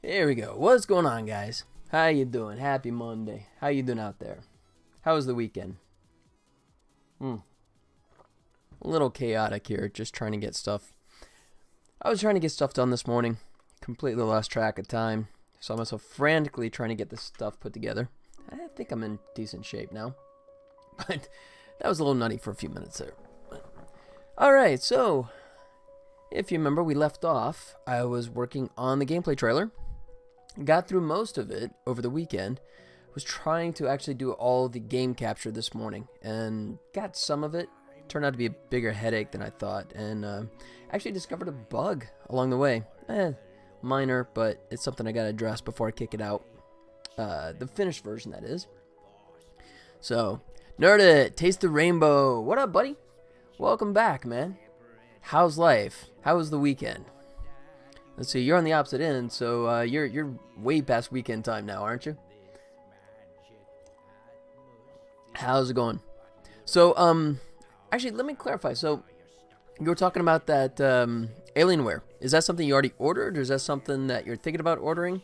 Here we go. What's going on, guys? How you doing? Happy Monday. How you doing out there? How was the weekend? A little chaotic here, just trying to get stuff. I was trying to get stuff done this morning. Completely lost track of time. Saw myself frantically trying to get this stuff put together. I think I'm in decent shape now. But that was a little nutty for a few minutes there. Alright, so if you remember, we left off. I was working on the gameplay trailer. Got through most of it over the weekend. Was trying to actually do all the game capture this morning. And got some of it. Turned out to be a bigger headache than I thought. And actually discovered a bug along the way. Minor, but it's something I gotta address before I kick it out. The finished version, that is. So, Nerd It, Taste the Rainbow. What up, buddy? Welcome back, man. How's life? How was the weekend? Let's see, you're on the opposite end, so you're way past weekend time now, aren't you? How's it going? So, actually, let me clarify. So, you were talking about that Alienware. Is that something you already ordered, or is that something that you're thinking about ordering?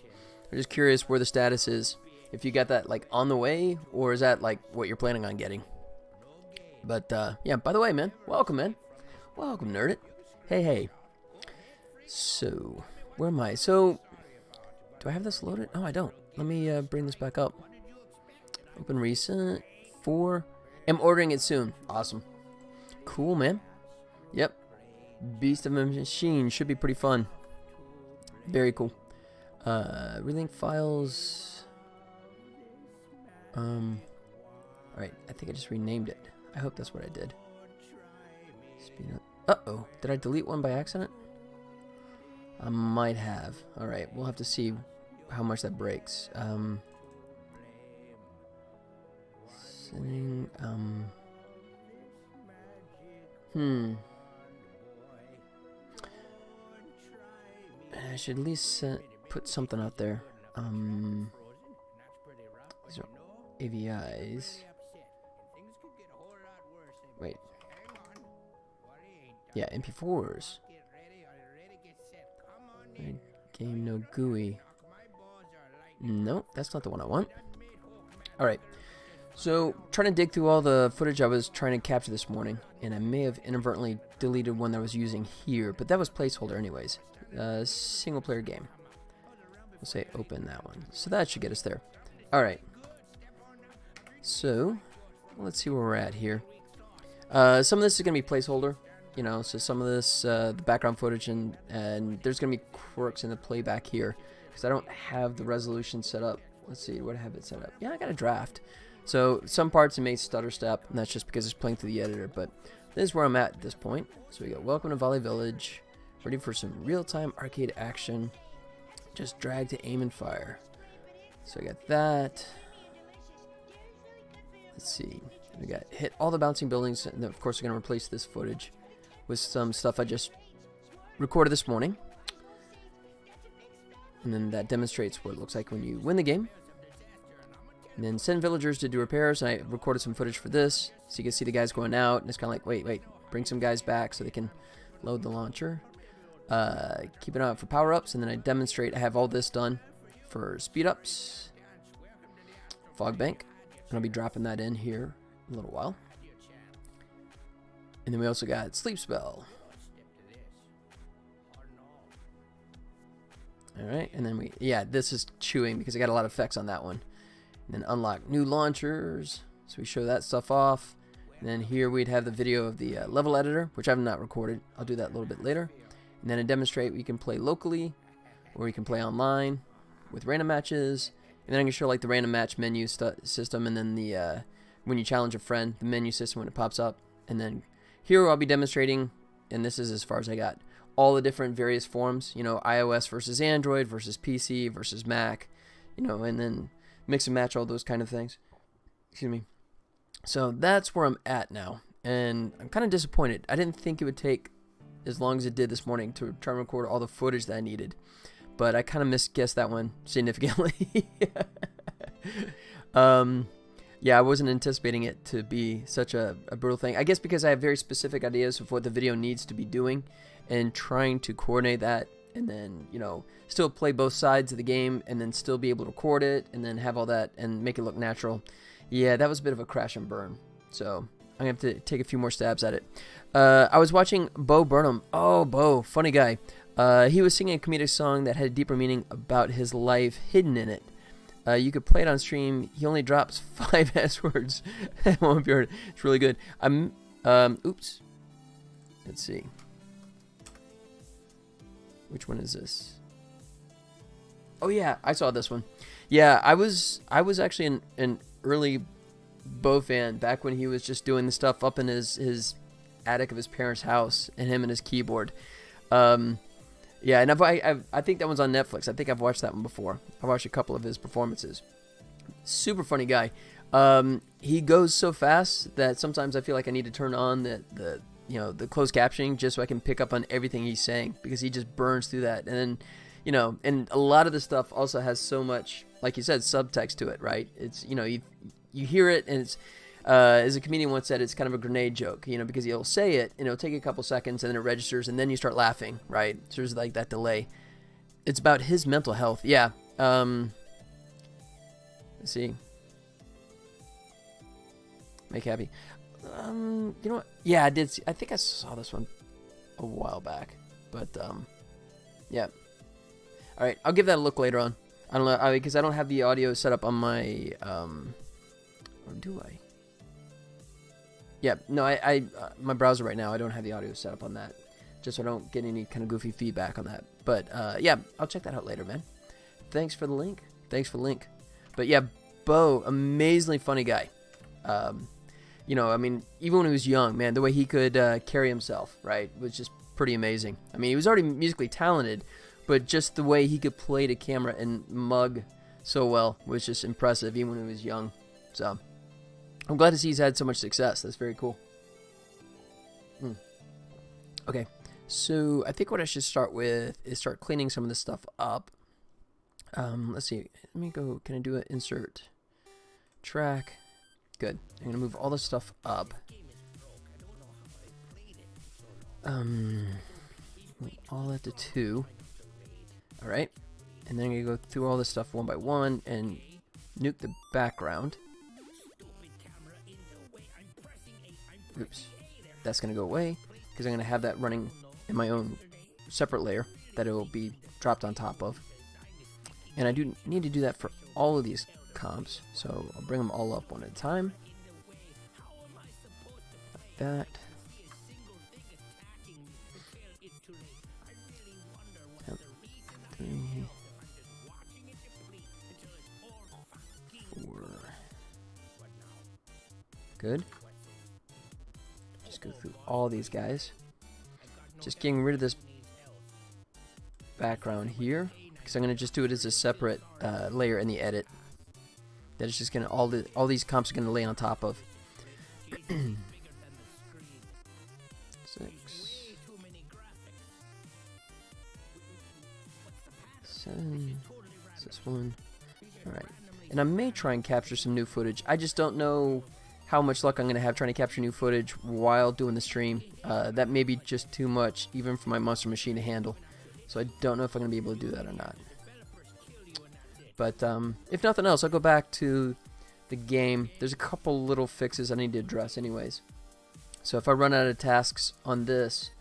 I'm just curious where the status is. If you got that, like, on the way, or is that, like, what you're planning on getting? But, yeah, by the way, man. Welcome, man. Welcome, Nerd It. Hey, hey. So, where am I? So, do I have this loaded? No, I don't. Let me bring this back up. Open recent. 4. Am ordering it soon. Awesome. Cool, man. Yep. Beast of a Machine. Should be pretty fun. Very cool. Relink files. Alright, I think I just renamed it. I hope that's what I did. Speed up. Uh-oh. Did I delete one by accident? I might have. Alright, we'll have to see how much that breaks. Setting, I should at least put something out there. These are AVIs. Wait. Yeah, MP4s. Game no GUI. Nope, that's not the one I want. Alright. So, trying to dig through all the footage I was trying to capture this morning, and I may have inadvertently deleted one that I was using here, but that was placeholder anyways. Single player game. We'll say open that one. So that should get us there. Alright. So, let's see where we're at here. Some of this is going to be placeholder. You know, so some of this, the background footage, and there's going to be quirks in the playback here, because I don't have the resolution set up. Let's see, what I have it set up. Yeah, I got a draft. So some parts it may stutter step, and that's just because it's playing through the editor, but this is where I'm at this point. So we go, welcome to Volley Village, ready for some real-time arcade action. Just drag to aim and fire. So I got that. Let's see, we got hit all the bouncing buildings, and then of course we're going to replace this footage with some stuff I just recorded this morning. And then that demonstrates what it looks like when you win the game. And then send villagers to do repairs. And I recorded some footage for this, so you can see the guys going out. And it's kind of like, wait, bring some guys back so they can load the launcher. Keep an eye out for power-ups. And then I demonstrate, I have all this done for speed-ups. Fog bank. And I'll be dropping that in here in a little while. And then we also got sleep spell. Alright, and then this is chewing because I got a lot of effects on that one. And then unlock new launchers. So we show that stuff off. And then here we'd have the video of the level editor, which I've not recorded. I'll do that a little bit later. And then I demonstrate we can play locally, or we can play online with random matches. And then I can show like the random match menu system, and then the when you challenge a friend, the menu system when it pops up. And then here I'll be demonstrating, and this is as far as I got, all the different various forms, you know, iOS versus Android versus PC versus Mac, you know, and then mix and match all those kind of things. Excuse me. So that's where I'm at now, and I'm kind of disappointed. I didn't think it would take as long as it did this morning to try and record all the footage that I needed, but I kind of misguessed that one significantly. Yeah, I wasn't anticipating it to be such a brutal thing. I guess because I have very specific ideas of what the video needs to be doing, and trying to coordinate that and then, you know, still play both sides of the game and then still be able to record it and then have all that and make it look natural. Yeah, that was a bit of a crash and burn. So I'm going to have to take a few more stabs at it. I was watching Bo Burnham. Oh, Bo, funny guy. He was singing a comedic song that had a deeper meaning about his life hidden in it. You could play it on stream. He only drops 5 S words. It won't be heard. It's really good. Oops. Let's see. Which one is this? Oh yeah, I saw this one. Yeah, I was actually an early Bo fan back when he was just doing the stuff up in his attic of his parents' house, and him and his keyboard. Yeah, and I think that one's on Netflix. I think I've watched that one before. I watched a couple of his performances. Super funny guy. He goes so fast that sometimes I feel like I need to turn on the closed captioning just so I can pick up on everything he's saying, because he just burns through that. And then, you know, and a lot of the stuff also has so much, like you said, subtext to it, right? It's, you know, you hear it, and it's, as a comedian once said, it's kind of a grenade joke, you know, because he'll say it and it'll take a couple seconds and then it registers and then you start laughing, right? So there's like that delay. It's about his mental health. Yeah. Let's see. Make happy. You know what? Yeah, I did see, I think I saw this one a while back, but yeah. All right, I'll give that a look later on. I don't know, because I don't have the audio set up on my or do I? Yeah, no, I my browser right now, I don't have the audio set up on that, just so I don't get any kind of goofy feedback on that. But yeah, I'll check that out later, man. Thanks for the link. But yeah, Bo, amazingly funny guy. You know, I mean, even when he was young, man, the way he could carry himself, right, was just pretty amazing. I mean, he was already musically talented, but just the way he could play to camera and mug so well was just impressive, even when he was young. So I'm glad to see he's had so much success. That's very cool. Okay, so I think what I should start with is start cleaning some of this stuff up. Let's see. Let me go. Can I do an insert track? Good. I'm going to move all this stuff up. All that to 2. Alright. And then I'm going to go through all this stuff one by one and nuke the background. Oops. That's going to go away because I'm going to have that running in my own separate layer that it will be dropped on top of. And I do need to do that for all of these comps, so I'll bring them all up one at a time. Like that. Yep. 3, 4. Good. Just go through all these guys. Just getting rid of this background here, because I'm going to just do it as a separate layer in the edit. That is just going to, all these comps are going to lay on top of. 6, 7, is this one? Alright. And I may try and capture some new footage. I just don't know how much luck I'm going to have trying to capture new footage while doing the stream. That may be just too much, even for my Monster Machine to handle. So I don't know if I'm going to be able to do that or not. But if nothing else, I'll go back to the game. There's a couple little fixes I need to address anyways. So if I run out of tasks on this,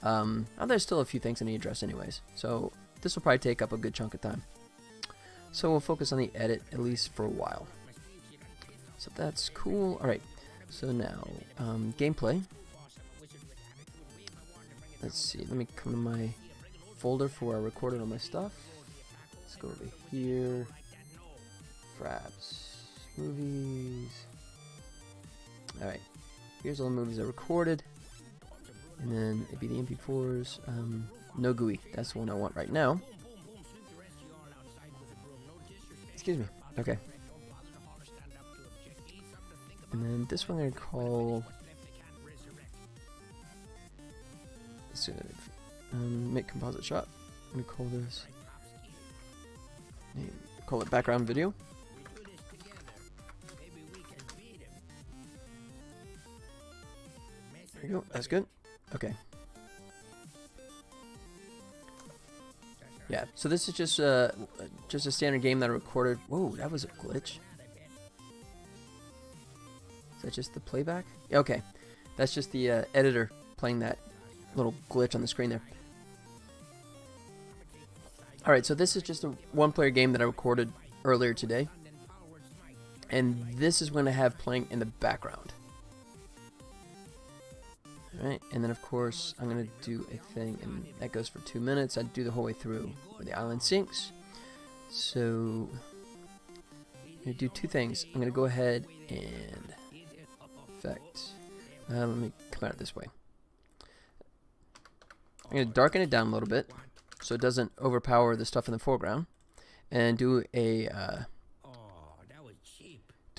there's still a few things I need to address anyways. So this will probably take up a good chunk of time. So we'll focus on the edit, at least for a while. So that's cool. Alright, so now, gameplay. Let's see, let me come to my folder for where I recorded all my stuff. Let's go over here. Fraps. Movies. Alright, here's all the movies I recorded. And then it'd be the MP4s. No GUI, that's the one I want right now. Excuse me. Okay. And then this one I'm going to call... make composite shot. I'm going to call this... Call it background video. There you go. That's good. Okay. Yeah, so this is just a standard game that I recorded. Whoa, that was a glitch. Is that just the playback? Okay, that's just the editor playing that little glitch on the screen there. Alright, so this is just a one-player game that I recorded earlier today. And this is going to have playing in the background. Alright, and then of course I'm going to do a thing, and that goes for 2 minutes. I do the whole way through where the island sinks. So I'm going to do two things. I'm going to go ahead and effect. Let me come at it this way. I'm going to darken it down a little bit so it doesn't overpower the stuff in the foreground, and do a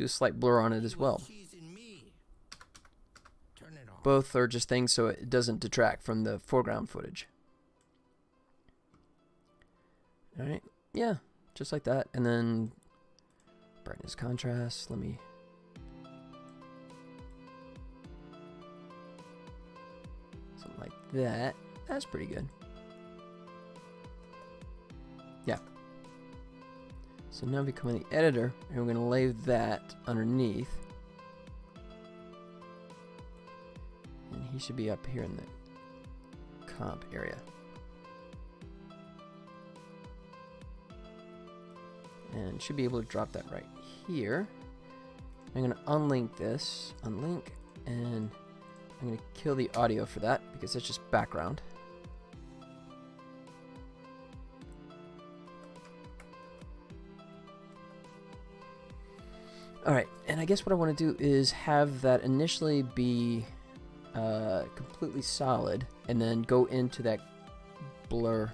slight blur on it as well. Both are just things so it doesn't detract from the foreground footage. Alright, yeah, just like that. And then brightness, contrast, let me... something like that. That's pretty good. Yeah. So now we come in the editor, and we're going to lay that underneath. And he should be up here in the comp area. And should be able to drop that right here. I'm going to unlink this, unlink, and I'm going to kill the audio for that because that's just background. Alright, and I guess what I want to do is have that initially be completely solid and then go into that blur.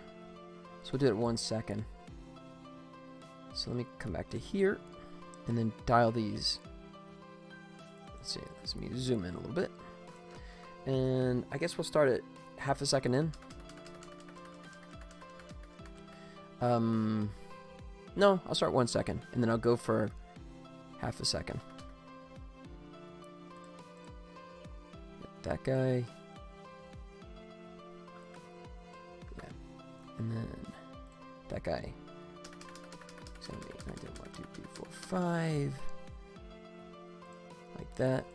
So we'll do it 1 second. So let me come back to here and then dial these. Let's see, let me zoom in a little bit. And I guess we'll start at half a second in. No, I'll start 1 second and then I'll go for half a second. That guy. Yeah. And then that guy. It's gonna be 1, 2, 3, 4, 5. Like that.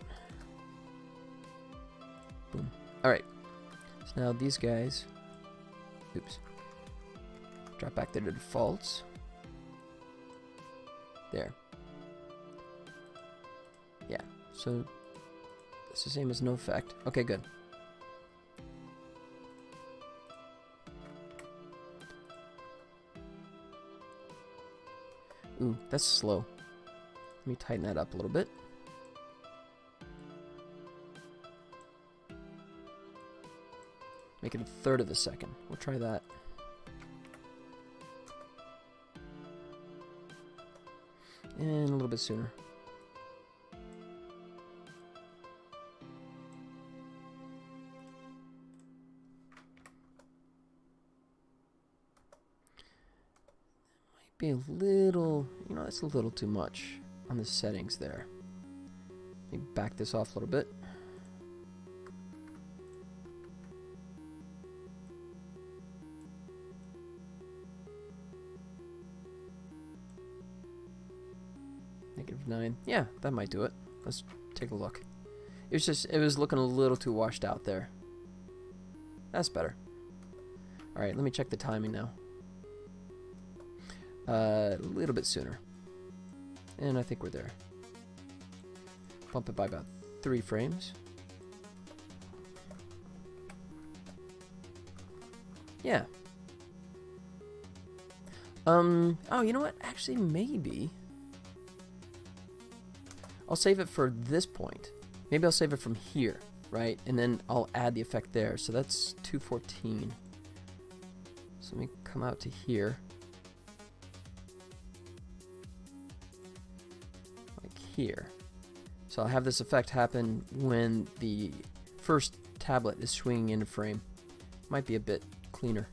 Boom. Alright. So now these guys. Oops. Drop back to the defaults. There. Yeah. So it's the same as no effect. Okay, good. Ooh, that's slow. Let me tighten that up a little bit. Make it 1/3 of a second. We'll try that. And a little bit sooner. Be a little, you know, that's a little too much on the settings there. Let me back this off a little bit. -9. Yeah, that might do it. Let's take a look. It was looking a little too washed out there. That's better. All right, let me check the timing now. A little bit sooner. And I think we're there. Bump it by about 3 frames. Yeah. Oh, you know what? Actually, maybe I'll save it for this point. Maybe I'll save it from here, right? And then I'll add the effect there. So that's 214. So let me come out to here. Here. So I'll have this effect happen when the first tablet is swinging into frame. Might be a bit cleaner.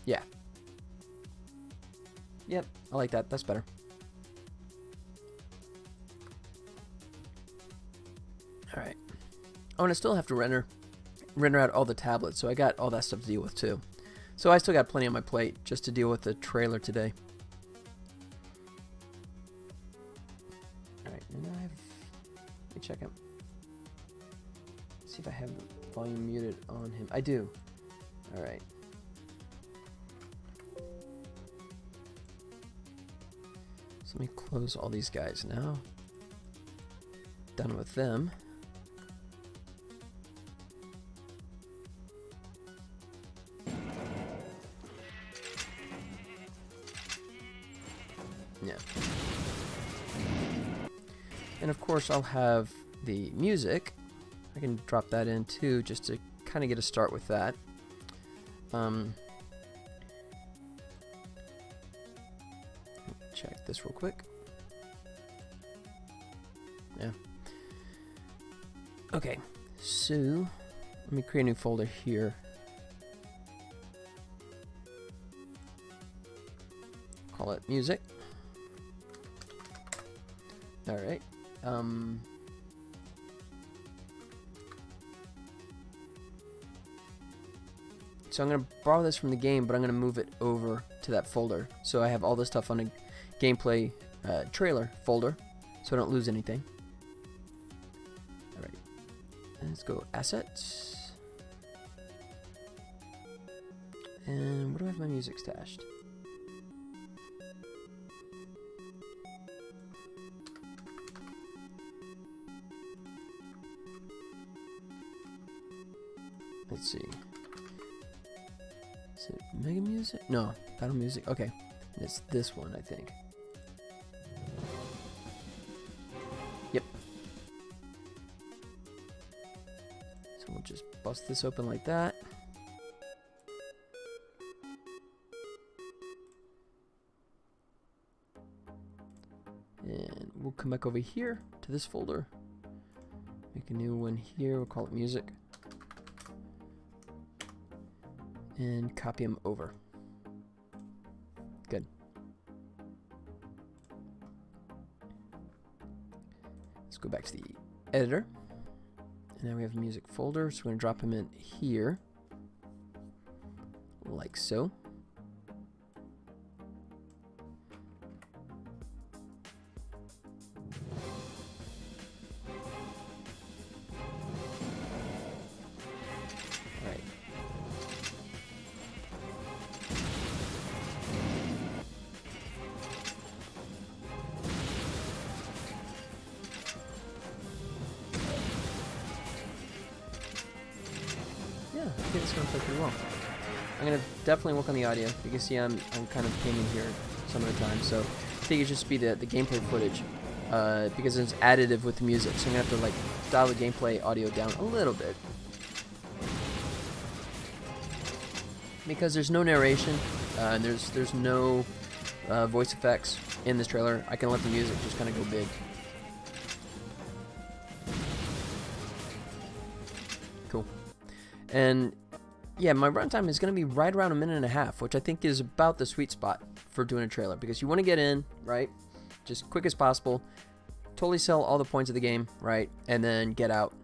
Yeah. Yep, I like that. That's better. Alright. Oh, and I still have to render render out all the tablets, so I got all that stuff to deal with too. So I still got plenty on my plate just to deal with the trailer today. Alright, and I have... Let me check him. See if I have volume muted on him. I do. Alright. So let me close all these guys now. Done with them. Yeah. And of course I'll have the music. I can drop that in too just to kind of get a start with that. Check this real quick. Yeah. Okay, so let me create a new folder here. Call it music. All right. So I'm going to borrow this from the game, but I'm going to move it over to that folder. So I have all this stuff on a gameplay trailer folder, so I don't lose anything. All right. And let's go assets. And where do I have my music stashed? Let's see. Is it Mega Music? No, Battle Music. Okay, it's this one, I think. Yep. So we'll just bust this open like that. And we'll come back over here to this folder. Make a new one here. We'll call it music. And copy them over. Good. Let's go back to the editor. And now we have a music folder, so we're going to drop them in here. Like so. Yeah, I think it's going to play pretty well. I'm going to definitely work on the audio. You can see I'm kind of painting here some of the time, so I think it just be the gameplay footage because it's additive with the music, so I'm going to have to like dial the gameplay audio down a little bit. Because there's no narration, and there's no voice effects in this trailer, I can let the music just kind of go big. Cool. And yeah, my runtime is going to be right around 1.5 minutes, which I think is about the sweet spot for doing a trailer, because you want to get in, right, just quick as possible, totally sell all the points of the game, right, and then get out,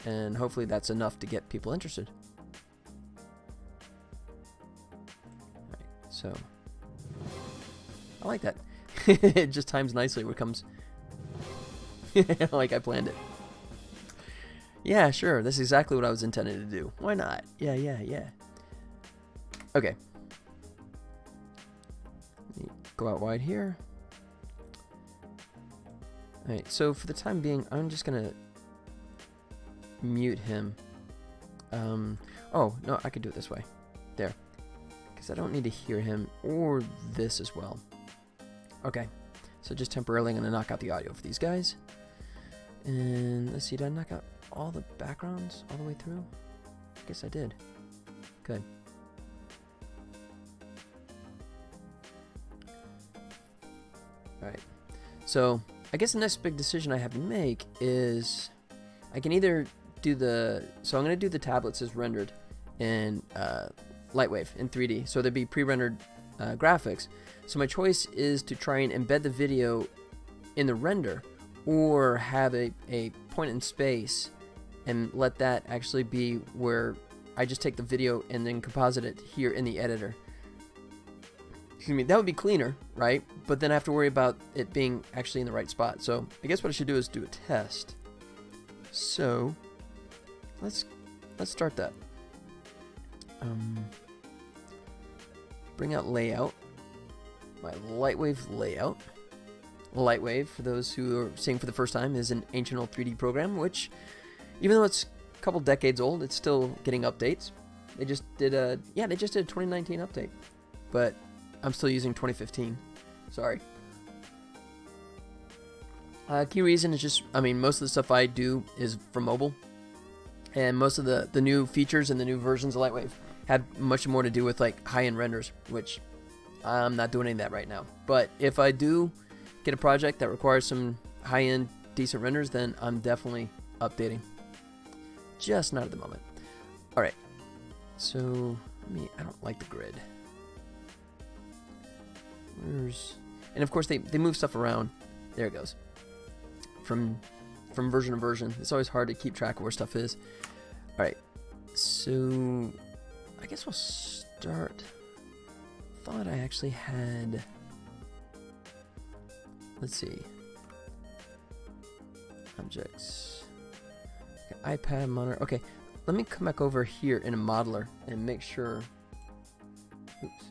and hopefully that's enough to get people interested. Right, so I like that. It just times nicely when it comes like I planned it. Yeah, sure. That's exactly what I was intending to do. Why not? Yeah. Okay. Go out wide here. Alright, so for the time being, I'm just going to mute him. Oh, no, I could do it this way. There. Because I don't need to hear him or this as well. Okay. So just temporarily, I'm going to knock out the audio for these guys. And let's see, did I knock out all the backgrounds all the way through? I guess I did. Good. Alright. So, I guess the next big decision I have to make is I can either do the... So I'm going to do the tablets as rendered in Lightwave in 3D. So there'd be pre-rendered graphics. So my choice is to try and embed the video in the render, or have a point in space and let that actually be where I just take the video and then composite it here in the editor. Excuse me, that would be cleaner, right? But then I have to worry about it being actually in the right spot. So I guess what I should do is do a test. So let's start that. Bring out layout. My Lightwave layout. Lightwave, for those who are seeing for the first time, is an ancient old 3D program, which, even though it's a couple decades old, it's still getting updates. They just did a 2019 update, but I'm still using 2015. Sorry. Key reason is just, I mean, most of the stuff I do is for mobile, and most of the new features and the new versions of Lightwave have much more to do with like high-end renders, which I'm not doing any of that right now. But if I do get a project that requires some high-end decent renders, then I'm definitely updating. Just not at the moment. All right. So I don't like the grid. And of course they move stuff around. There it goes. From version to version, it's always hard to keep track of where stuff is. All right. So I guess we'll start. Thought I actually had. Let's see. Objects. Okay, iPad monitor. Okay, let me come back over here in a modeler and make sure. Oops.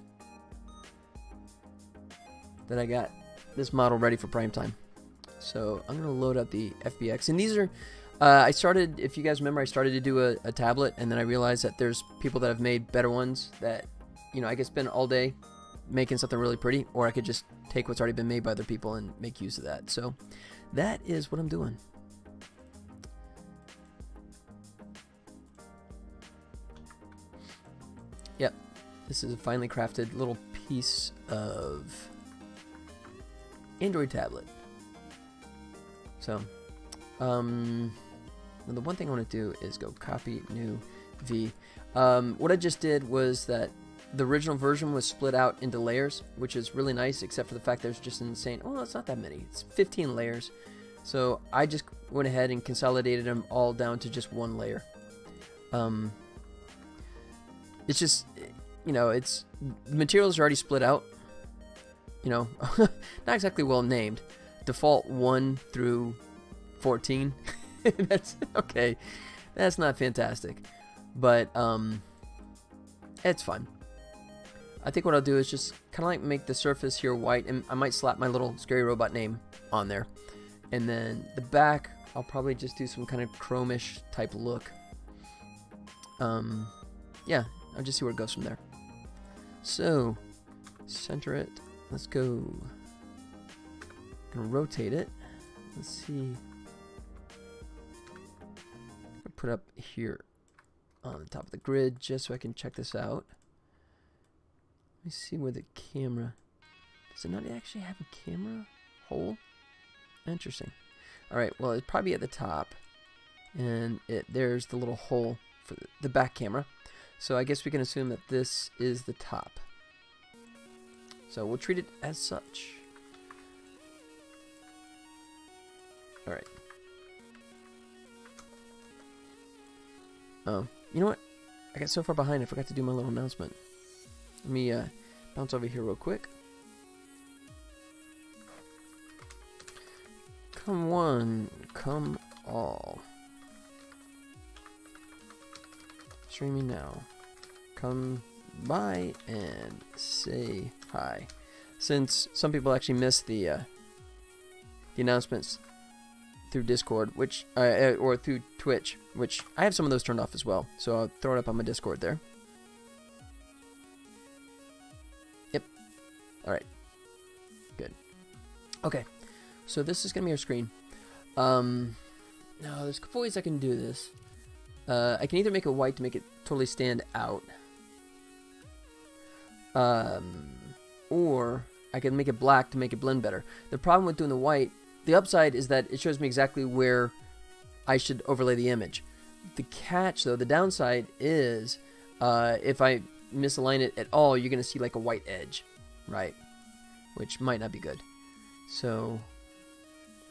That I got this model ready for prime time. So I'm gonna load up the FBX, and these are. I started. If you guys remember, I started to do a tablet, and then I realized that there's people that have made better ones that, you know, I could spend all day making something really pretty, or I could just take what's already been made by other people and make use of that. So that is what I'm doing. Yep, this is a finely crafted little piece of Android tablet. So the one thing I want to do is go copy new V. What I just did was that the original version was split out into layers, which is really nice, except for the fact there's just insane. Oh, it's not that many. It's 15 layers. So I just went ahead and consolidated them all down to just one layer. It's just, you know, the materials are already split out. You know, not exactly well named. Default 1 through 14. That's okay. That's not fantastic, but it's fun. I think what I'll do is just kind of like make the surface here white, and I might slap my little scary robot name on there, and then the back I'll probably just do some kind of chromish type look. Yeah, I'll just see where it goes from there. So center it. Let's go. Gonna rotate it. Let's see. I'll put up here on the top of the grid just so I can check this out. Let me see where the camera. Does it not actually have a camera hole? Interesting. All right. Well, it's probably at the top, and there's the little hole for the back camera. So I guess we can assume that this is the top. So we'll treat it as such. All right. Oh, you know what? I got so far behind I forgot to do my little announcement. Let me bounce over here real quick. Come one, come all. Streaming now. Come by and say hi. Since some people actually missed the announcements through Discord, which or through Twitch, which I have some of those turned off as well. So I'll throw it up on my Discord there. Yep. All right. Good. Okay. So this is gonna be our screen. Now there's a couple ways I can do this. I can either make it white to make it totally stand out, or I can make it black to make it blend better. The problem with doing the white, the upside is that it shows me exactly where I should overlay the image. The catch, though, the downside is if I misalign it at all, you're going to see like a white edge, right? Which might not be good. So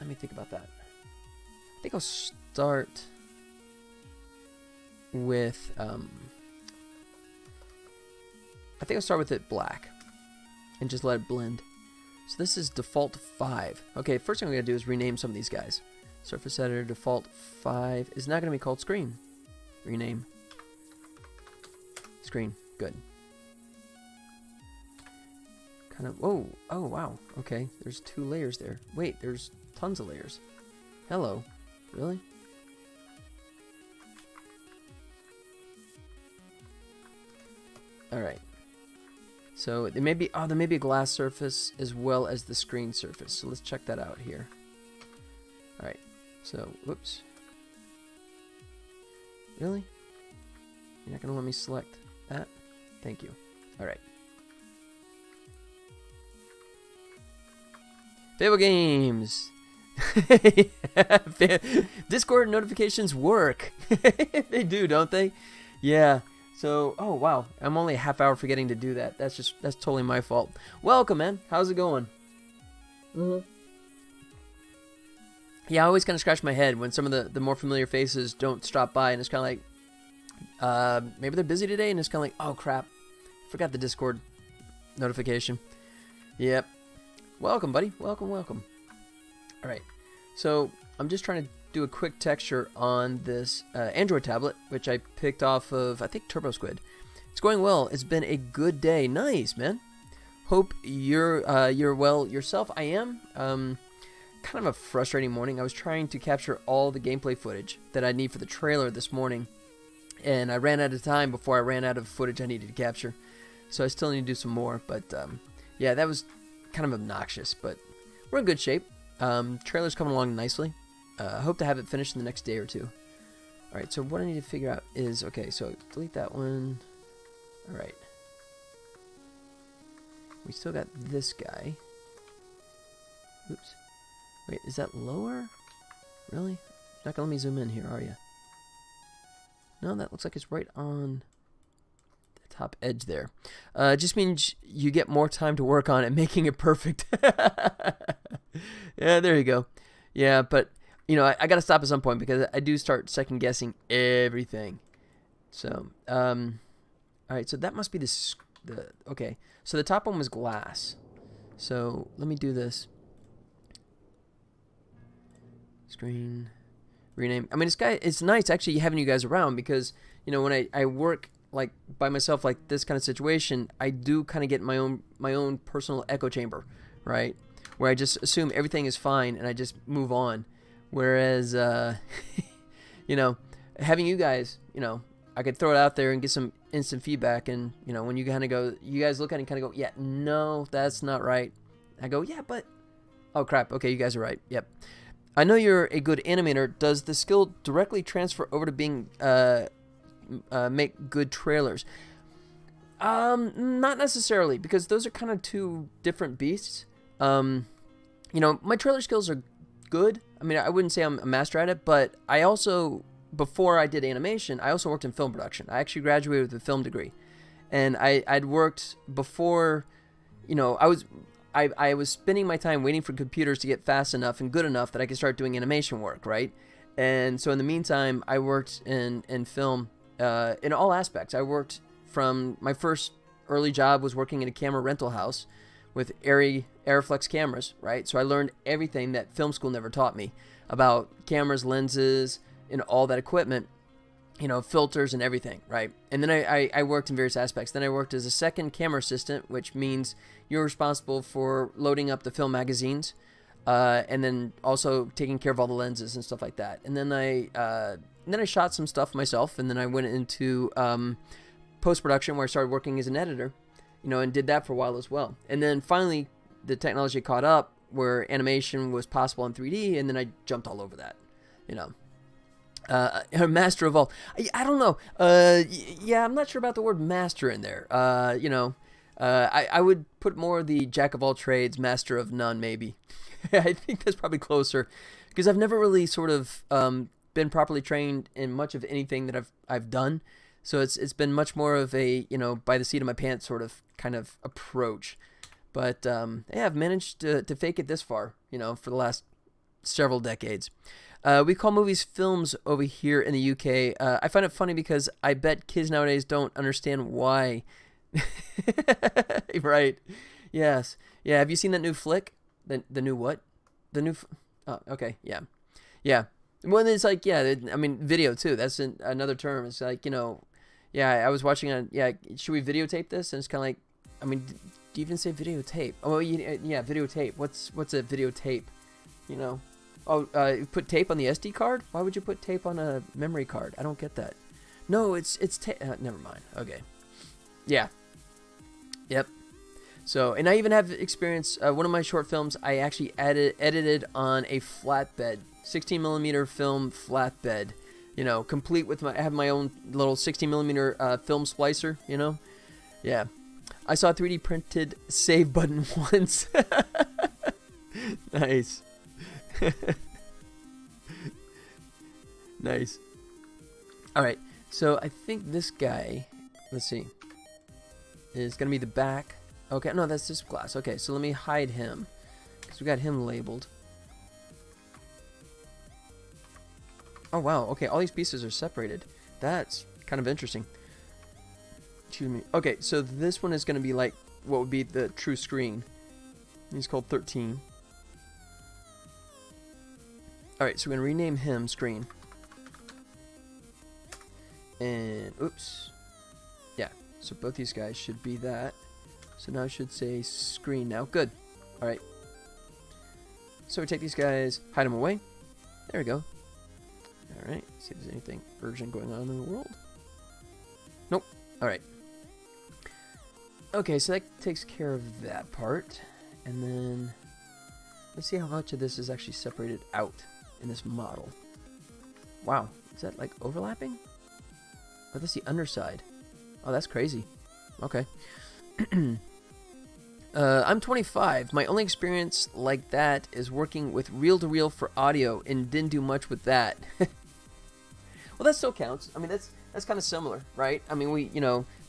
let me think about that. I think I'll start with I think I'll start with it black and just let it blend. So this is default 5. Okay, first thing I'm going to do is rename some of these guys. Surface editor default 5 is not going to be called screen. Rename. Screen. Good. Kind of, oh, wow. Okay, there's 2 layers there. Wait, there's tons of layers. Hello. Really? Alright. So there may be a glass surface as well as the screen surface. So let's check that out here. Alright. So, whoops. Really? You're not going to let me select that? Thank you. Alright. Fable Games! Discord notifications work. They do, don't they? Yeah. So, oh wow, I'm only a half hour forgetting to do that. That's totally my fault. Welcome, man. How's it going? Yeah, I always kind of scratch my head when some of the more familiar faces don't stop by, and it's kind of like, maybe they're busy today, and it's kind of like, oh crap, forgot the Discord notification. Yep. Welcome, buddy. Welcome. All right. So I'm just trying to do a quick texture on this Android tablet, which I picked off of, I think, TurboSquid. It's going well. It's been a good day. Nice, man. Hope you're well yourself. I am. Kind of a frustrating morning. I was trying to capture all the gameplay footage that I need for the trailer this morning, and I ran out of time before I ran out of footage I needed to capture. So I still need to do some more, but yeah, that was kind of obnoxious, but we're in good shape. Trailer's coming along nicely. I hope to have it finished in the next day or two. Alright, so what I need to figure out is, okay, so delete that one. Alright. We still got this guy. Oops. Wait, is that lower? Really? You're not gonna let me zoom in here, are you? No, that looks like it's right on the top edge there. Just means you get more time to work on it, making it perfect. Yeah, there you go. Yeah, but you know, I got to stop at some point because I do start second guessing everything. So, all right, so that must be okay. So the top one was glass. So let me do this. Screen, rename. I mean, it's nice actually having you guys around because, you know, when I work like by myself like this kind of situation, I do kind of get my own personal echo chamber, right? Where I just assume everything is fine and I just move on. Whereas, you know, having you guys, you know, I could throw it out there and get some instant feedback. And, you know, when you kind of go, you guys look at it and kind of go, yeah, no, that's not right. I go, yeah, but, oh, crap. Okay, you guys are right. Yep. I know you're a good animator. Does the skill directly transfer over to being, make good trailers? Not necessarily, because those are kind of two different beasts. You know, my trailer skills are good. I mean, I wouldn't say I'm a master at it, but I also, before I did animation, I also worked in film production. I actually graduated with a film degree, and I'd worked before. You know, I was spending my time waiting for computers to get fast enough and good enough that I could start doing animation work, right? And so in the meantime, I worked in film in all aspects. I worked from my first early job was working in a camera rental house with Airflex cameras, right? So I learned everything that film school never taught me about cameras, lenses, and all that equipment, you know, filters and everything, right? And then I worked in various aspects. Then I worked as a second camera assistant, which means you're responsible for loading up the film magazines, and then also taking care of all the lenses and stuff like that. And then I shot some stuff myself, and then I went into post-production where I started working as an editor, you know, and did that for a while as well. And then finally, the technology caught up where animation was possible in 3D, and then I jumped all over that, you know. A master of all. I don't know. Yeah, I'm not sure about the word master in there. You know, I would put more the jack of all trades, master of none, maybe. I think that's probably closer, because I've never really sort of been properly trained in much of anything that I've done. So it's been much more of a, you know, by the seat of my pants sort of kind of approach. But yeah, I've managed to fake it this far, you know, for the last several decades. We call movies films over here in the UK. I find it funny because I bet kids nowadays don't understand why Right. Yes. Yeah. Have you seen that new flick? The new what? The new. Oh, okay. Yeah. Yeah. Well, it's like, yeah. I mean, video too. That's another term. It's like, yeah. I was watching on. Yeah. Should we videotape this? And it's kind of like, I mean, do you even say videotape? Oh, yeah. Videotape. What's a videotape? You know. Oh, put tape on the SD card? Why would you put tape on a memory card? I don't get that. No, it's tape. Never mind. Okay. Yeah. Yep. So, and I even have experience. One of my short films, I actually edited on a flatbed, 16 millimeter film flatbed. Complete with I have my own little 16 millimeter film splicer. Yeah. I saw a 3D printed save button once. Nice. Nice. All right. So I think this guy, let's see, is gonna be the back. Okay, no, that's just glass. Okay, so let me hide him because we got him labeled. Oh wow. Okay, all these pieces are separated. That's kind of interesting. Excuse me. Okay, so this one is gonna be like what would be the true screen. He's called 13. Alright, so we're going to rename him Screen. And, oops. Yeah, so both these guys should be that. So now I should say Screen now. Good. Alright. So we take these guys, hide them away. There we go. Alright, see if there's anything urgent going on in the world. Nope. Alright. Okay, so that takes care of that part. And then, let's see how much of this is actually separated out in this model. Wow, is that like overlapping? Oh, that's the underside. Oh, that's crazy. Okay. I'm 25. My only experience like that is working with reel-to-reel for audio and didn't do much with that. Well, that still counts. I mean, that's kind of similar, right? I mean, we,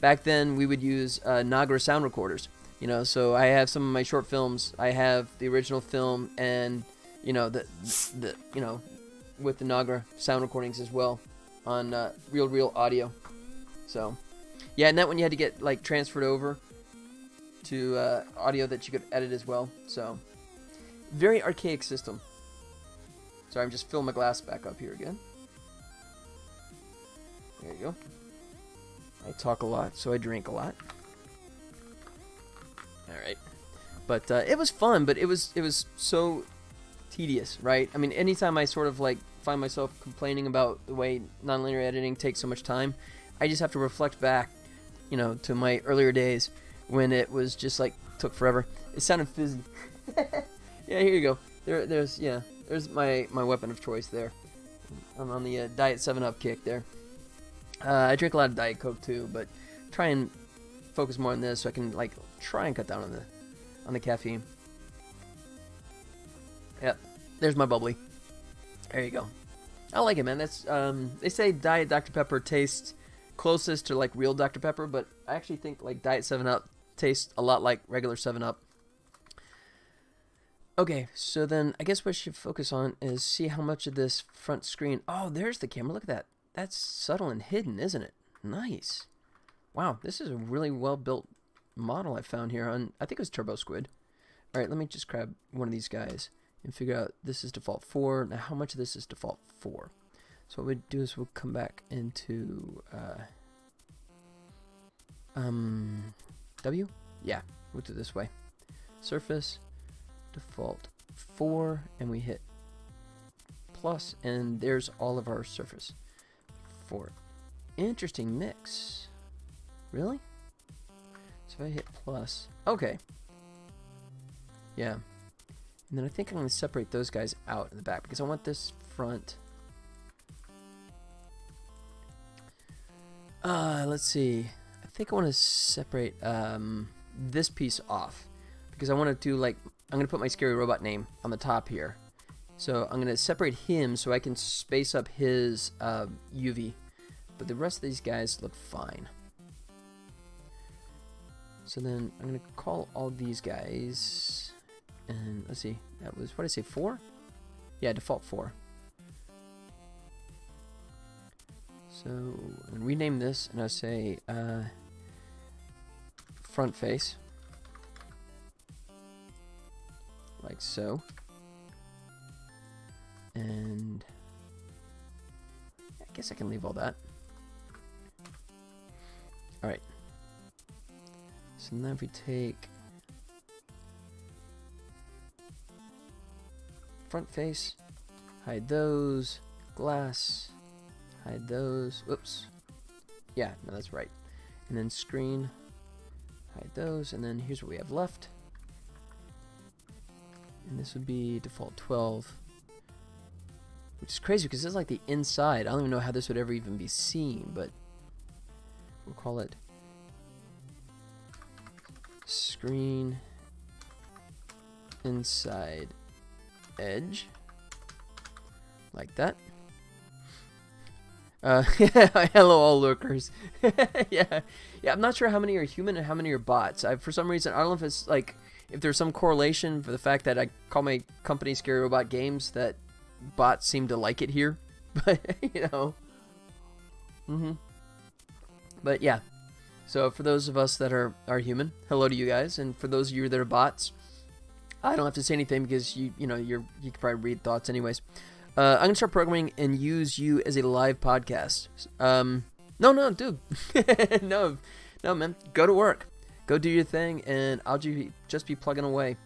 back then we would use Nagra sound recorders. So I have some of my short films. I have the original film and the with the Nagra sound recordings as well on reel-to-reel audio. So yeah, and that one you had to get like transferred over to audio that you could edit as well. So very archaic system. Sorry, I'm just filling my glass back up here again. There you go. I talk a lot, so I drink a lot. All right, but it was fun, but it was so tedious, right? I mean, anytime I sort of like find myself complaining about the way nonlinear editing takes so much time, I just have to reflect back, to my earlier days when it was just like took forever. It sounded fizzy. Yeah, here you go. There's my weapon of choice there. I'm on the Diet 7-Up kick there. I drink a lot of Diet Coke too, but try and focus more on this so I can like try and cut down on the caffeine. Yep, there's my bubbly. There you go. I like it, man. That's they say Diet Dr. Pepper tastes closest to like real Dr. Pepper, but I actually think like Diet 7-Up tastes a lot like regular 7-Up. Okay, so then I guess what I should focus on is see how much of this front screen. Oh, there's the camera. Look at that. That's subtle and hidden, isn't it? Nice. Wow, this is a really well-built model I found here on, I think it was Turbo Squid. All right, let me just grab one of these guys and figure out this is default 4. Now, how much of this is default 4? So what we do is we'll come back into W? Yeah, we'll do it this way. Surface, default 4, and we hit plus, and there's all of our surface 4. Interesting mix. Really? So if I hit plus, okay. Yeah. And then I think I'm going to separate those guys out in the back because I want this front. Let's see. I think I want to separate this piece off because I want to do like, I'm going to put my scary robot name on the top here. So I'm going to separate him so I can space up his UV. But the rest of these guys look fine. So then I'm going to call all these guys. And let's see. That was, what did I say, 4? Yeah, default 4. So I'm going to rename this and I'll say front face. Like so. And I guess I can leave all that. Alright. So now if we take front face, hide those, glass, hide those, whoops. Yeah, no, that's right. And then screen, hide those, and then here's what we have left. And this would be default 12. Which is crazy because this is like the inside. I don't even know how this would ever even be seen, but we'll call it screen inside edge. Like that. Hello all lurkers. yeah, I'm not sure how many are human and how many are bots. For some reason, I don't know if it's like, if there's some correlation for the fact that I call my company Scary Robot Games, that bots seem to like it here, but you know. But yeah, so for those of us that are human, hello to you guys, and for those of you that are bots, I don't have to say anything because you can probably read thoughts anyways. I'm gonna start programming and use you as a live podcast. No, dude, no, man, go to work, go do your thing, and I'll just be plugging away.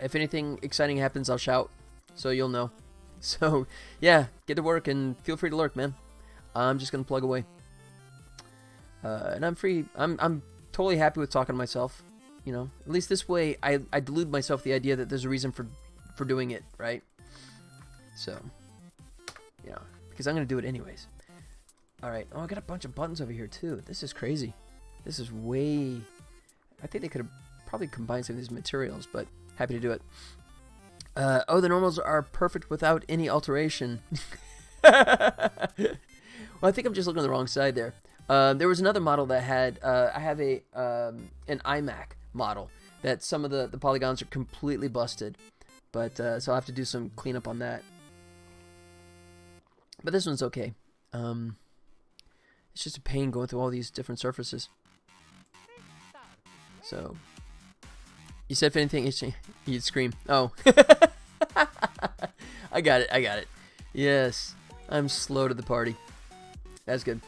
If anything exciting happens, I'll shout, so you'll know. So, yeah, get to work and feel free to lurk, man. I'm just going to plug away. And I'm free. I'm totally happy with talking to myself. You know, at least this way I delude myself the idea that there's a reason for doing it, right? So, you know, because I'm going to do it anyways. All right. Oh, I got a bunch of buttons over here, too. This is crazy. This is way... I think they could have probably combined some of these materials, but happy to do it. Oh, the normals are perfect without any alteration. Well, I think I'm just looking on the wrong side there. There was another model that had... I have an iMac model that some of the polygons are completely busted. But so I'll have to do some cleanup on that. But this one's okay. It's just a pain going through all these different surfaces. So... You said if anything, you'd scream. Oh. I got it. Yes. I'm slow to the party. That's good.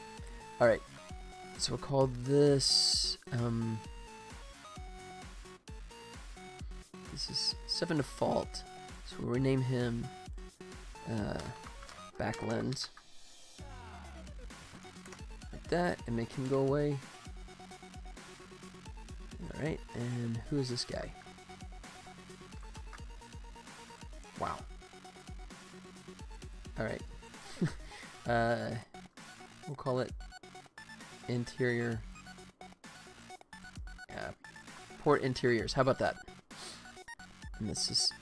Alright. So we'll call this... this is 7 default. So we'll rename him... back lens. Like that. And make him go away. Alright, and who is this guy? Wow. Alright. We'll call it interior. Port interiors. How about that? And this is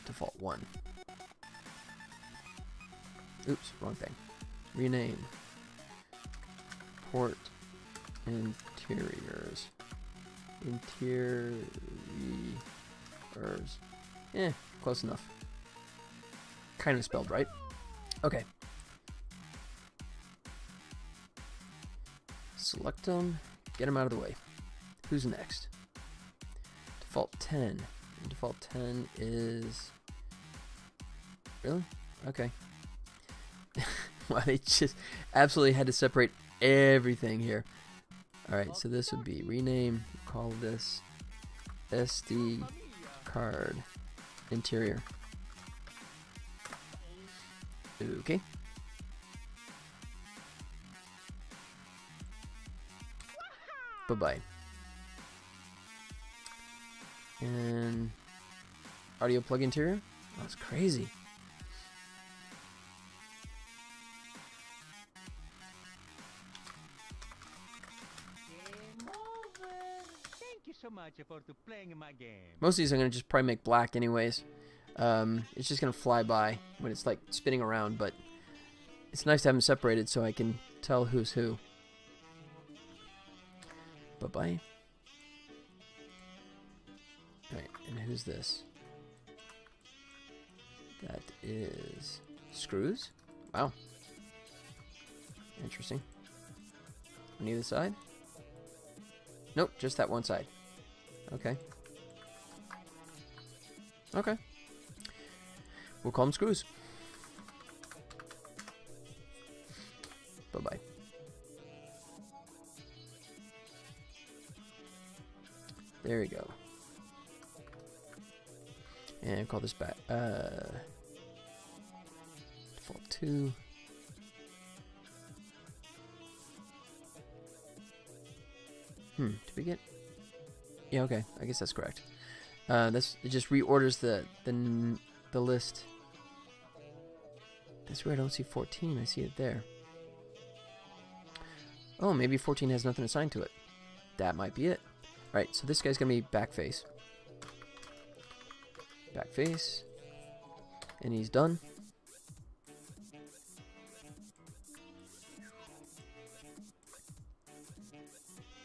default 1. Oops, wrong thing. Rename. Port interiors. Close enough. Kind of spelled right. Okay. Select them. Get them out of the way. Who's next? Default 10. And default 10 is... Really? Okay. Wow, they just absolutely had to separate everything here. Alright, so this would be rename, call this SD card interior. Okay. Bye-bye. And audio plug interior? Oh, that's crazy. So much for playing my game. Most of these I'm going to just probably make black anyways. It's just going to fly by when it's like spinning around, but it's nice to have them separated so I can tell who's who. Bye-bye. Alright, and who's this? That is screws. Wow. Interesting. On either side. Nope, just that one side. Okay. Okay. We'll call them screws. Bye-bye. There we go. And call this back. Default 2. Did we get? Yeah, okay. I guess that's correct. It just reorders the list. That's where I don't see 14. I see it there. Oh, maybe 14 has nothing assigned to it. That might be it. Alright, so this guy's gonna be back face. Back face. And he's done.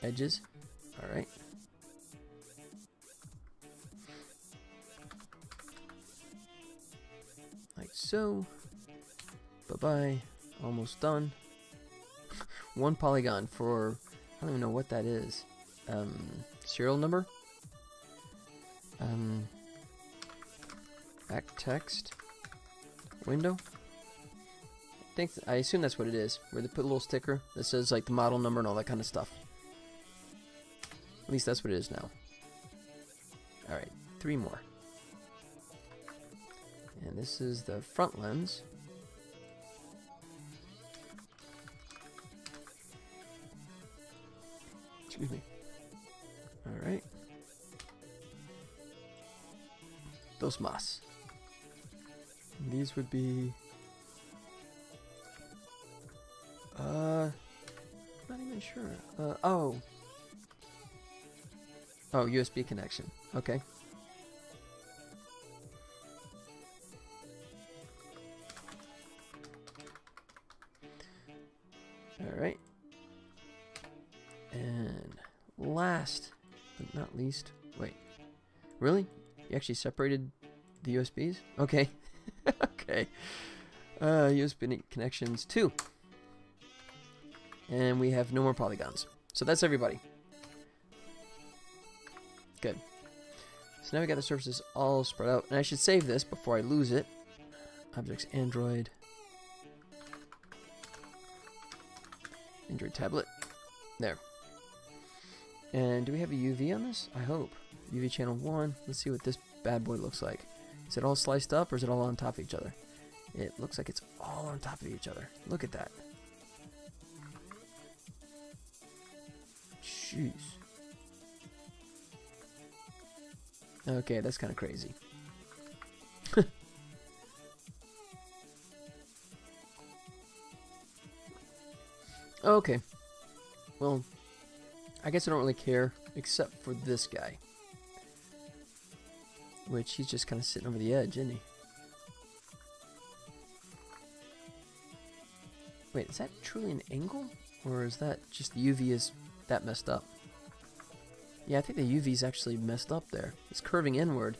Edges. Alright. Like so. Bye-bye. Almost done. One polygon for... I don't even know what that is. Serial number? Back text. Window? I assume that's what it is. Where they put a little sticker that says like the model number and all that kind of stuff. At least that's what it is now. Alright, 3 more. And this is the front lens. Excuse me. Alright. Dos más. And these would be... not even sure. Oh, USB connection. Okay. Alright. And last but not least, wait. Really? You actually separated the USBs? Okay. Okay. USB connections 2. And we have no more polygons. So that's everybody. Good. So now we got the surfaces all spread out. And I should save this before I lose it. Objects Android. Android tablet. There. And do we have a UV on this? I hope. UV channel 1. Let's see what this bad boy looks like. Is it all sliced up or is it all on top of each other? It looks like it's all on top of each other. Look at that. Jeez. Okay, that's kind of crazy. Okay. Well, I guess I don't really care, except for this guy. Which, he's just kind of sitting over the edge, isn't he? Wait, is that truly an angle? Or is that just the UV is that messed up? Yeah, I think the UV is actually messed up there. It's curving inward,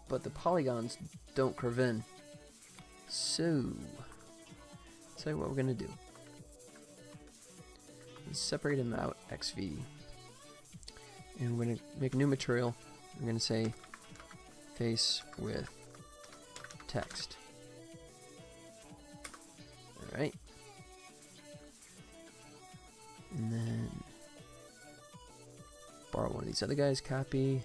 but the polygons don't curve in. So, tell you what we're going to do. Let's separate them out, XV. And we're going to make a new material. We're going to say face with text. Alright. And then borrow one of these other guys, copy.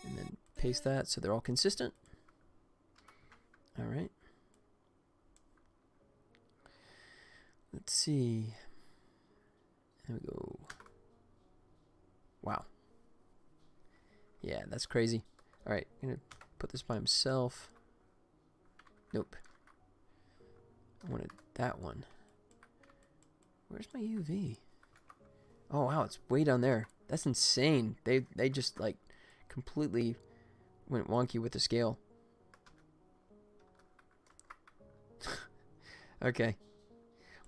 And then paste that so they're all consistent. Alright. Let's see. There we go. Wow. Yeah, that's crazy. Alright, I'm going to put this by himself. Nope. I wanted that one. Where's my UV? Oh, wow, it's way down there. That's insane. They just, like, completely went wonky with the scale. Okay.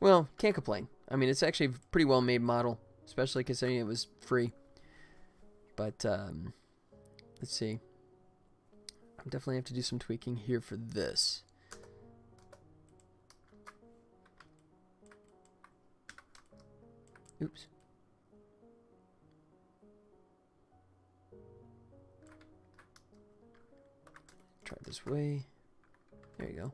Well, can't complain. I mean, it's actually a pretty well-made model, especially considering it was free. But, let's see. I definitely have to do some tweaking here for this. Oops. Try it this way. There you go.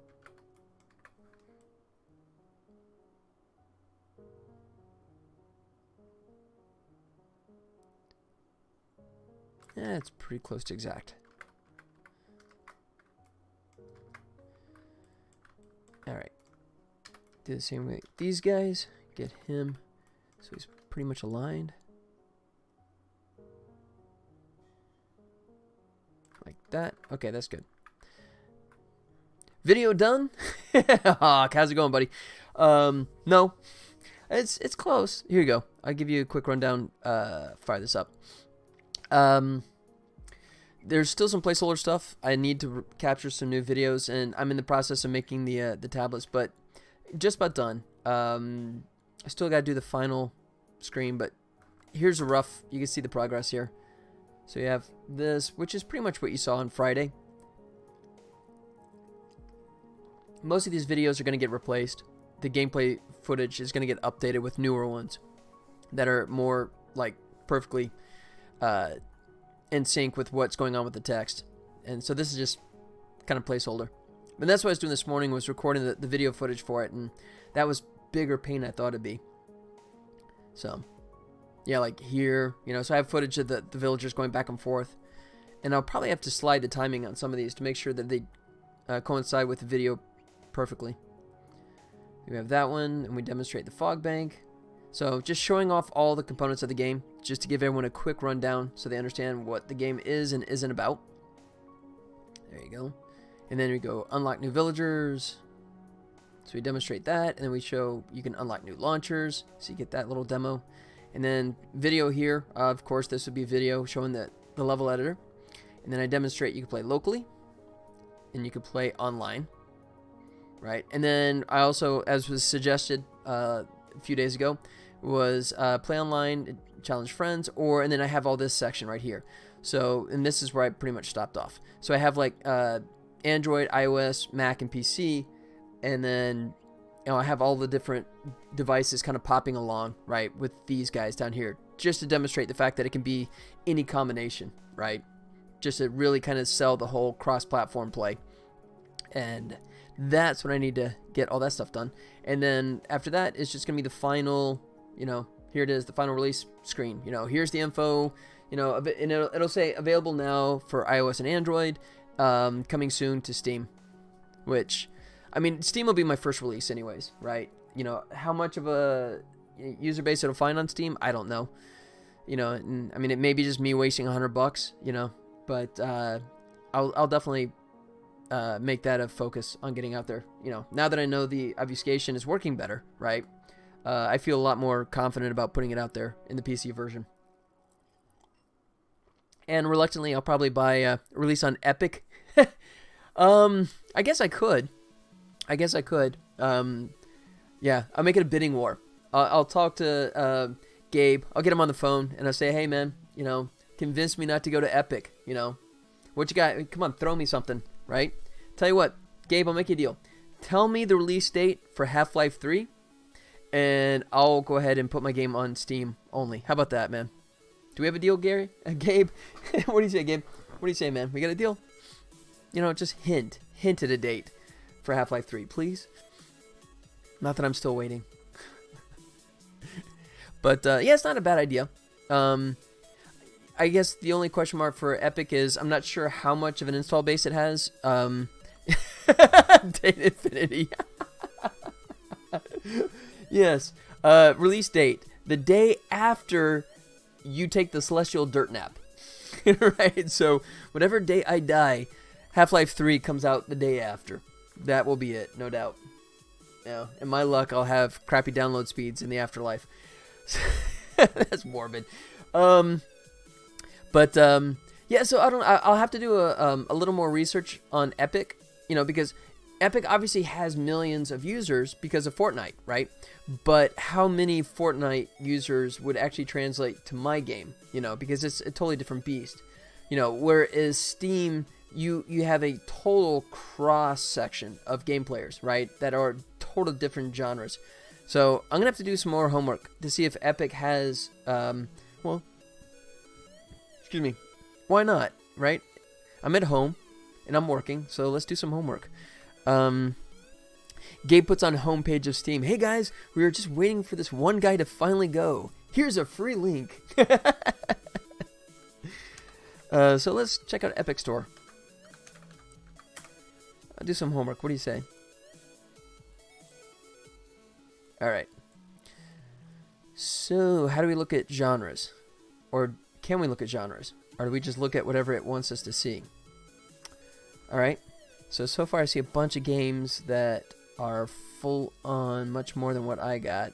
Yeah, it's pretty close to exact. Alright. Do the same way. These guys, get him so he's pretty much aligned. Like that. Okay, that's good. Video done? How's it going, buddy? No. It's close. Here you go. I'll give you a quick rundown. Fire this up. There's still some placeholder stuff. I need to capture some new videos, and I'm in the process of making the tablets, but just about done. I still got to do the final screen, but here's a rough. You can see the progress here. So you have this, which is pretty much what you saw on Friday. Most of these videos are going to get replaced. The gameplay footage is going to get updated with newer ones that are more like perfectly in sync with what's going on with the text. And so this is just kind of placeholder. But that's what I was doing this morning, was recording the video footage for it, and that was bigger pain than I thought it'd be. So yeah, like here, you know, so I have footage of the villagers going back and forth, and I'll probably have to slide the timing on some of these to make sure that they coincide with the video perfectly. We have that one, and we demonstrate the fog bank. So just showing off all the components of the game, just to give everyone a quick rundown so they understand what the game is and isn't about. There you go. And then we go unlock new villagers. So we demonstrate that, and then we show you can unlock new launchers, so you get that little demo. And then video here, of course this would be video showing the level editor. And then I demonstrate you can play locally, and you can play online. Right, and then I also, as was suggested a few days ago, was play online, challenge friends, and then I have all this section right here. So, and this is where I pretty much stopped off. So I have like Android, iOS, Mac, and PC, and then I have all the different devices kind of popping along, right, with these guys down here, just to demonstrate the fact that it can be any combination, right, just to really kind of sell the whole cross-platform play. And that's when I need to get all that stuff done. And then after that, it's just going to be the final, here it is, the final release screen. Here's the info, and it'll say available now for iOS and Android, coming soon to Steam. Which, I mean, Steam will be my first release anyways, right? How much of a user base it'll find on Steam, I don't know. And, I mean, it may be just me wasting $100, but I'll definitely make that a focus on getting out there. Now that I know the obfuscation is working better, right? I feel a lot more confident about putting it out there in the PC version. And reluctantly, I'll probably buy a release on Epic. I guess I could. Yeah, I'll make it a bidding war. I'll talk to Gabe. I'll get him on the phone, and I'll say, hey, man, convince me not to go to Epic. What you got? Come on, throw me something, right? Tell you what, Gabe, I'll make you a deal. Tell me the release date for Half-Life 3, and I'll go ahead and put my game on Steam only. How about that, man? Do we have a deal, Gabe? What do you say, Gabe? What do you say, man? We got a deal? Just hint at a date for Half-Life 3, please. Not that I'm still waiting. But, yeah, it's not a bad idea. I guess the only question mark for Epic is I'm not sure how much of an install base it has. Date Infinity. Yes. Release date. The day after you take the celestial dirt nap. Right? So, whatever day I die, Half-Life 3 comes out the day after. That will be it, no doubt. In my luck, I'll have crappy download speeds in the afterlife. That's morbid. But yeah, so I'll have to do a little more research on Epic, because Epic obviously has millions of users because of Fortnite, right? But how many Fortnite users would actually translate to my game, because it's a totally different beast. Whereas Steam, you have a total cross section of game players, right? That are total different genres. So I'm gonna have to do some more homework to see if Epic has, well, excuse me, why not, right? I'm at home and I'm working, so let's do some homework. Gabe puts on homepage of Steam. Hey guys, we were just waiting for this one guy to finally go. Here's a free link. So let's check out Epic Store. I'll do some homework. What do you say? Alright. So, how do we look at genres? Or can we look at genres? Or do we just look at whatever it wants us to see? Alright. So far I see a bunch of games that are full on much more than what I got.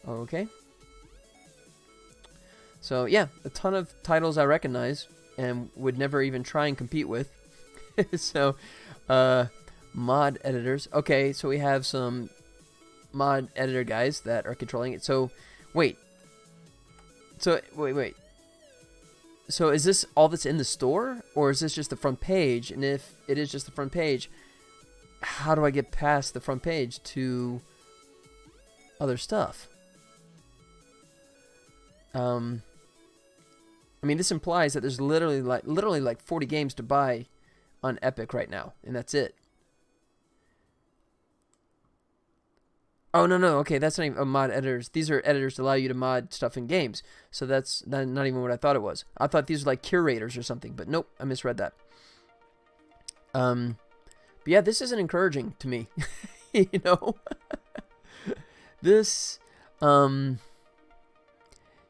Okay. So, yeah, a ton of titles I recognize and would never even try and compete with. So, mod editors. Okay, so we have some mod editor guys that are controlling it. So, wait. So, wait. So, is this all that's in the store? Or is this just the front page? And if it is just the front page, how do I get past the front page to other stuff? I mean, this implies that there's literally like 40 games to buy on Epic right now, and that's it. Oh, no, okay, that's not even mod editors. These are editors that allow you to mod stuff in games. So that's not even what I thought it was. I thought these were like curators or something, but nope, I misread that. But yeah, this isn't encouraging to me. You know? This,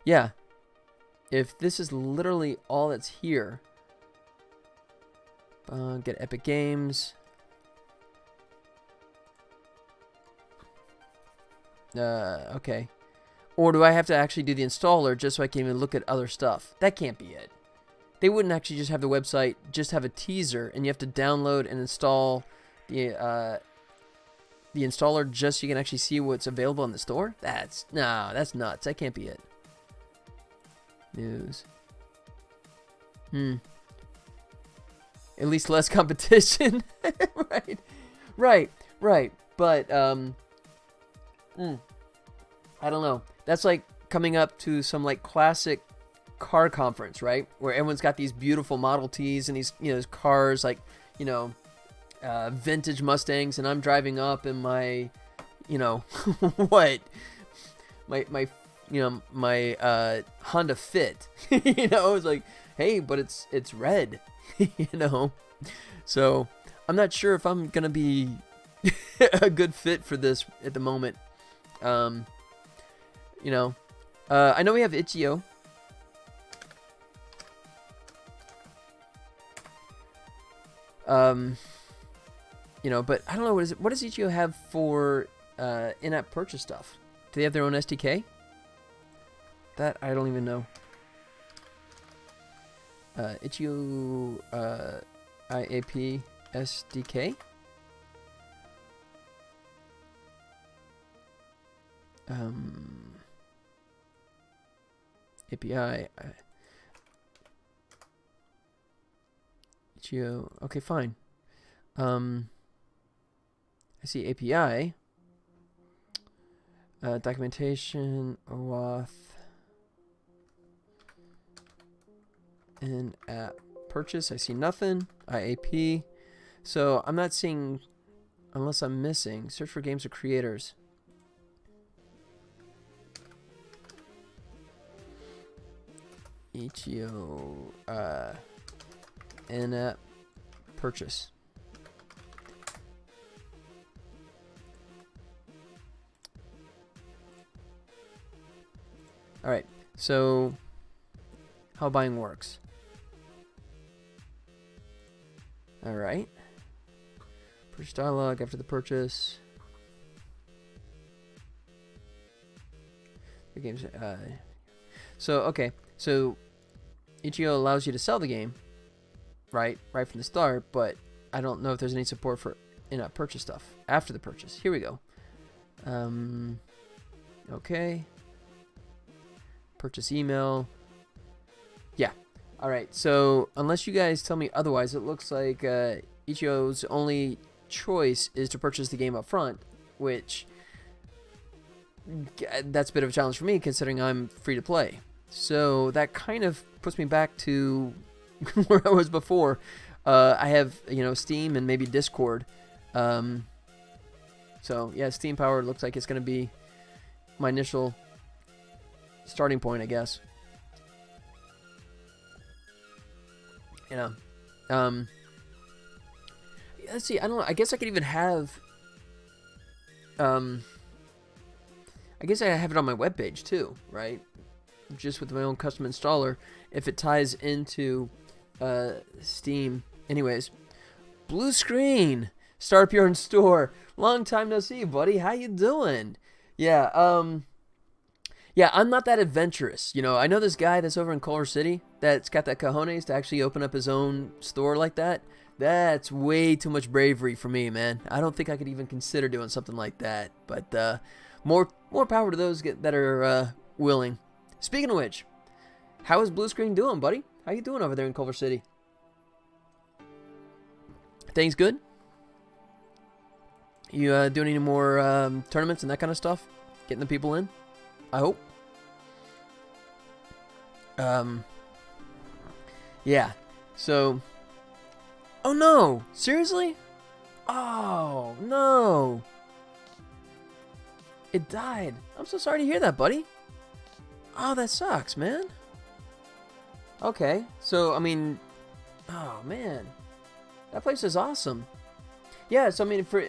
yeah. If this is literally all that's here, get Epic Games. Okay. Or do I have to actually do the installer just so I can even look at other stuff? That can't be it. They wouldn't actually just have the website, just have a teaser, and you have to download and install the installer just so you can actually see what's available in the store? That's nuts. That can't be it. News. At least less competition. Right. But, I don't know. That's like coming up to some like classic car conference, right? Where everyone's got these beautiful Model Ts and these, cars like, vintage Mustangs, and I'm driving up in my, what? My Honda Fit. It's like, hey, but it's red. So I'm not sure if I'm gonna be a good fit for this at the moment. I know we have Itch.io. But I don't know, what does Itch.io have for in-app purchase stuff? Do they have their own SDK? That I don't even know. Itch.io IAP SDK. API. Itch.io. Okay, fine. I see API. Documentation, OAuth, in-app purchase. I see nothing. IAP. So I'm not seeing, unless I'm missing. Search for games or creators. Itch.io in-app purchase. Alright, so how buying works. Alright. Purchase dialog after the purchase. The game's okay. So Itch.io allows you to sell the game, right from the start, but I don't know if there's any support for in-app purchase stuff after the purchase. Here we go. Okay. Purchase email. Yeah. All right. So unless you guys tell me otherwise, it looks like Itch.io's only choice is to purchase the game up front, which that's a bit of a challenge for me considering I'm free to play. So that kind of puts me back to where I was before. I have, Steam and maybe Discord. So yeah, Steam Power looks like it's going to be my initial starting point, I guess. Let's see. I don't know. I guess I could even have. I guess I have it on my webpage too, right? Just with my own custom installer, if it ties into Steam. Anyways, blue screen. Start up your own store. Long time no see, buddy. How you doing? Yeah. Yeah, I'm not that adventurous. I know this guy that's over in Culver City that's got that cojones to actually open up his own store like that. That's way too much bravery for me, man. I don't think I could even consider doing something like that. But more power to those that are willing. Speaking of which, how is Blue Screen doing, buddy? How you doing over there in Culver City? Things good? You doing any more tournaments and that kind of stuff? Getting the people in? I hope. Yeah. So. Oh no! Seriously? Oh no! It died. I'm so sorry to hear that, buddy. Oh, that sucks, man. Okay. So, I mean, oh man, that place is awesome. Yeah. So, for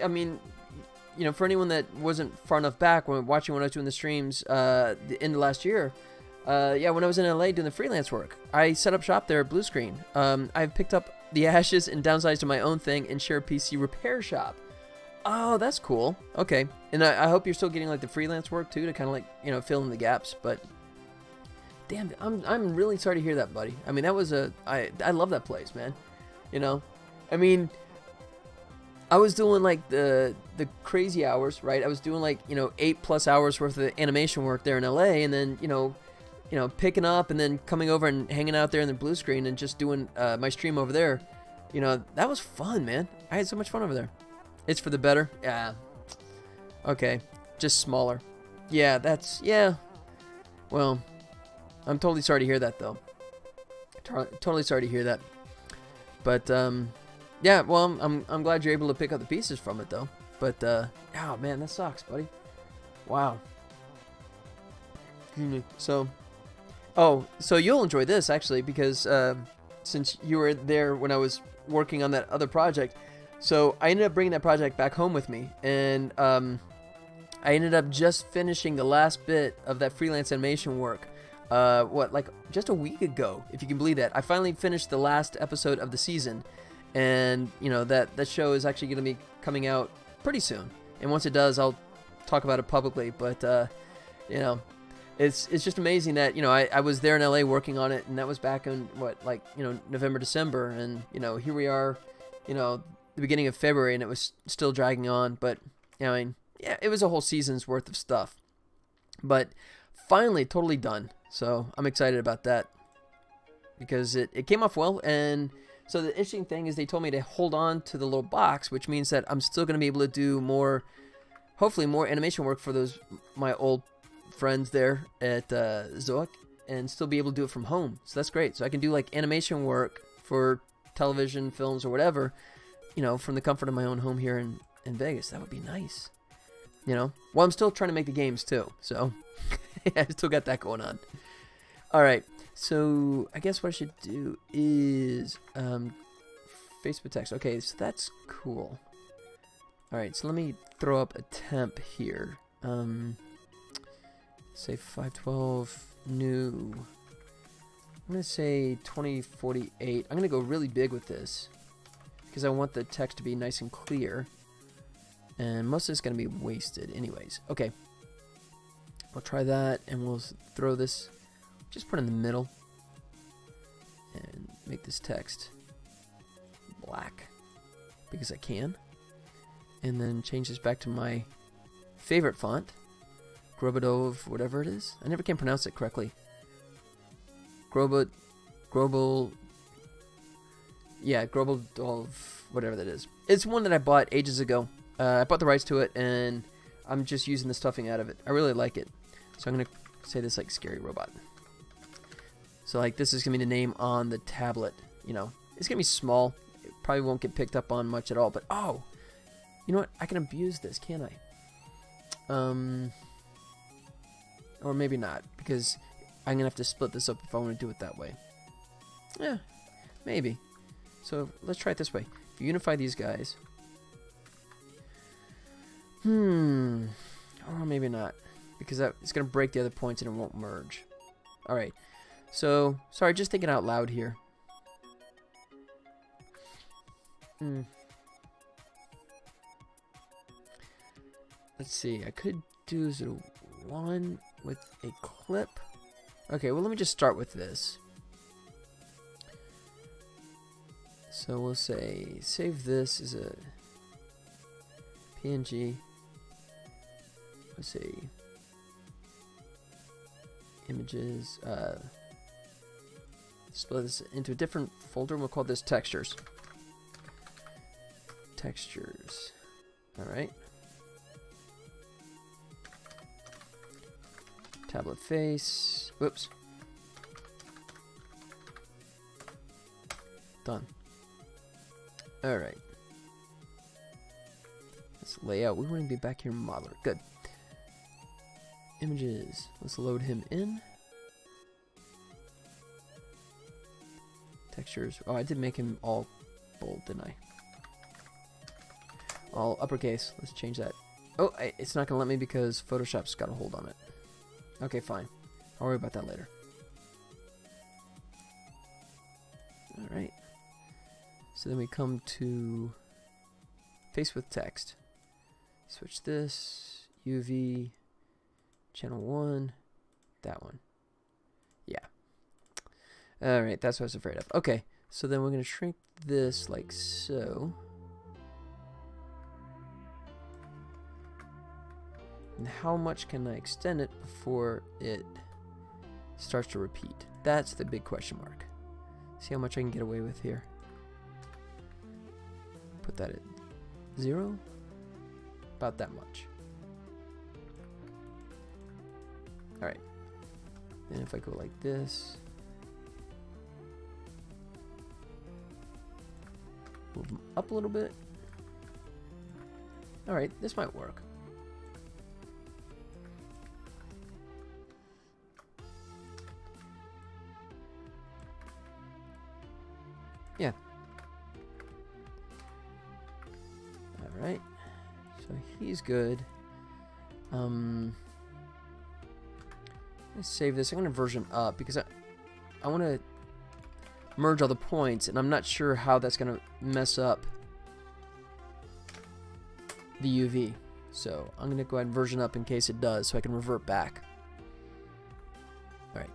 anyone that wasn't far enough back when watching when I was doing the streams, the end of last year, when I was in LA doing the freelance work, I set up shop there at Blue Screen. I've picked up the ashes and downsized to my own thing and share a PC repair shop. Oh, that's cool. Okay. And I hope you're still getting like the freelance work too to kind of like, fill in the gaps. But damn, I'm really sorry to hear that, buddy. I mean, that was I love that place, man. I mean, I was doing like the crazy hours, right? I was doing like, 8+ hours worth of animation work there in LA, and then, picking up and then coming over and hanging out there in the Blue Screen and just doing my stream over there. That was fun, man. I had so much fun over there. It's for the better. Yeah. Okay. Just smaller. Yeah, yeah. Well, I'm totally sorry to hear that, though. Totally sorry to hear that. But, yeah, well, I'm glad you're able to pick up the pieces from it, though. But, oh, man, that sucks, buddy. Wow. So you'll enjoy this, actually, because since you were there when I was working on that other project, so I ended up bringing that project back home with me, and I ended up just finishing the last bit of that freelance animation work, just a week ago, if you can believe that. I finally finished the last episode of the season, and, that show is actually going to be coming out pretty soon, and once it does, I'll talk about it publicly, but, It's just amazing that, I was there in LA working on it, and that was back in, November, December, and, here we are, the beginning of February, and it was still dragging on, but, it was a whole season's worth of stuff, but finally totally done, so I'm excited about that, because it came off well, and so the interesting thing is they told me to hold on to the little box, which means that I'm still going to be able to do hopefully more animation work for my old friends there at Zoic, and still be able to do it from home. So that's great. So I can do like animation work for television, films, or whatever, from the comfort of my own home here in Vegas. That would be nice. Well, I'm still trying to make the games too, so I still got that going on. All right, so I guess what I should do is Facebook text. Okay, so that's cool. All right, so let me throw up a temp here. Say 512 new. I'm going to say 2048. I'm going to go really big with this because I want the text to be nice and clear. And most of it's going to be wasted anyways. Okay. We'll try that, and we'll throw this, just put it in the middle and make this text black because I can. And then change this back to my favorite font. Grobadov, whatever it is. I never can pronounce it correctly. Grobel. Yeah, Global Doll, whatever that is. It's one that I bought ages ago. I bought the rights to it, and I'm just using the stuffing out of it. I really like it. So I'm going to say this like scary robot. So like this is going to be the name on the tablet. You know, it's going to be small. It probably won't get picked up on much at all. But, oh, you know what? I can abuse this, can't I? Or maybe not, because I'm going to have to split this up if I want to do it that way. Yeah, maybe. So let's try it this way. If you unify these guys. Or maybe not. Because it's going to break the other points and it won't merge. Alright. So, sorry, just thinking out loud here. Let's see. I could do 1 with a clip. Okay, well, let me just start with this. So we'll say save this as a PNG. Let's say images. Split this into a different folder. We'll call this textures. Textures. All right. Tablet face. Whoops. Done. All right. Let's lay out. We want to be back here in modeler. Good. Images. Let's load him in. Textures. Oh, I did make him all bold, didn't I? All uppercase. Let's change that. Oh, it's not going to let me because Photoshop's got a hold on it. Okay, fine. I'll worry about that later. Alright. So then we come to face with text. Switch this. UV. Channel 1. That one. Yeah. Alright, that's what I was afraid of. Okay, so then we're going to shrink this like so. And how much can I extend it before it starts to repeat? That's the big question mark. See how much I can get away with here. Put that at 0. About that much. Alright. Then if I go like this. Move them up a little bit. Alright, this might work. Yeah. Alright. So he's good. Let's save this. I'm going to version up because I want to merge all the points, and I'm not sure how that's going to mess up the UV. So I'm going to go ahead and version up in case it does, so I can revert back. Alright.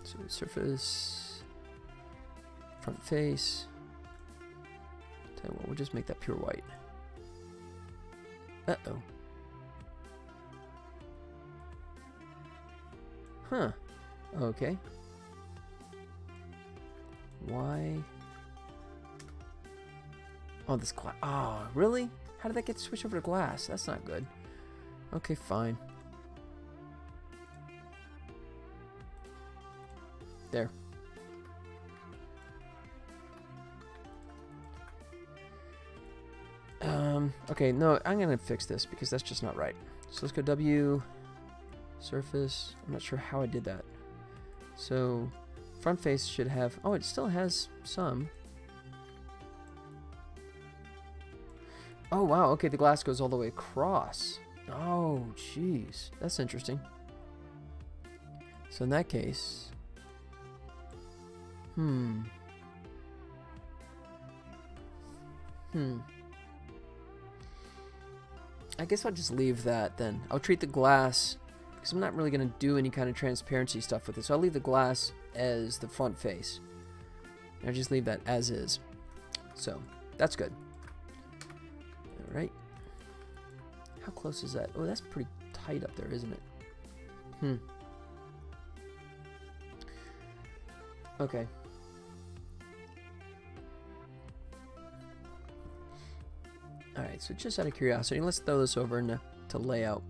So surface, front face. Tell you what, we'll just make that pure white. Uh-oh. Huh. Okay. Why? Oh, this glass. Oh, really? How did that get switched over to glass? That's not good. Okay, fine. There. Okay, no, I'm gonna fix this because that's just not right. So let's go W, surface. I'm not sure how I did that. So front face should have, oh, it still has some. Oh, wow, okay, the glass goes all the way across. Oh, jeez, that's interesting. So in that case, I guess I'll just leave that then. I'll treat the glass, because I'm not really going to do any kind of transparency stuff with it. So I'll leave the glass as the front face. And I'll just leave that as is. So, that's good. Alright. How close is that? Oh, that's pretty tight up there, isn't it? Okay. Alright, so just out of curiosity, let's throw this over into layout.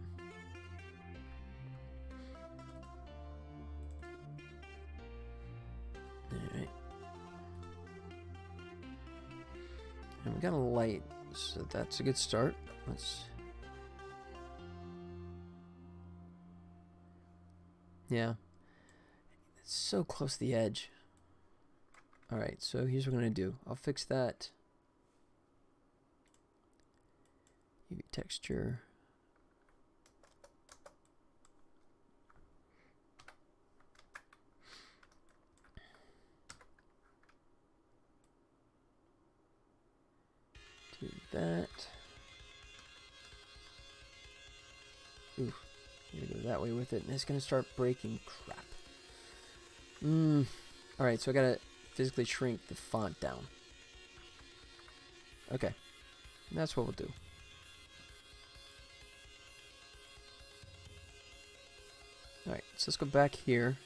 Alright. And we got a light, so that's a good start. Yeah. It's so close to the edge. Alright, so here's what we're going to do. I'll fix that. UV texture. Do that. Ooh, I'm gonna go that way with it, and it's gonna start breaking. Crap. Alright, so I gotta physically shrink the font down. Okay, that's what we'll do. Alright, so let's go back here.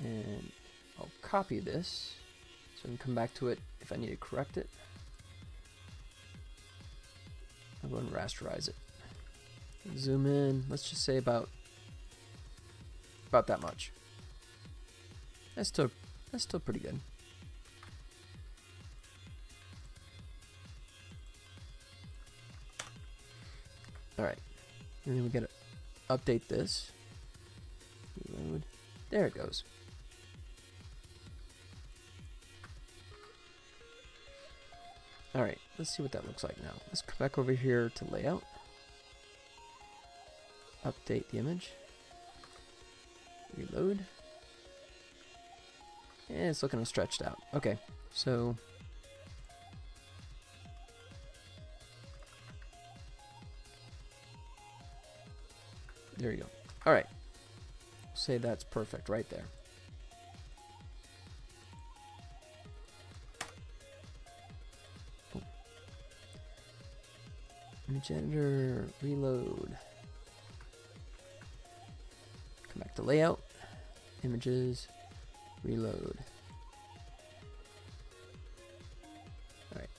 And I'll copy this so I can come back to it if I need to correct it. I'll go and rasterize it. Zoom in, let's just say about that much. That's still pretty good. Alright. And then we gotta update this. Reload. There it goes. Alright, let's see what that looks like now. Let's come back over here to layout. Update the image. Reload. And it's looking stretched out. Okay, so there you go. Alright. Say that's perfect right there. Boom. Image editor, reload. Come back to layout, images, reload. Alright.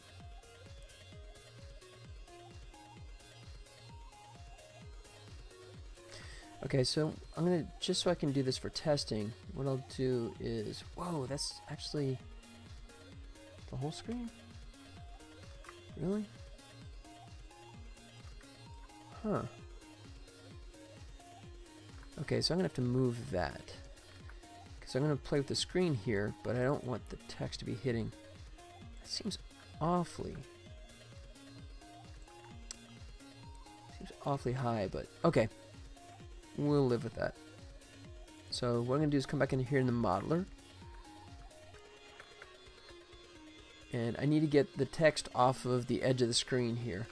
Okay, so I'm gonna, just so I can do this for testing, what I'll do is, whoa, that's actually the whole screen? Really? Huh. Okay, so I'm gonna have to move that. Because I'm gonna play with the screen here, but I don't want the text to be hitting. That seems awfully high, but okay. We'll live with that. So what I'm going to do is come back in here in the modeler. And I need to get the text off of the edge of the screen here.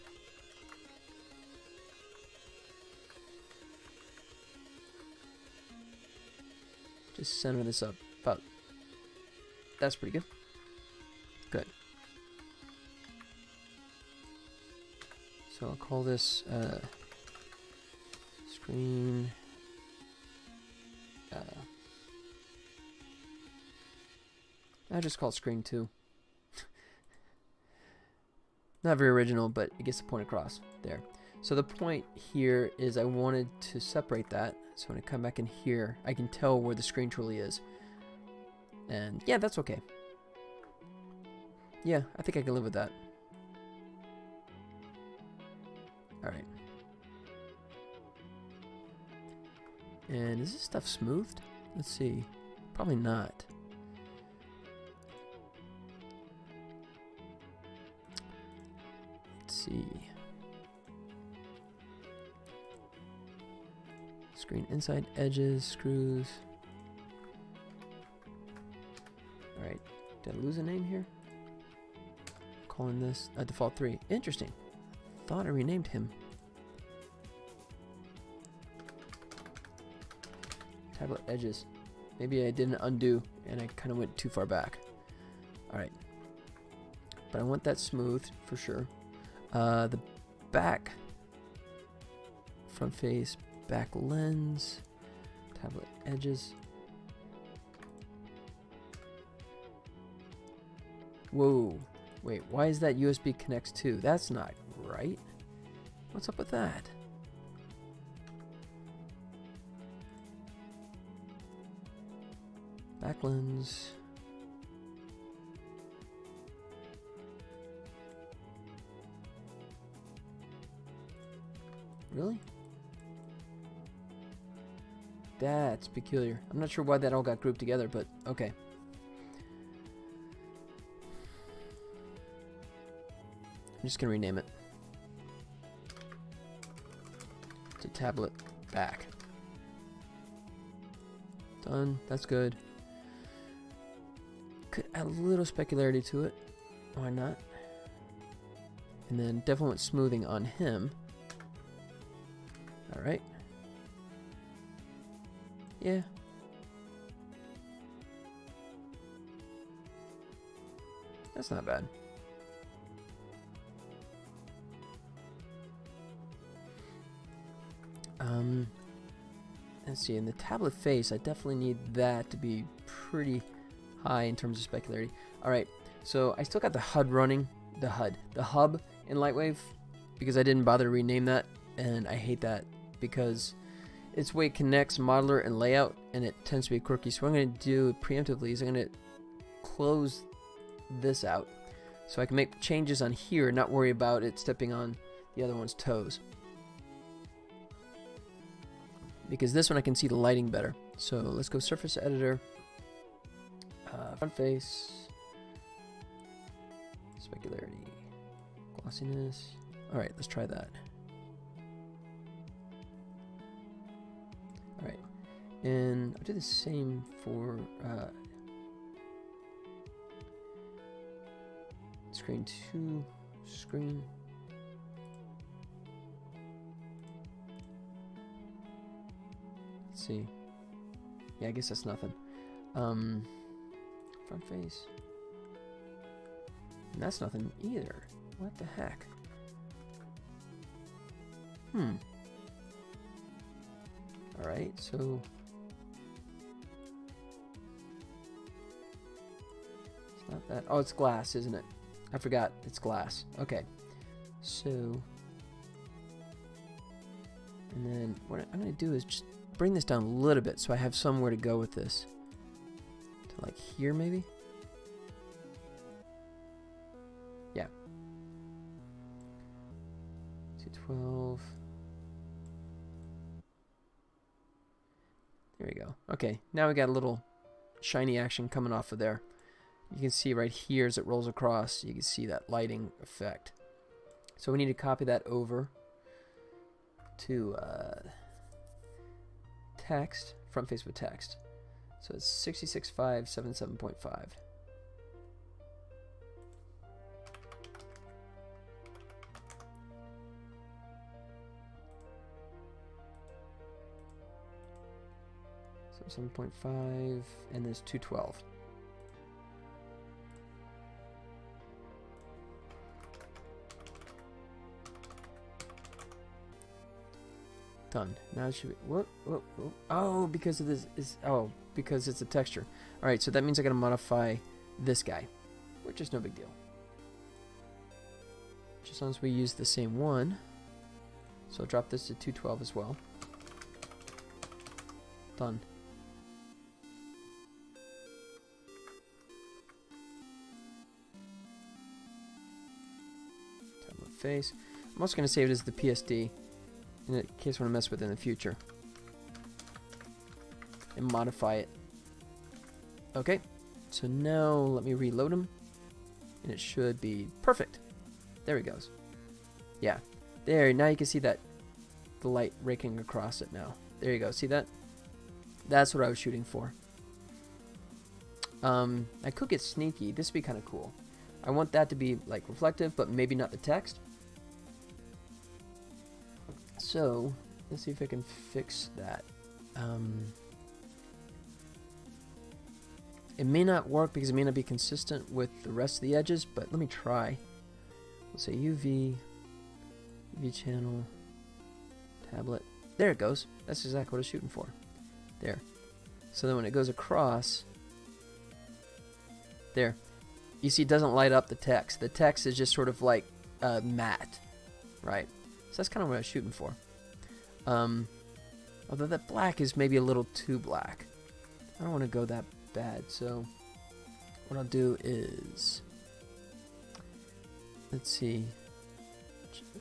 Just center this up. About. That's pretty good. Good. So I'll call this screen. I just call it screen 2. Not very original, but it gets the point across there. So the point here is I wanted to separate that. So when I come back in here, I can tell where the screen truly is. And yeah, that's okay. Yeah, I think I can live with that. Alright. And is this stuff smoothed? Let's see. Probably not. Let's see. Screen inside edges, screws. Alright. Did I lose a name here? Calling this default 3. Interesting. Thought I renamed him. Tablet edges. Maybe I didn't undo and I kind of went too far back. Alright. But I want that smooth for sure. The back. Front face. Back lens. Tablet edges. Whoa. Wait, why is that USB connects to? That's not right. What's up with that? Back lens. Really? That's peculiar. I'm not sure why that all got grouped together, but okay. I'm just gonna rename it to tablet back. Done. That's good. Could add a little specularity to it. Why not? And then definitely want smoothing on him. Alright. Yeah. That's not bad. Let's see, in the tablet face, I definitely need that to be pretty high in terms of specularity. Alright, so I still got the HUD running, the hub in Lightwave, because I didn't bother to rename that, and I hate that because it's the way it connects modeler and layout, and it tends to be quirky. So what I'm going to do preemptively is I'm going to close this out so I can make changes on here and not worry about it stepping on the other one's toes. Because this one I can see the lighting better. So let's go Surface Editor, front face, specularity, glossiness. Alright, let's try that. Alright, and I'll do the same for screen 2, screen. Let's see. Yeah, I guess that's nothing. Front face. And that's nothing either. What the heck? Alright, so it's not that. Oh, it's glass, isn't it? I forgot. It's glass. Okay. So, and then what I'm going to do is just bring this down a little bit so I have somewhere to go with this. To like here, maybe? Yeah. 212. There we go. Okay, now we got a little shiny action coming off of there. You can see right here as it rolls across, you can see that lighting effect. So we need to copy that over to text, front face with text. So it's 66.577.5. So 7.5, and there's 212. Done. Now it should be. Whoop. Oh, because of this is. Oh, because it's a texture. All right, so that means I gotta modify this guy, which is no big deal. Just as long as we use the same one. So I'll drop this to 212 as well. Done. Tablet face. I'm also gonna save it as the PSD. In case I want to mess with it in the future. And modify it. Okay, so now let me reload him. And it should be perfect. There he goes. Yeah, there, now you can see that the light raking across it now. There you go, see that? That's what I was shooting for. I could get sneaky. This would be kind of cool. I want that to be like reflective, but maybe not the text. So, let's see if I can fix that. It may not work because it may not be consistent with the rest of the edges, but let me try. Let's say UV channel, tablet. There it goes. That's exactly what I was shooting for. There. So then when it goes across, there. you see it doesn't light up the text. The text is just sort of like matte, right? So that's kind of what I was shooting for. Although that black is maybe a little too black. I don't want to go that bad, so what I'll do is, let's see,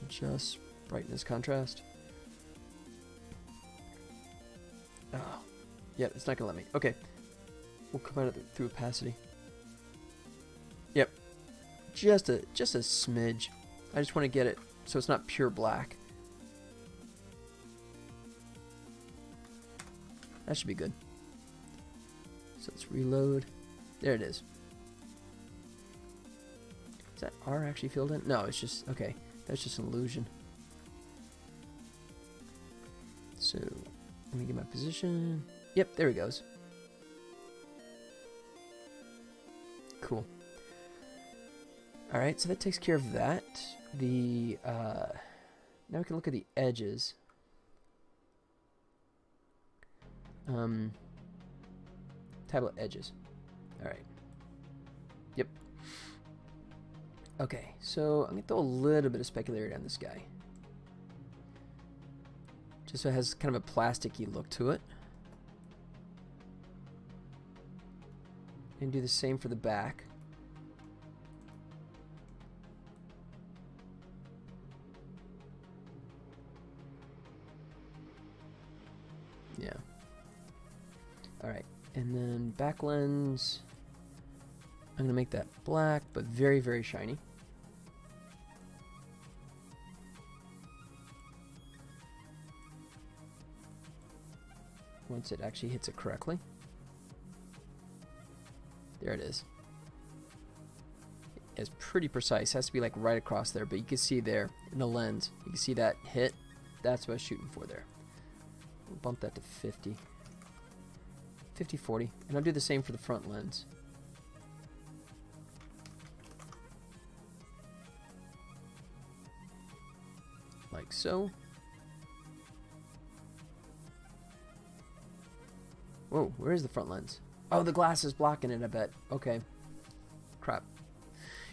adjust brightness contrast. Oh, yep, it's not gonna let me. Okay, we'll come out of through opacity. Yep, just a smidge. I just want to get it so it's not pure black. That should be good. So let's reload. There it is. Is that R actually filled in? No, it's just, okay. That's just an illusion. So, let me get my position. Yep, there he goes. Cool. Alright, so that takes care of that. The, now we can look at the edges. Tablet edges. Alright. Yep. Okay, so I'm going to throw a little bit of specularity on this guy. Just so it has kind of a plasticky look to it. And do the same for the back. Yeah. Alright, and then back lens, I'm going to make that black, but very, very shiny. Once it actually hits it correctly. There it is. It's pretty precise. It has to be like right across there, but you can see there in the lens, you can see that hit. That's what I was shooting for there. We'll bump that to 50. 50, 40. And I'll do the same for the front lens. Like so. Whoa, where is the front lens? Oh, the glass is blocking it, I bet. Okay. Crap.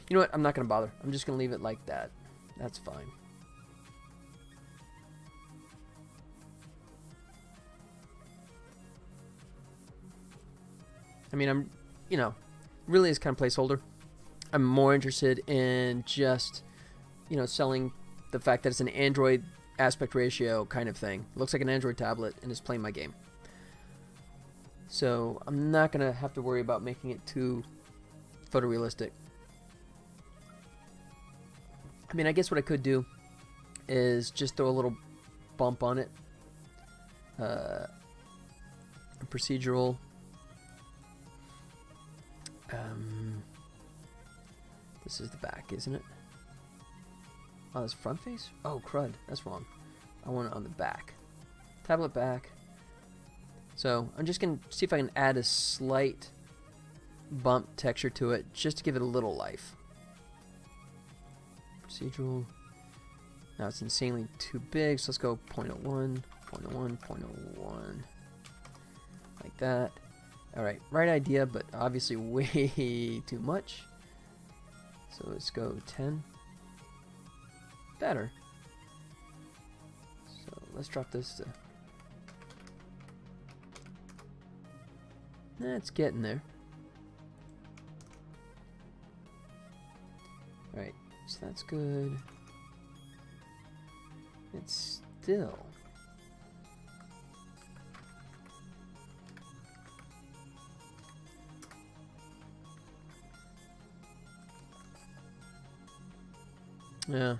You know what? I'm not going to bother. I'm just going to leave it like that. That's fine. I mean, I'm, you know, really is kind of placeholder. I'm more interested in just, you know, selling the fact that it's an Android aspect ratio kind of thing. It looks like an Android tablet and is playing my game. So I'm not going to have to worry about making it too photorealistic. I mean, I guess what I could do is just throw a little bump on it. Procedural. This is the back, isn't it? Oh, that's front face? Oh, crud. That's wrong. I want it on the back. Tablet back. So I'm just going to see if I can add a slight bump texture to it just to give it a little life. Procedural. Now it's insanely too big, so let's go 0.01, 0.01, 0.01. Like that. Alright, right idea, but obviously way too much. So let's go 10. Better. So let's drop this to... It's getting there. Alright, so that's good. It's still... Yeah,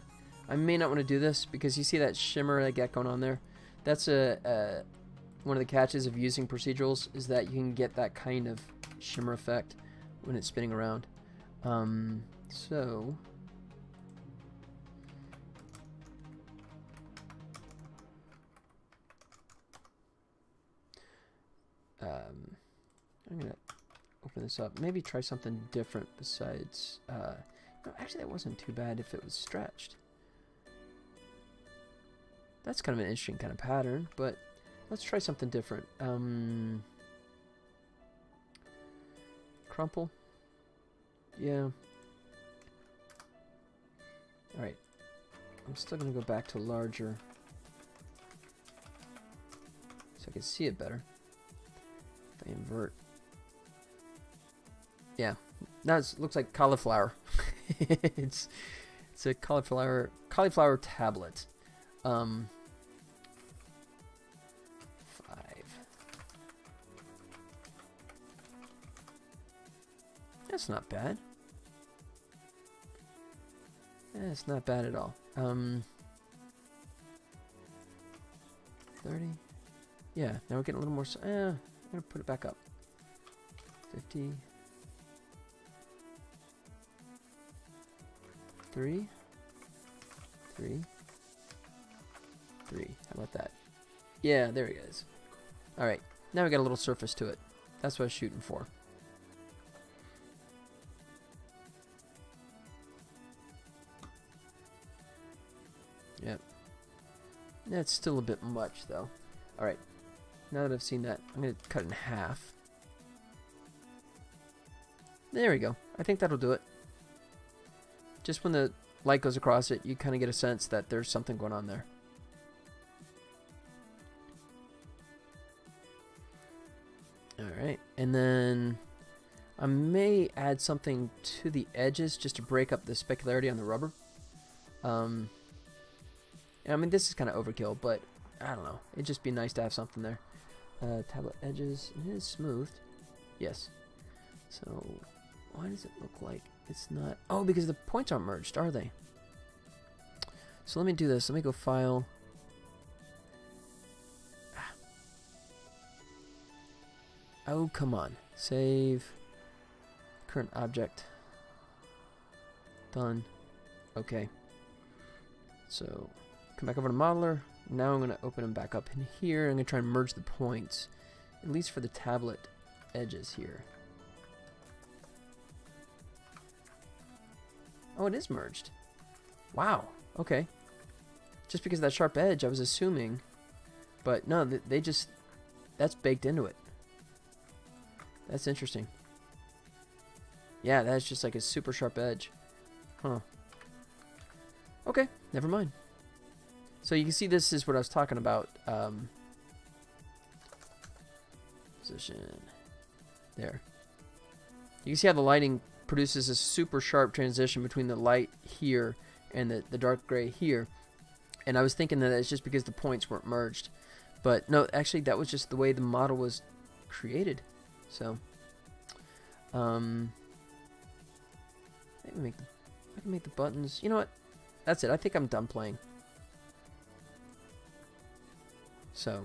I may not want to do this because you see that shimmer I got going on there. That's one of the catches of using procedurals is that you can get that kind of shimmer effect when it's spinning around. So I'm gonna open this up. Maybe try something different besides. No, actually, that wasn't too bad if it was stretched. That's kind of an interesting kind of pattern, but let's try something different. Crumple. Yeah. Alright. I'm still going to go back to larger. So I can see it better. If I invert. Yeah. Now it looks like cauliflower. it's a cauliflower tablet. 5. That's not bad. It's not bad at all. 30. Yeah, now we're getting a little more. I'm gonna put it back up. 50. 3. 3. 3. How about that? Yeah, there he is. Alright, now we got a little surface to it. That's what I was shooting for. Yep. That's still a bit much, though. Alright, now that I've seen that, I'm going to cut it in half. There we go. I think that'll do it. Just when the light goes across it, you kind of get a sense that there's something going on there. Alright, and then I may add something to the edges just to break up the specularity on the rubber. I mean, this is kind of overkill, but I don't know. It'd just be nice to have something there. Tablet edges. It is smoothed. Yes. So, why does it look like it's not... Oh, because the points aren't merged, are they? So let me do this. Let me go File. Oh, come on. Save. Current object. Done. Okay. So, come back over to Modeler. Now I'm going to open them back up in here. I'm going to try and merge the points, at least for the tablet edges here. Oh, it is merged. Wow. Okay. Just because of that sharp edge, I was assuming. But no, they just... That's baked into it. That's interesting. Yeah, that's just like a super sharp edge. Huh. Okay, never mind. So you can see this is what I was talking about. Position. There. You can see how the lighting produces a super sharp transition between the light here and the dark gray here. And I was thinking that it's just because the points weren't merged. But no, actually that was just the way the model was created. So, I can make the buttons. You know what? That's it. I think I'm done playing. So,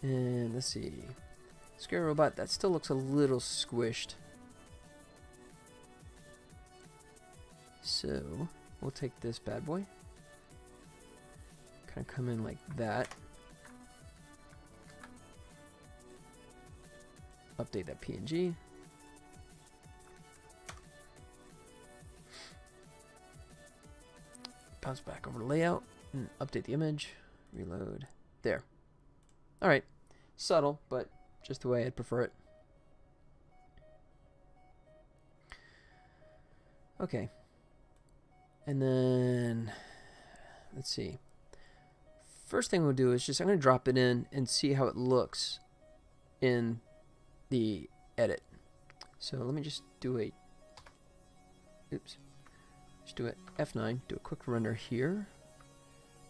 and let's see. Scary Robot, that still looks a little squished. So, we'll take this bad boy. Kind of come in like that. Update that PNG. Bounce back over to layout and update the image. Reload. There. Alright. Subtle, but just the way I'd prefer it. Okay. And then, let's see. First thing we'll do is just, I'm going to drop it in and see how it looks in the edit. So let me just do a, oops. Just do it F9, do a quick render here.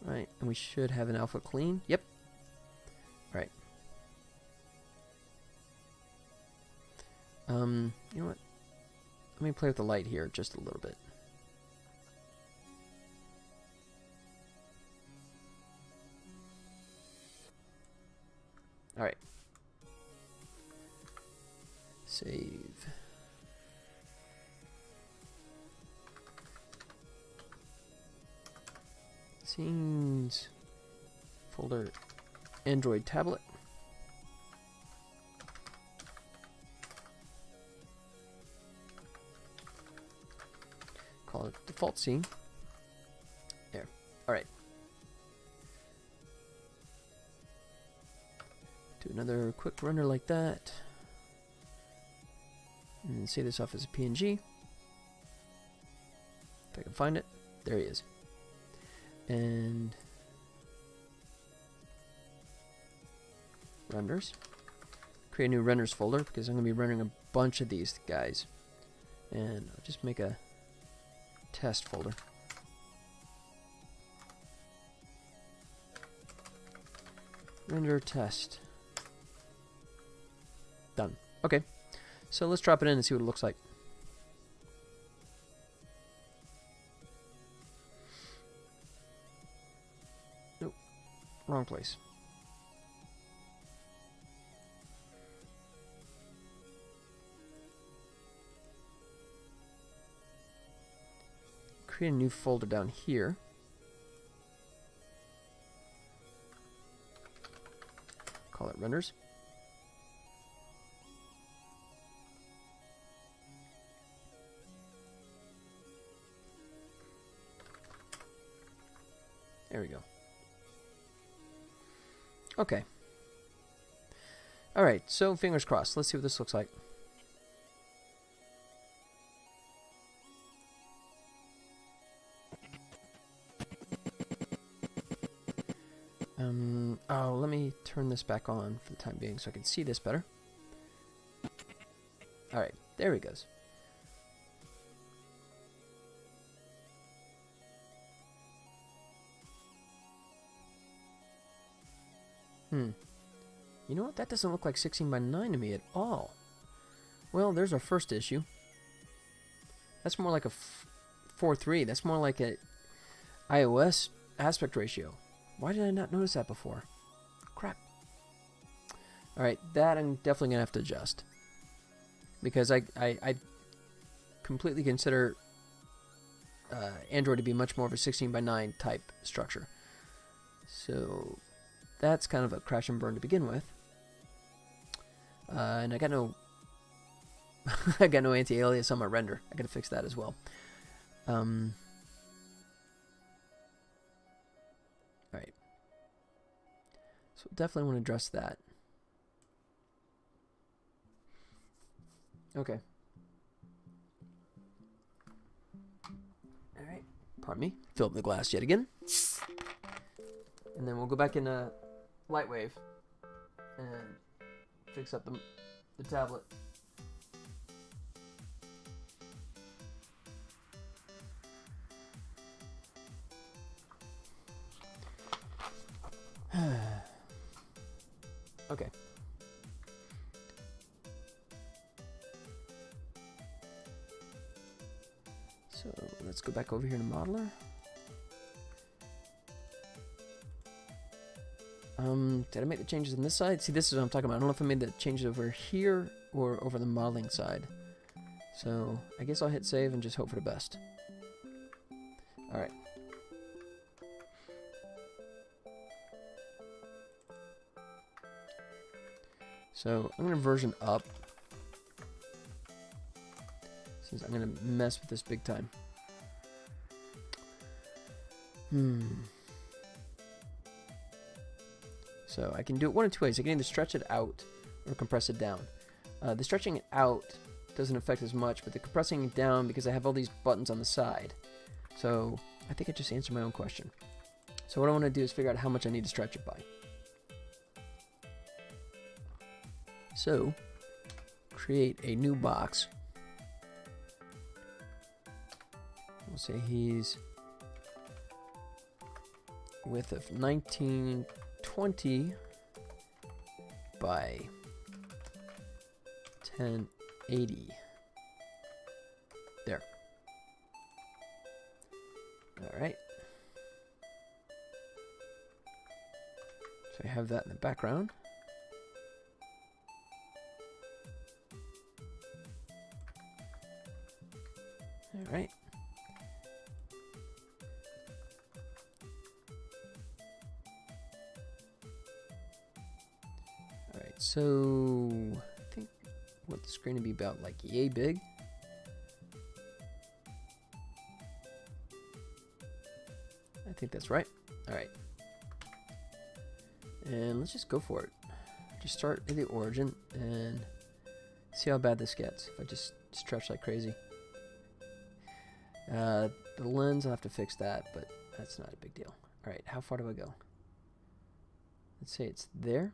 Right, and we should have an alpha clean. Yep. Right. You know what? Let me play with the light here just a little bit. Alright. Save. Scenes. Folder. Android tablet. Call it default scene. There. Alright. Do another quick render like that. And then save this off as a PNG. If I can find it. There he is. And renders. Create a new renders folder because I'm going to be rendering a bunch of these guys. And I'll just make a test folder. Render test. Done. Okay. So let's drop it in and see what it looks like. Nope. Wrong place. Create a new folder down here. Call it renders. There we go. Okay. Alright, so fingers crossed. Let's see what this looks like. Oh, let me turn this back on for the time being so I can see this better. Alright, there he goes. You know what? That doesn't look like 16 by 9 to me at all. Well, there's our first issue. That's more like a 4:3. That's more like a iOS aspect ratio. Why did I not notice that before? Crap. Alright, that I'm definitely going to have to adjust. Because I completely consider Android to be much more of a 16 by 9 type structure. So that's kind of a crash and burn to begin with. And I got no I got no anti-alias on my render. I got to fix that as well. Alright. So definitely want to address that. Okay. Alright. Pardon me. Fill up the glass yet again. And then we'll go back in Lightwave and fix up the tablet. Okay. So let's go back over here to Modeler. Did I make the changes on this side? See, this is what I'm talking about. I don't know if I made the changes over here or over the modeling side. So I guess I'll hit save and just hope for the best. Alright. So I'm going to version up, since I'm going to mess with this big time. So I can do it one of two ways. I can either stretch it out or compress it down. The stretching it out doesn't affect as much, but the compressing it down, because I have all these buttons on the side. So I think I just answered my own question. So what I want to do is figure out how much I need to stretch it by. So create a new box. We'll say he's width of 1920 by 1080. There. All right. So I have that in the background. All right. All right. So I think what the screen would be about like yay big. I think that's right. All right. And let's just go for it. Just start at the origin and See how bad this gets if I just stretch like crazy. The lens, I'll have to fix that, but that's not a big deal. Alright, how far do I go? Let's say it's there.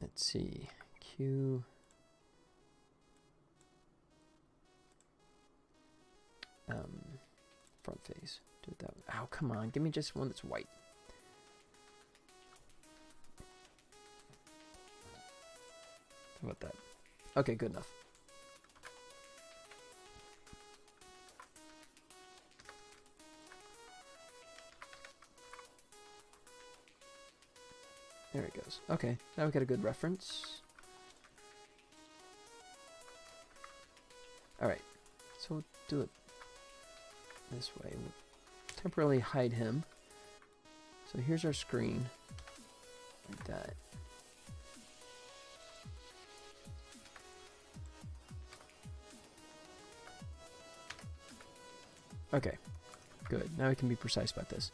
Let's see. Q. Front face. Do it that way. Oh, come on. Give me just one that's white. How about that? Okay, good enough. There it goes. Okay, now we got a good reference. Alright, so we'll do it this way. We'll temporarily hide him. So here's our screen. Like that. Okay, good. Now we can be precise about this.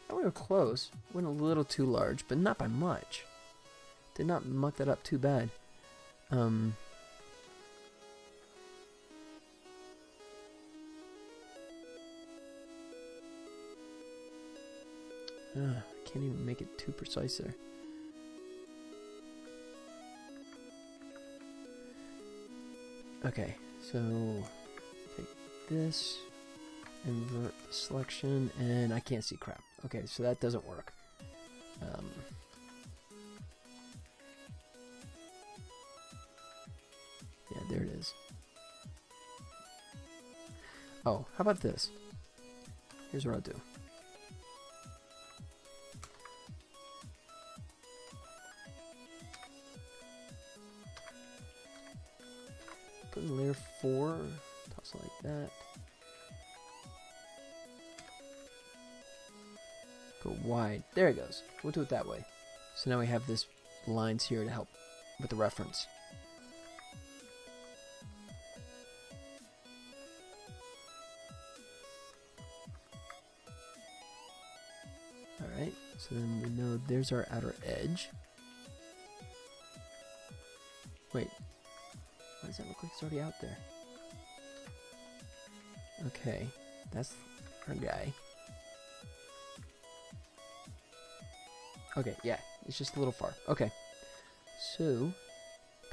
Oh, we were close. Went a little too large, but not by much. Did not muck that up too bad. Can't even make it too precise there. Okay, so take this, invert the selection, and I can't see crap. Okay, so that doesn't work. Yeah, there it is. Oh, how about this? Here's what I'll do. Put in layer 4, toss it like that. Go wide. There it goes. We'll do it that way. So now we have this lines here to help with the reference. Alright, so then we know there's our outer edge. Wait. Why does that look like it's already out there? Okay, that's our guy. Okay, yeah, it's just a little far. Okay, so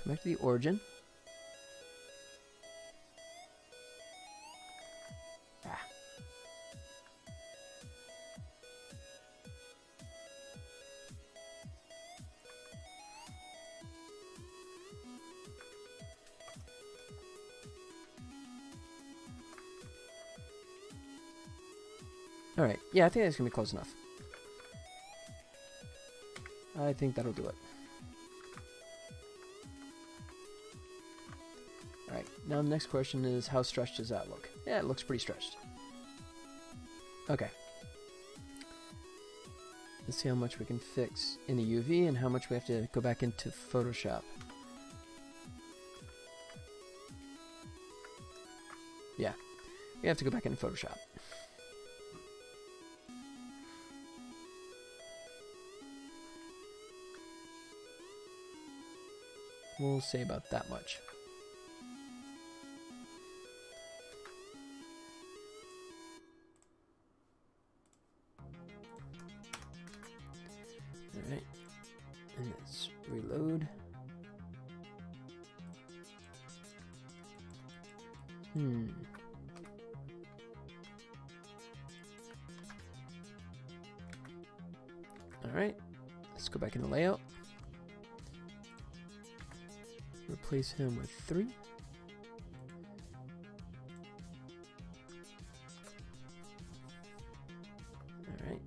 come back to the origin. Ah. Alright, yeah, I think that's going to be close enough. I think that'll do it. Alright, now the next question is how stretched does that look? Yeah, it looks pretty stretched. Okay. Let's see how much we can fix in the UV and how much we have to go back into Photoshop. Yeah, we have to go back into Photoshop. We'll say about that much. Alright, and let's reload. Alright, let's go back into layout. Replace him with 3. Alright.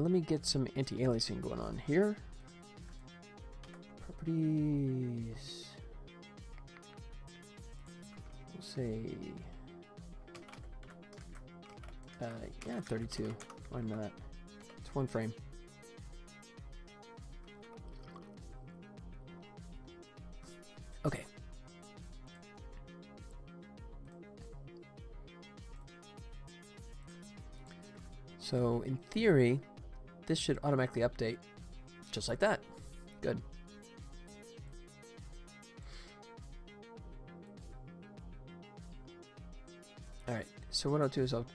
Let me get some anti-aliasing going on here. Properties. We'll say Yeah, 32. Why not? It's one frame. Okay. So, in theory, this should automatically update just like that. Good. Alright, so what I'll do is I'll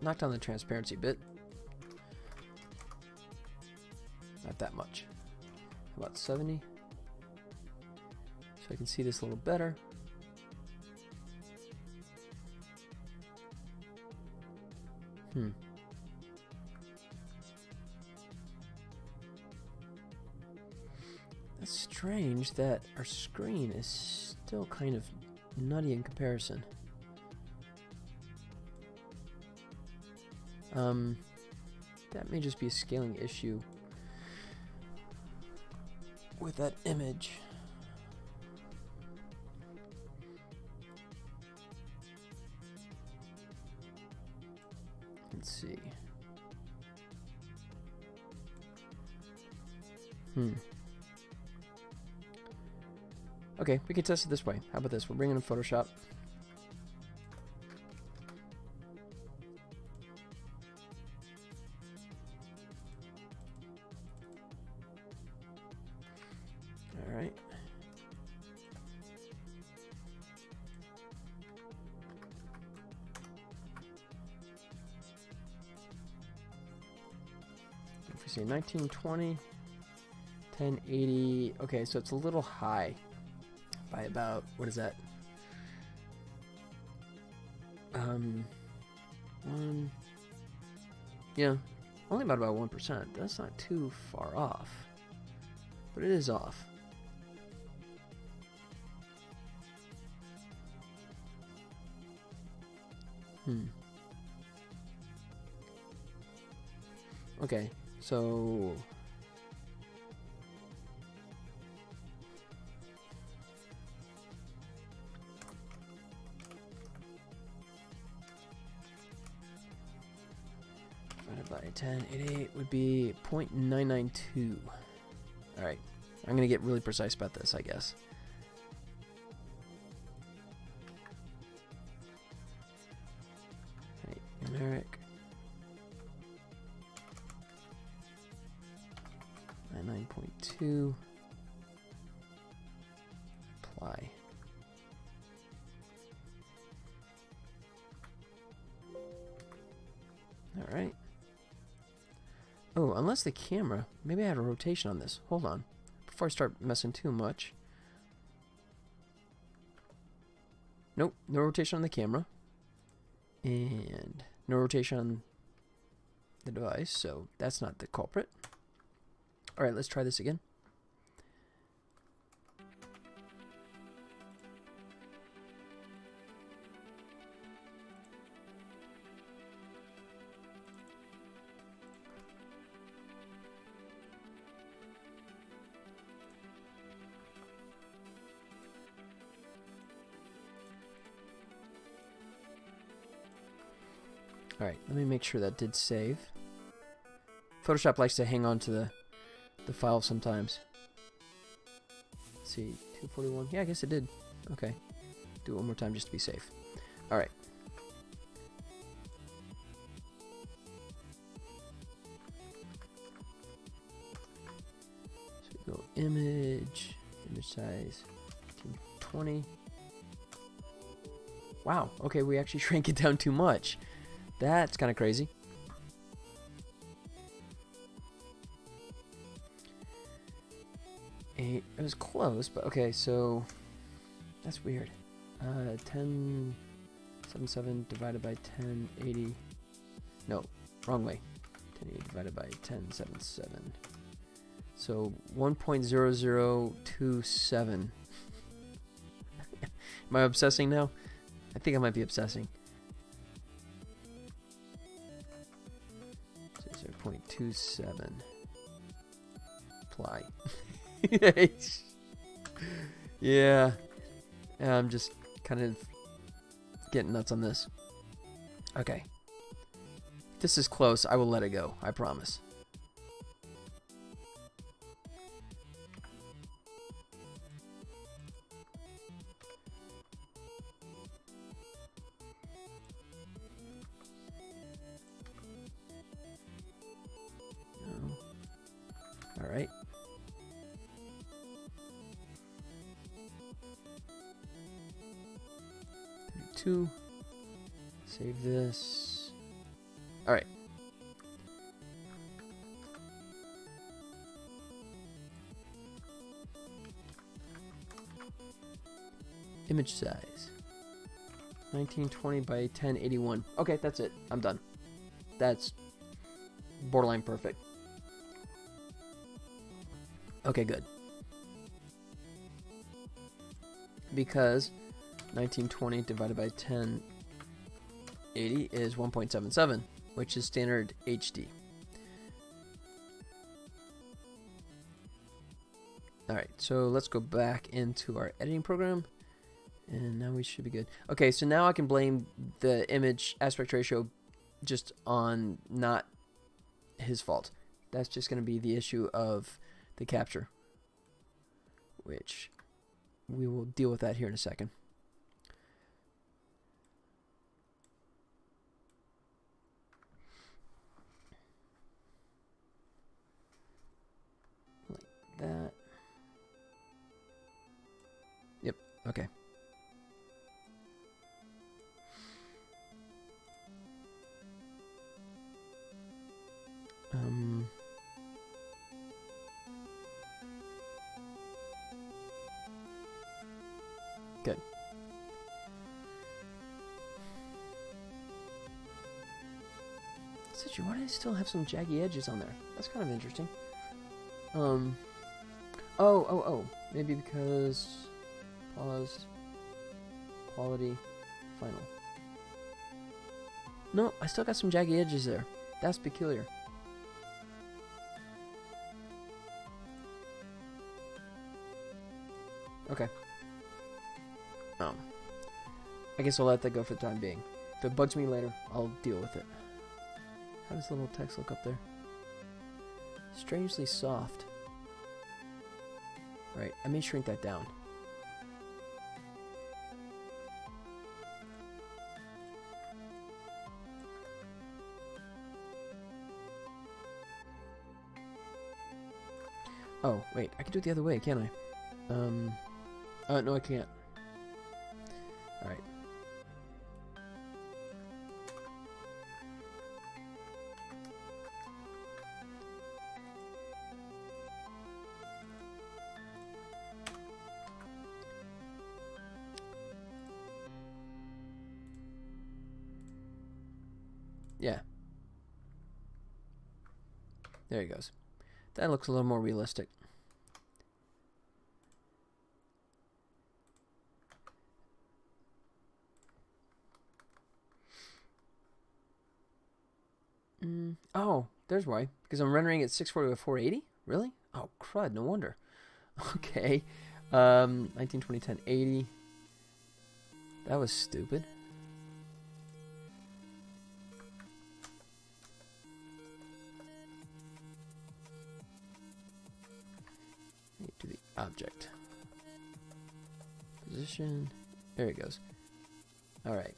knock down the transparency bit. Not that much. About 70. So I can see this a little better. That's strange that our screen is still kind of nutty in comparison. That may just be a scaling issue with that image. Let's see. Okay, we can test it this way. How about this? We're bringing in Photoshop. All right. If we say 1920, 1080, okay, so it's a little high by about, what is that? Yeah, only about 1%. That's not too far off, but it is off. Okay, so divided by 1088 would be 0.992. All right, I'm gonna get really precise about this, I guess. Okay, numeric. 9.2. Apply. All right. Oh, unless the camera, maybe I had a rotation on this. Hold on, before I start messing too much. Nope, no rotation on the camera, and no rotation on the device, so that's not the culprit. All right, let's try this again. All right, let me make sure that did save. Photoshop likes to hang on to the file sometimes. Let's see, 241. Yeah, I guess it did. Okay. Do it one more time just to be safe. All right. So we go image size 20. Wow. Okay, we actually shrank it down too much. That's kind of crazy. It was close, but okay, so that's weird. 1077 divided by 1080. No, wrong way. 1080 divided by 1077. So 1.0027. Am I obsessing now? I think I might be obsessing. 0.27. Apply. Yeah, I'm just kind of getting nuts on this. Okay, this is close, I will let it go. I promise. No. All right. Two. Save this. All right. Image size. 1920 by 1081. Okay, that's it. I'm done. That's borderline perfect. Okay, good. Because 1920 divided by 1080 is 1.77, which is standard HD. Alright, so let's go back into our editing program. And now we should be good. Okay, so now I can blame the image aspect ratio just on not his fault. That's just going to be the issue of the capture, which we will deal with that here in a second. Like that. Yep, okay. Good. Situ, why do I still have some jaggy edges on there? That's kind of interesting. Oh. Maybe because paused, quality, final. No, I still got some jaggy edges there. That's peculiar. Okay. I guess I'll let that go for the time being. If it bugs me later, I'll deal with it. How does the little text look up there? Strangely soft. Right, I may shrink that down. Oh, wait, I can do it the other way, can't I? No, I can't. Alright. Yeah. There he goes. That looks a little more realistic. Oh, there's why. Because I'm rendering at 640 by 480? Really? Oh, crud, no wonder. Okay. 1920, 1080. That was stupid. To the object. Position. There it goes. Alright.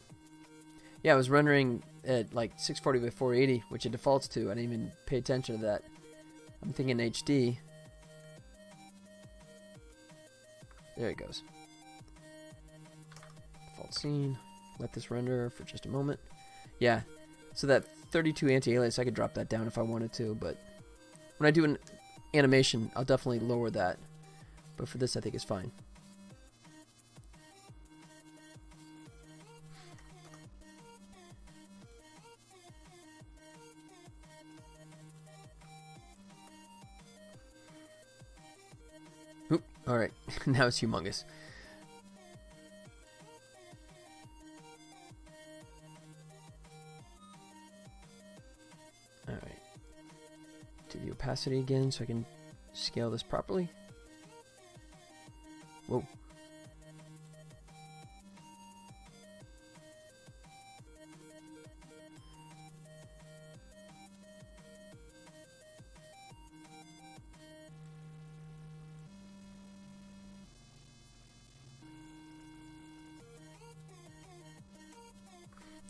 Yeah, I was rendering at like 640 by 480, which it defaults to. I didn't even pay attention to that. I'm thinking HD. There it goes. Default scene. Let this render for just a moment. Yeah, so that 32 anti-alias, I could drop that down if I wanted to, but when I do an animation, I'll definitely lower that. But for this, I think it's fine. Oop, all right, now it's humongous. All right, do the opacity again so I can scale this properly. Whoa.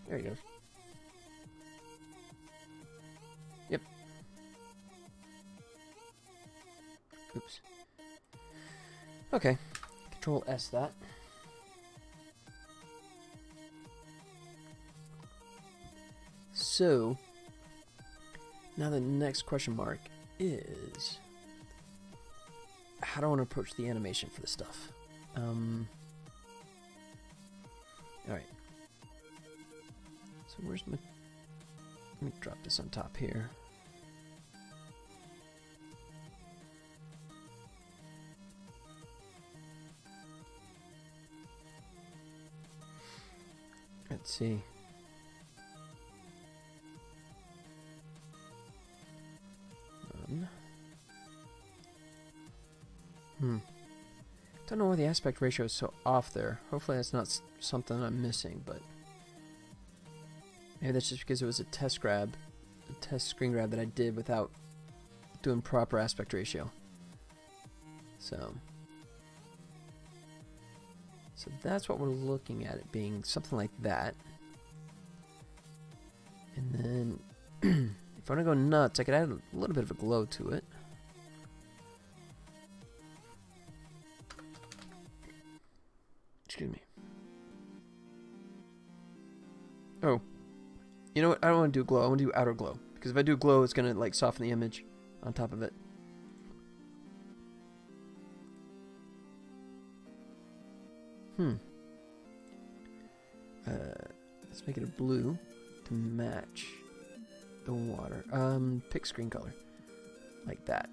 There he goes. Yep. Oops. Okay. Control S that. So, now the next question mark is, how do I want to approach the animation for this stuff? Alright. So where's my... Let me drop this on top here. Let's see. Don't know why the aspect ratio is so off there. Hopefully that's not something I'm missing, but maybe that's just because it was a test screen grab that I did without doing proper aspect ratio. So that's what we're looking at, it being something like that. And then if I want to go nuts, I could add a little bit of a glow to it. Excuse me. Oh. You know what? I don't want to do glow. I want to do outer glow. Because if I do glow, it's going to like soften the image on top of it. Let's make it a blue to match the water. Pick screen color. Like that.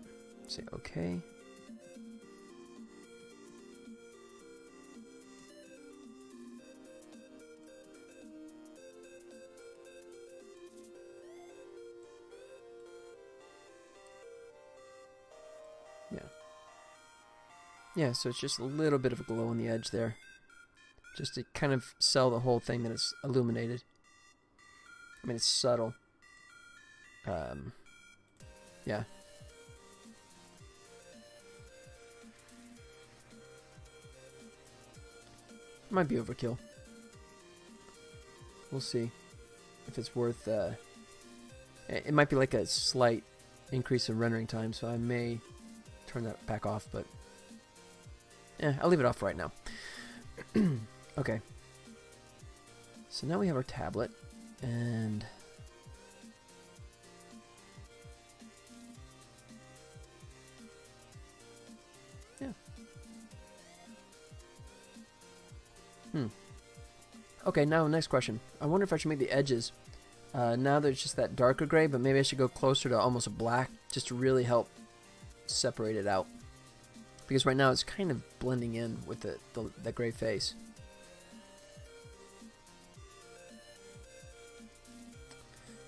Say okay. Yeah, so it's just a little bit of a glow on the edge there. Just to kind of sell the whole thing that it's illuminated. I mean, it's subtle. Yeah. Might be overkill. We'll see if it's worth... it might be like a slight increase in rendering time, so I may turn that back off, but... I'll leave it off right now. Okay. So now we have our tablet, and... yeah. Okay, now next question. I wonder if I should make the edges. Now there's just that darker gray, but maybe I should go closer to almost a black, just to really help separate it out. Because right now it's kind of blending in with the gray face.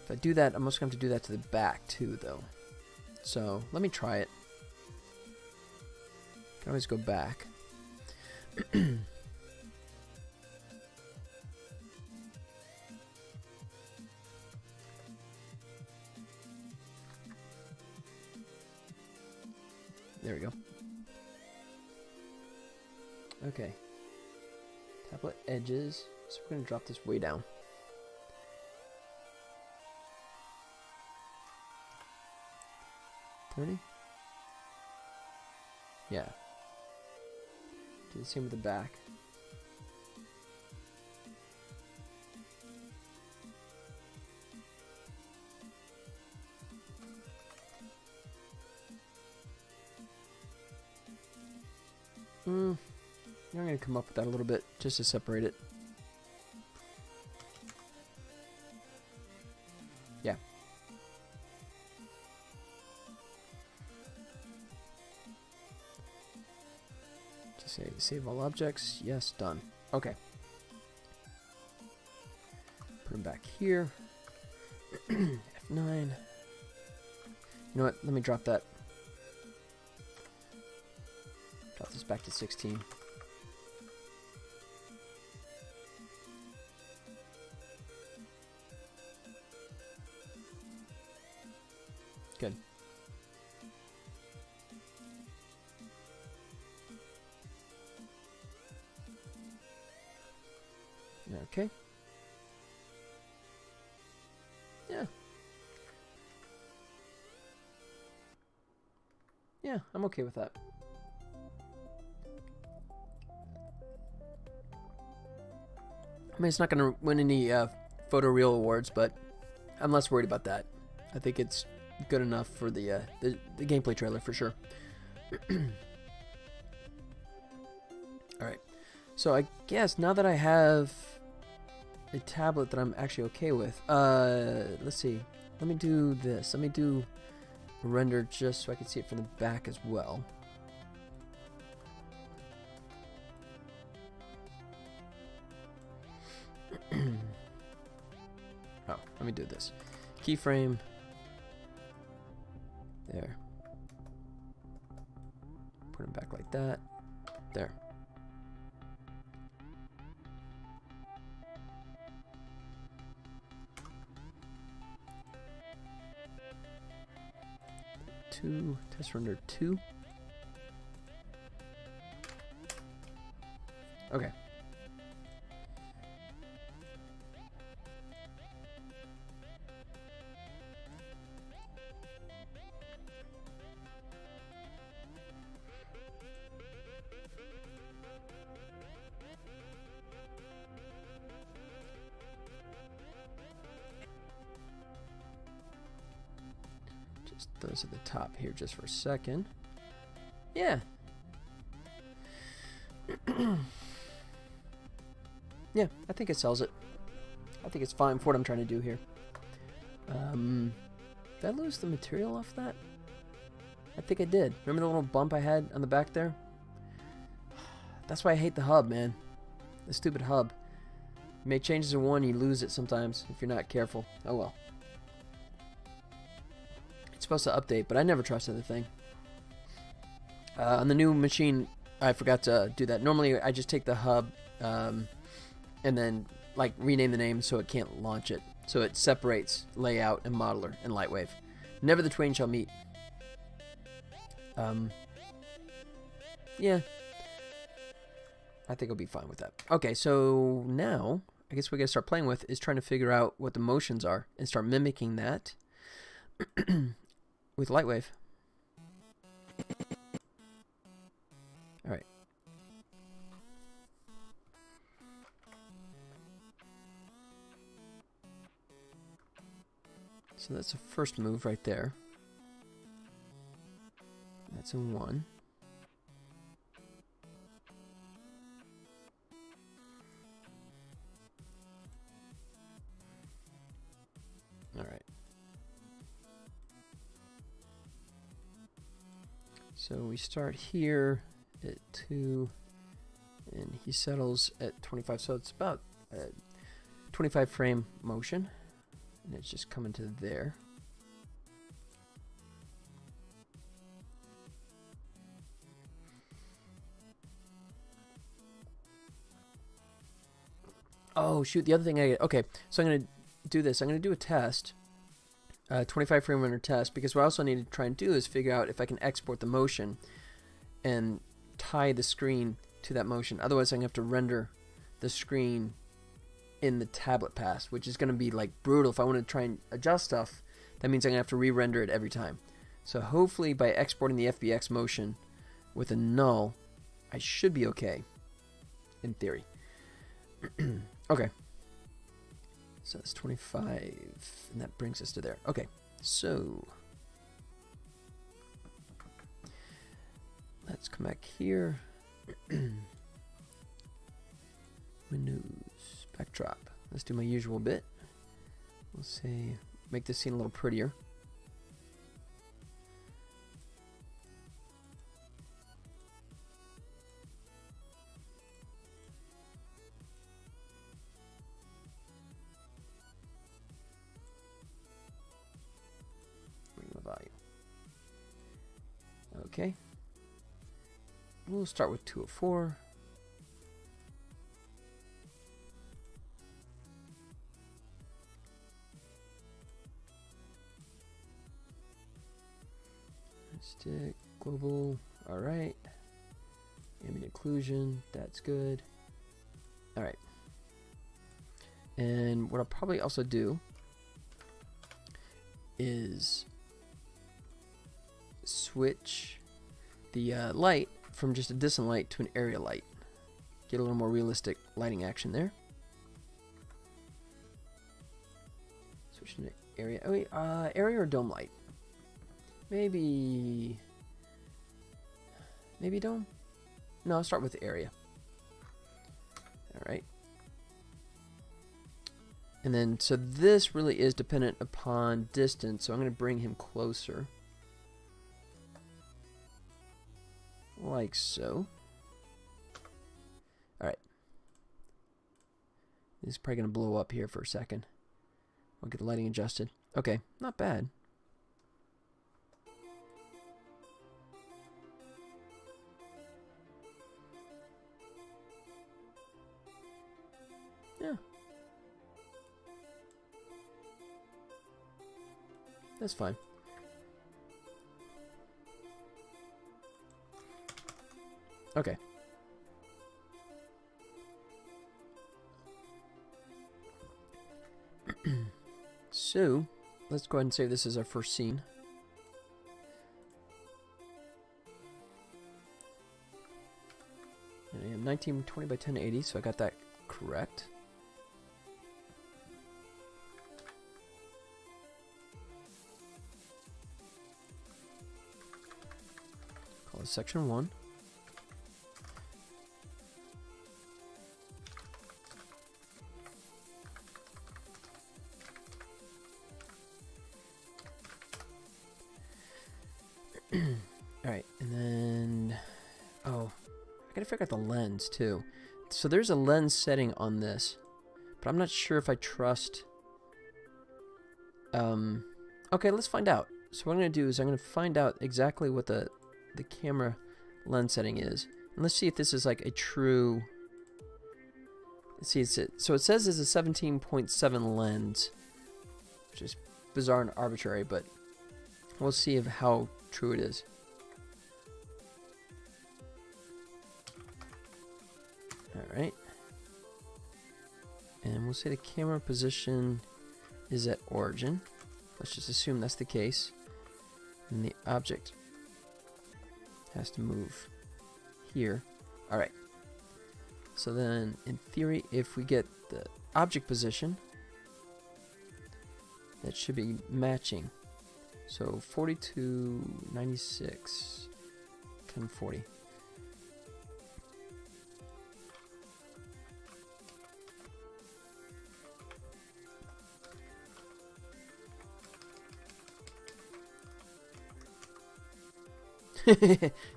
If I do that, I'm also going to have to do that to the back too, though. So let me try it. Can always go back. There we go. Okay. Tablet edges. So we're going to drop this way down. $30? Yeah. Do the same with the back. I'm going to come up with that a little bit just to separate it. Yeah. Just say save all objects. Yes, done. Okay. Put them back here. F9. You know what? Let me drop that. Drop this back to 16. Good. Okay. Yeah, I'm okay with that. I mean, it's not going to win any photoreal awards, but I'm less worried about that. I think it's good enough for the gameplay trailer for sure. Alright, so I guess now that I have a tablet that I'm actually okay with, let's see. Let me do this. Let me do a render just so I can see it from the back as well. Oh, let me do this. Keyframe. There. Put them back like that. There. Test render 2. Okay. Just those at the top here just for a second. Yeah. Yeah, I think it sells it. I think it's fine for what I'm trying to do here. Did I lose the material off that? I think I did. Remember the little bump I had on the back there? That's why I hate the hub, man. The stupid hub. You make changes in one, you lose it sometimes if you're not careful. Oh well. It's supposed to update, but I never trusted the thing. On the new machine, I forgot to do that. Normally, I just take the hub and then like rename the name so it can't launch it. So it separates layout and modeler and Lightwave. Never the twain shall meet. Yeah. I think I'll be fine with that. Okay, so now I guess what we gotta start playing with is trying to figure out what the motions are and start mimicking that with Lightwave. Alright. So that's the first move right there. That's in 1. Alright. So we start here at 2, and he settles at 25, so it's about a 25 frame motion, and it's just coming to there. Oh shoot, the other thing okay, so I'm gonna do this. I'm gonna do a test, 25 frame render test, because what I also need to try and do is figure out if I can export the motion and tie the screen to that motion. Otherwise I'm gonna have to render the screen in the tablet pass, which is gonna be like brutal. If I want to try and adjust stuff, that means I'm gonna have to re-render it every time. So hopefully by exporting the FBX motion with a null, I should be okay, in theory. Okay, so that's 25, and that brings us to there. Okay, so let's come back here. Windows, backdrop. Let's do my usual bit. We'll say, make this scene a little prettier. Value. Okay. We'll start with 204. Stick, global, alright. Ambient occlusion, that's good. Alright. And what I'll probably also do is switch the light from just a distant light to an area light. Get a little more realistic lighting action there. Switch to area. Oh wait, area or dome light? Maybe dome? No, I'll start with area. Alright. And then, so this really is dependent upon distance, so I'm going to bring him closer. Like so. Alright. This is probably going to blow up here for a second. I'll get the lighting adjusted. Okay, not bad. Yeah. That's fine. Okay. So, let's go ahead and save this as our first scene. And I am 1920 by 1080, so I got that correct. Call it section 1. Alright, and then... Oh, I gotta figure out the lens, too. So there's a lens setting on this, but I'm not sure if I trust... Okay, let's find out. So what I'm gonna do is I'm gonna find out exactly what the camera lens setting is. And let's see if this is like a true... Let's see, so it says it's a 17.7 lens, which is bizarre and arbitrary, but we'll see how true it is. Alright. And we'll say the camera position is at origin. Let's just assume that's the case. And the object has to move here. Alright. So then, in theory, if we get the object position, that should be matching. So 42, 96, 1040.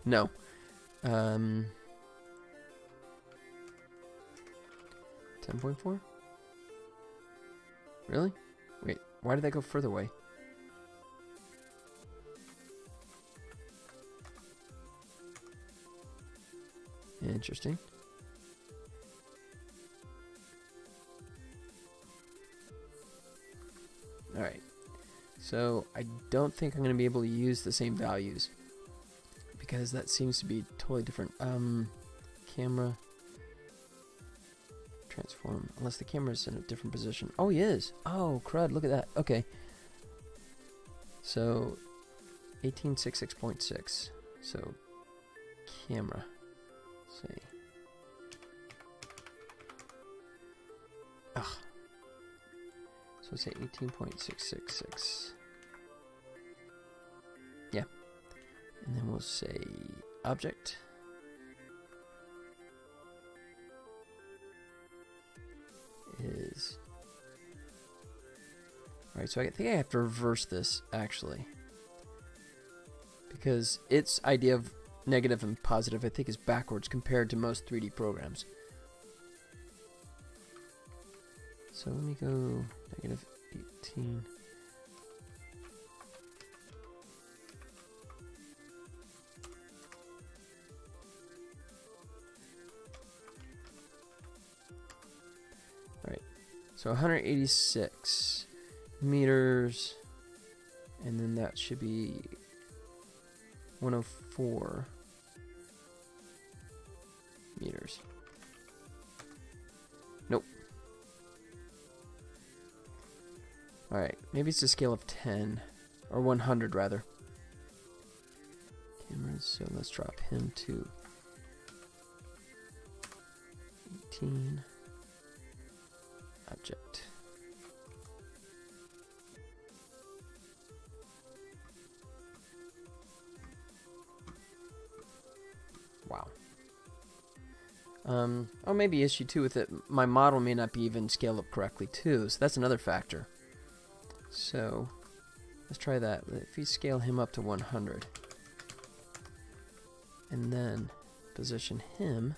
No. 10.4? Really? Wait, why did that go further away? Interesting. Alright. So, I don't think I'm going to be able to use the same values, because that seems to be totally different. Camera. Transform. Unless the camera's in a different position. Oh, he is. Oh, crud. Look at that. Okay. So, 1866.6. So, camera. Let's see. Ugh. So, let's say 18.666. Yeah. And then we'll say object. Is... Alright, so I think I have to reverse this, actually. Because its idea of negative and positive, I think, is backwards compared to most 3D programs. So let me go negative 18. Alright, so 186 meters, and then that should be 104 meters. Nope. Alright, maybe it's a scale of 10, or 100 rather. cameras, so let's drop him to 18. Object. Wow. Oh, maybe issue 2 with it. My model may not be even scaled up correctly too, so that's another factor. So, let's try that. If we scale him up to 100, and then position him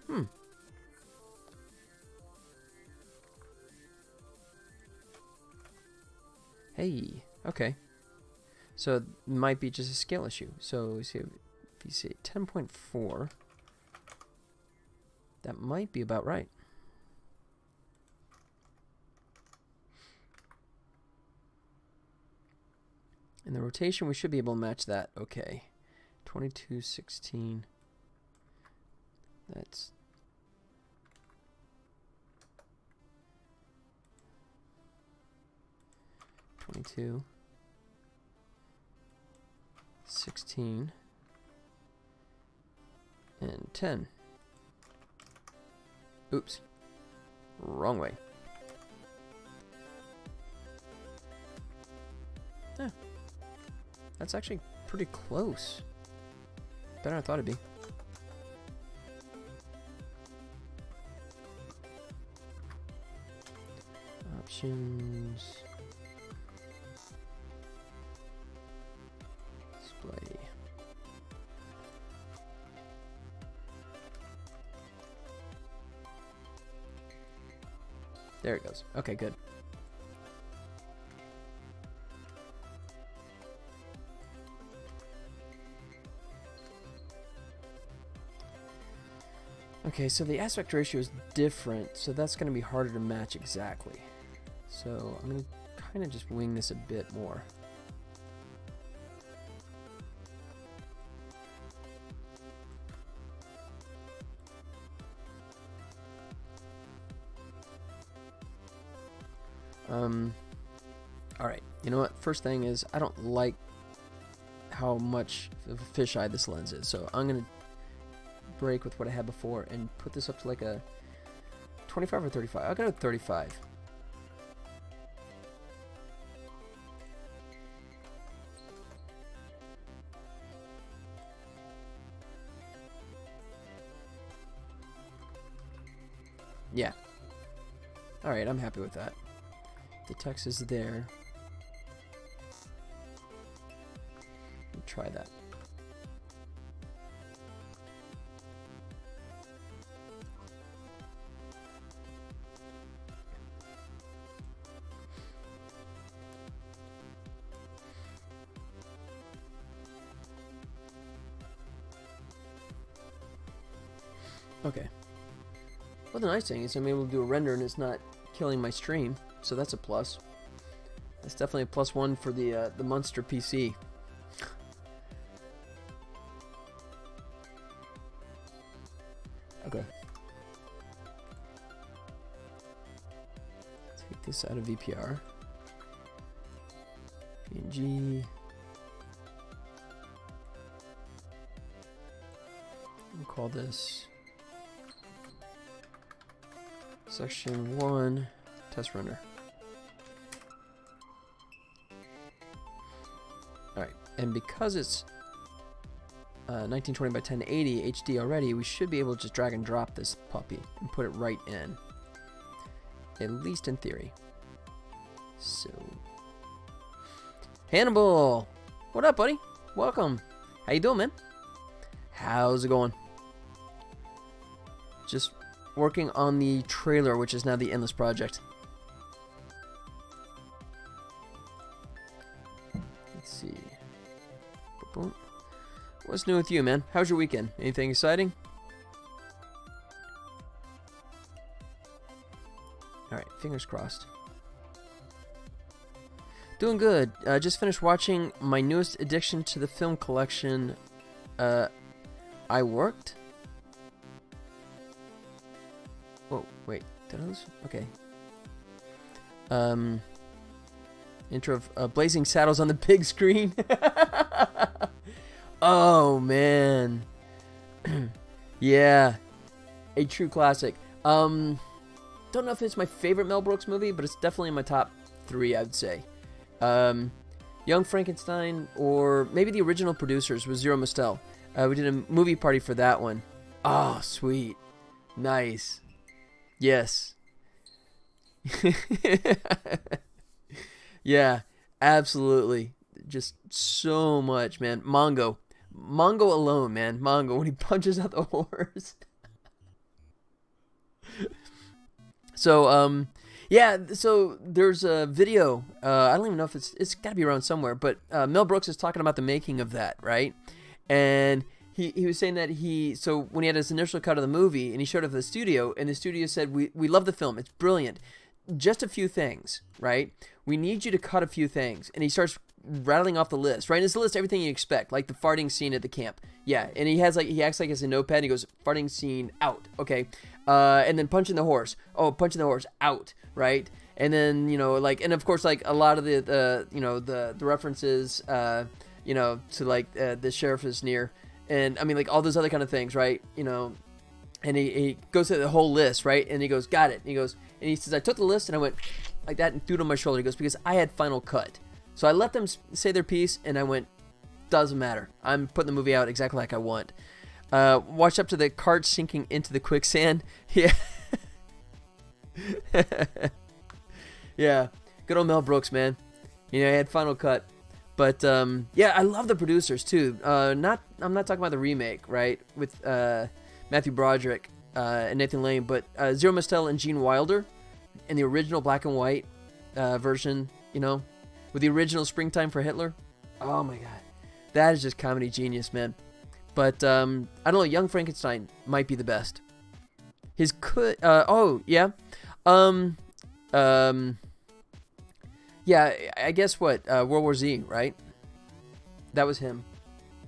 Hmm. Hey, okay. So it might be just a scale issue. So see if you say 10.4, that might be about right. And the rotation, we should be able to match that. Okay. 2216. That's 22, 16, and 10. Oops. Wrong way. Yeah. That's actually pretty close. Better than I thought it'd be. Options. Display. There it goes. Okay, good. Okay, so the aspect ratio is different, so that's going to be harder to match exactly. So I'm going to kind of just wing this a bit more. Alright, you know what? First thing is, I don't like how much of a fisheye this lens is, so I'm going to break with what I had before and put this up to like a 25 or 35. I'll go to 35. Yeah. Alright, I'm happy with that. The text is there. Try that. Okay. Well, the nice thing is I'm able to do a render and it's not killing my stream, so that's a plus. That's definitely a +1 for the Monster PC. Okay. Take this out of VPR. PNG. We'll call this Section 1 Test Render. Alright, and because it's 1920 by 1080 HD already, we should be able to just drag and drop this puppy and put it right in. At least in theory. So, Hannibal! What up, buddy? Welcome. How you doing, man? How's it going? Just working on the trailer, which is now the Endless Project. Let's see. Boom. What's new with you, man? How's your weekend? Anything exciting? Alright, fingers crossed. Doing good. Just finished watching my newest addition to the film collection, I Worked. Oh, wait. Did I lose? Okay. Intro of Blazing Saddles on the big screen. Oh, man. Yeah. A true classic. Don't know if it's my favorite Mel Brooks movie, but it's definitely in my top 3, I would say. Young Frankenstein, or maybe the original producers with Zero Mostel. We did a movie party for that one. Oh, sweet. Nice. Yes. Yeah, absolutely. Just so much, man. Mongo alone, man. Mongo, when he punches out the horse. So, yeah, so there's a video. I don't even know if it's got to be around somewhere, but Mel Brooks is talking about the making of that, right? And he was saying that so when he had his initial cut of the movie and he showed up at the studio, and the studio said, we love the film. It's brilliant. Just a few things, right? We need you to cut a few things. And he starts rattling off the list, right? And it's the list, everything you expect, like the farting scene at the camp. Yeah, and he acts like it's a notepad. And he goes, farting scene, out, okay? And then punching the horse. Oh, punching the horse, out, right? And then, and of course, like a lot of the references, to like the sheriff is near. And I mean, like all those other kind of things, right? And he goes through the whole list, right? And he goes, got it. And he says, I took the list and I went like that and threw it on my shoulder. He goes, because I had final cut. So I let them say their piece and I went, doesn't matter. I'm putting the movie out exactly like I want. Watch up to the cart sinking into the quicksand. Yeah. Yeah. Good old Mel Brooks, man. He had final cut. But, yeah, I love the producers, too. I'm not talking about the remake, right, with Matthew Broderick and Nathan Lane, but Zero Mostel and Gene Wilder in the original black and white version, with the original Springtime for Hitler. Oh, my God. That is just comedy genius, man. But, I don't know, Young Frankenstein might be the best. Yeah. Yeah, I guess what? World War Z, right? That was him.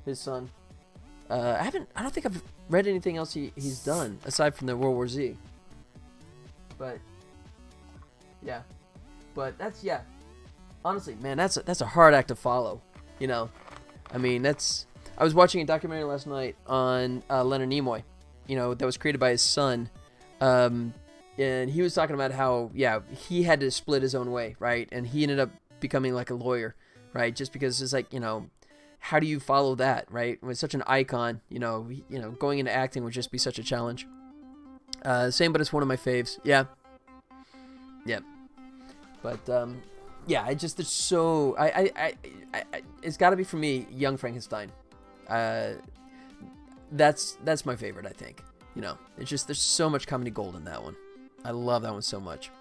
His son. I don't think I've read anything else he's done aside from the World War Z. But yeah. But that's honestly, man, that's a hard act to follow. I mean, I was watching a documentary last night on Leonard Nimoy, that was created by his son. And he was talking about how, he had to split his own way, right? And he ended up becoming like a lawyer, right? Just because it's like, how do you follow that, right? With such an icon, going into acting would just be such a challenge. Same, but it's one of my faves. Yeah. Yep. But, it's so, it's got to be for me, Young Frankenstein. That's my favorite, I think. It's just, there's so much comedy gold in that one. I love that one so much.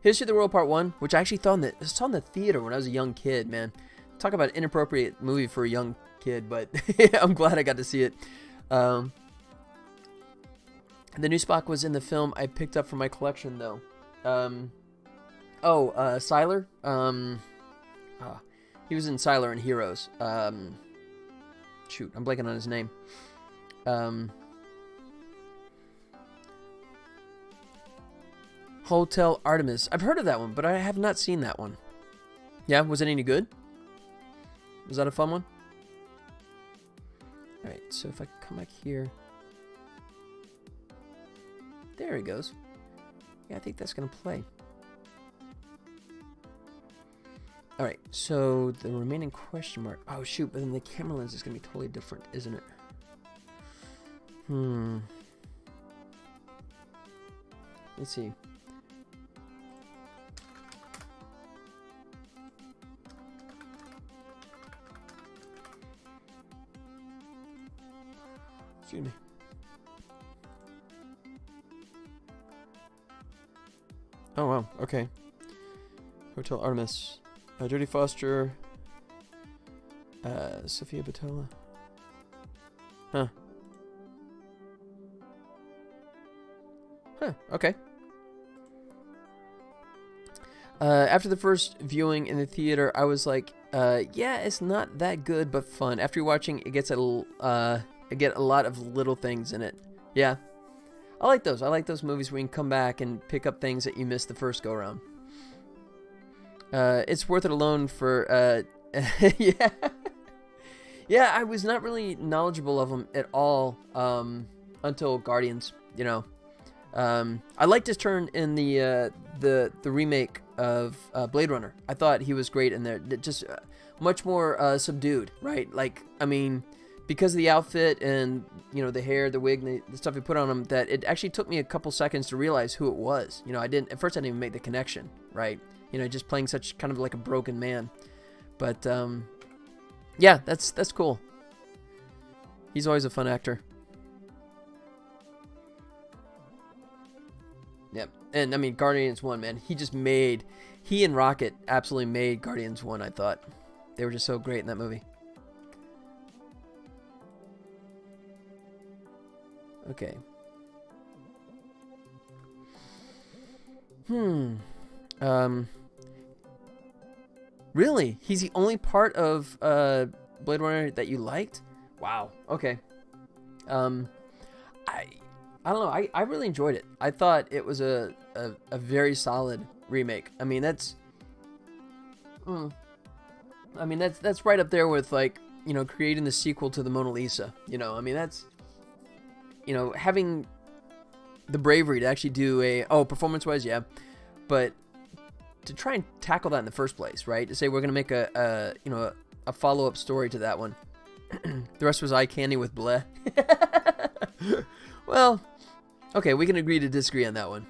History of the World Part 1, which I actually saw in the theater when I was a young kid, man. Talk about an inappropriate movie for a young kid, but I'm glad I got to see it. The new Spock was in the film I picked up from my collection, though. Sylar. He was in Sylar and Heroes. Shoot, I'm blanking on his name. Hotel Artemis. I've heard of that one, but I have not seen that one. Yeah, was it any good? Was that a fun one? Alright, so if I come back here. There he goes. Yeah, I think that's going to play. Alright, so the remaining question mark. Oh, shoot, but then the camera lens is going to be totally different, isn't it? Let's see. Excuse me. Oh, wow. Okay. Hotel Artemis. Jodie Foster. Sophia Boutella. Huh. Okay. After the first viewing in the theater, I was like, it's not that good, but fun. After watching, it gets I get a lot of little things in it. Yeah. I like those. I like those movies where you can come back and pick up things that you missed the first go around. It's worth it alone for yeah. Yeah, I was not really knowledgeable of them at all until Guardians, you know. I liked his turn in the remake of Blade Runner. I thought he was great in there. Just much more subdued, right? Like, I mean, because of the outfit and, you know, the hair, the wig, and the stuff he put on him, that it actually took me a couple seconds to realize who it was. You know, at first I didn't even make the connection, right? You know, just playing such kind of like a broken man. But, yeah, that's cool. He's always a fun actor. Yep. And, I mean, Guardians 1, man. He and Rocket absolutely made Guardians 1, I thought. They were just so great in that movie. Okay. Really? He's the only part of Blade Runner that you liked? Wow. Okay. I don't know. I really enjoyed it. I thought it was a very solid remake. I mean, that's right up there with, like, you know, creating the sequel to the Mona Lisa. You know, I mean, that's, you know, having the bravery to actually do performance-wise, yeah, but to try and tackle that in the first place, right? To say we're gonna make a follow-up story to that one. The rest was eye candy with bleh. Well, okay, we can agree to disagree on that one.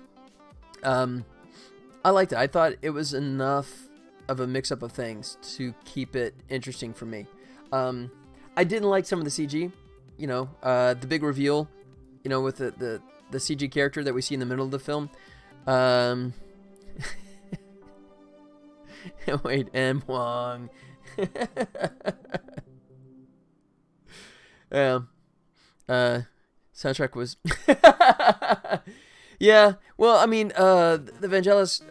I liked it. I thought it was enough of a mix-up of things to keep it interesting for me. I didn't like some of the CG. You know, the big reveal, you know, with the CG character that we see in the middle of the film. Wait, M. Wong. Yeah. Soundtrack was... Yeah, well, I mean, the Vangelis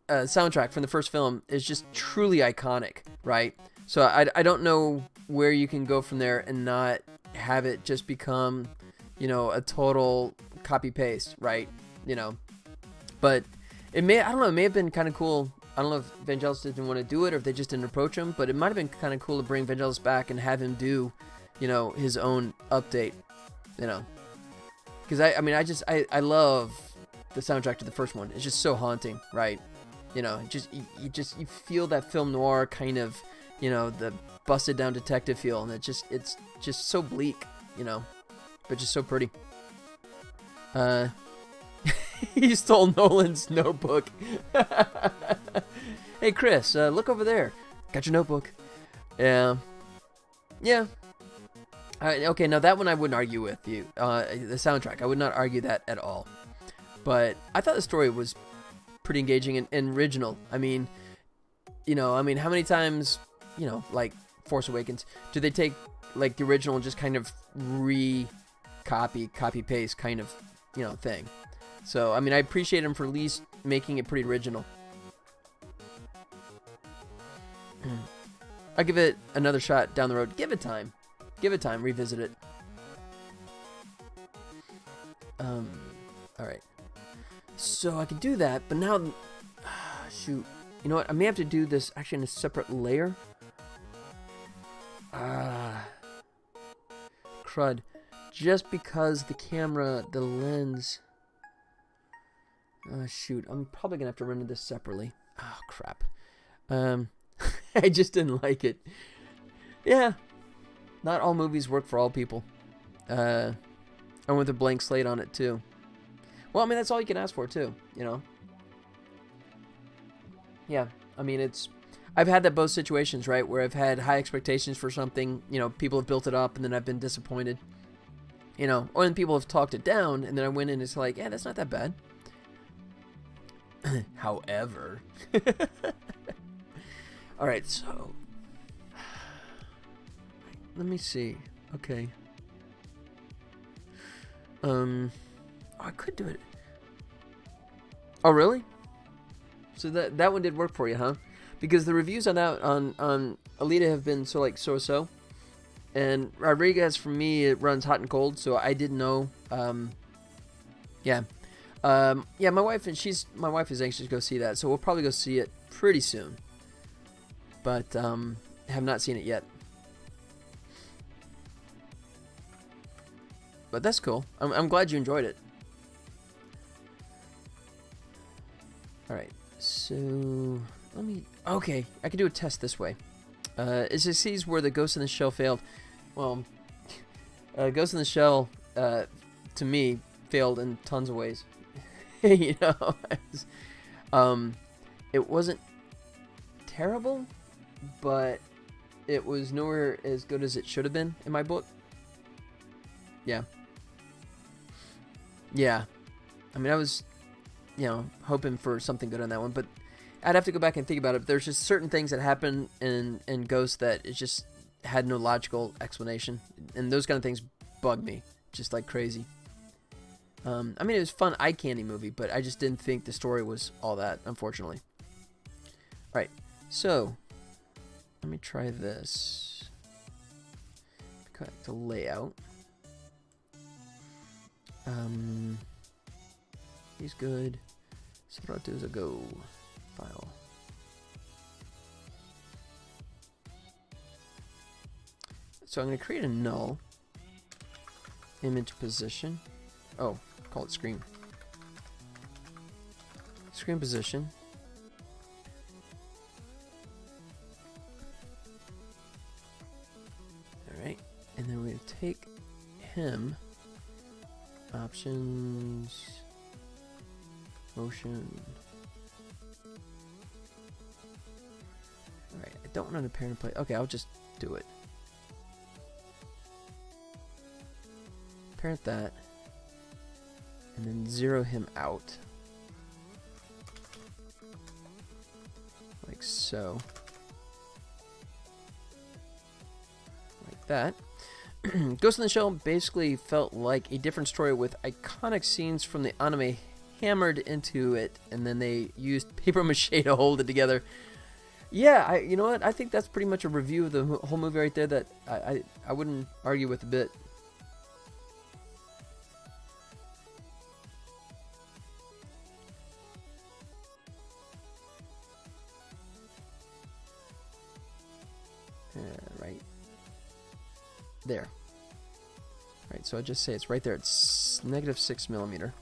soundtrack from the first film is just truly iconic, right? So I don't know where you can go from there and not have it just become, you know, a total copy-paste, right? You know, but I don't know, it may have been kind of cool. I don't know if Vangelis didn't want to do it or if they just didn't approach him, but it might have been kind of cool to bring Vangelis back and have him do, you know, his own update, you know. Because I love the soundtrack to the first one. It's just so haunting, right? You know, you feel that film noir kind of, you know, the busted down detective feel, and it's just so bleak, you know, but just so pretty. He stole Nolan's notebook. Hey Chris, look over there. Got your notebook. Yeah. Okay, now that one I wouldn't argue with you. The soundtrack, I would not argue that at all. But I thought the story was pretty engaging and original. I mean, you know, how many times, you know, like Force Awakens, do they take like the original and just kind of copy paste kind of, you know, thing? So, I mean, I appreciate him for at least making it pretty original. I'll give it another shot down the road. Give it time, revisit it. Alright. So I can do that, but now... shoot. You know what? I may have to do this actually in a separate layer. Crud. Just because the camera, the lens... shoot. I'm probably going to have to render this separately. Oh, crap. I just didn't like it. Yeah. Not all movies work for all people. I went with a blank slate on it, too. Well, I mean, that's all you can ask for, too, you know? Yeah, I mean, I've had that both situations, right, where I've had high expectations for something, you know, people have built it up, and then I've been disappointed, you know, or then people have talked it down, and then I went in and it's like, yeah, that's not that bad. However. Alright, so... let me see. Okay. Oh, I could do it. Oh, really? So that one did work for you, huh? Because the reviews on that on Alita have been so, and Rodriguez for me it runs hot and cold, so I didn't know Yeah. Yeah, my wife is anxious to go see that, so we'll probably go see it pretty soon. But have not seen it yet. But that's cool. I'm glad you enjoyed it. All right. So let me. Okay, I can do a test this way. It sees where the Ghost in the Shell failed. Well, Ghost in the Shell, to me, failed in tons of ways. You know, it wasn't terrible, but it was nowhere as good as it should have been in my book. Yeah. Yeah. I mean, I was, you know, hoping for something good on that one, but I'd have to go back and think about it. There's just certain things that happen in Ghost that it just had no logical explanation, and those kind of things bug me just like crazy. I mean, it was a fun eye candy movie, but I just didn't think the story was all that, unfortunately. All right, so let me try this. Go back to layout. He's good. So what I'll do is I'll go file. So I'm going to create a null image position. Oh, call it screen. Screen position. Alright, and then we're going to take him, options, motion. Alright, I don't want to parent play. Okay, I'll just do it. Parent that. And then zero him out. Like so. Like that. Ghost in the Shell basically felt like a different story with iconic scenes from the anime hammered into it, and then they used paper mache to hold it together. Yeah, you know what? I think that's pretty much a review of the whole movie right there that I wouldn't argue with a bit. Right there. Right, so I just say it's right there. It's -6 mm.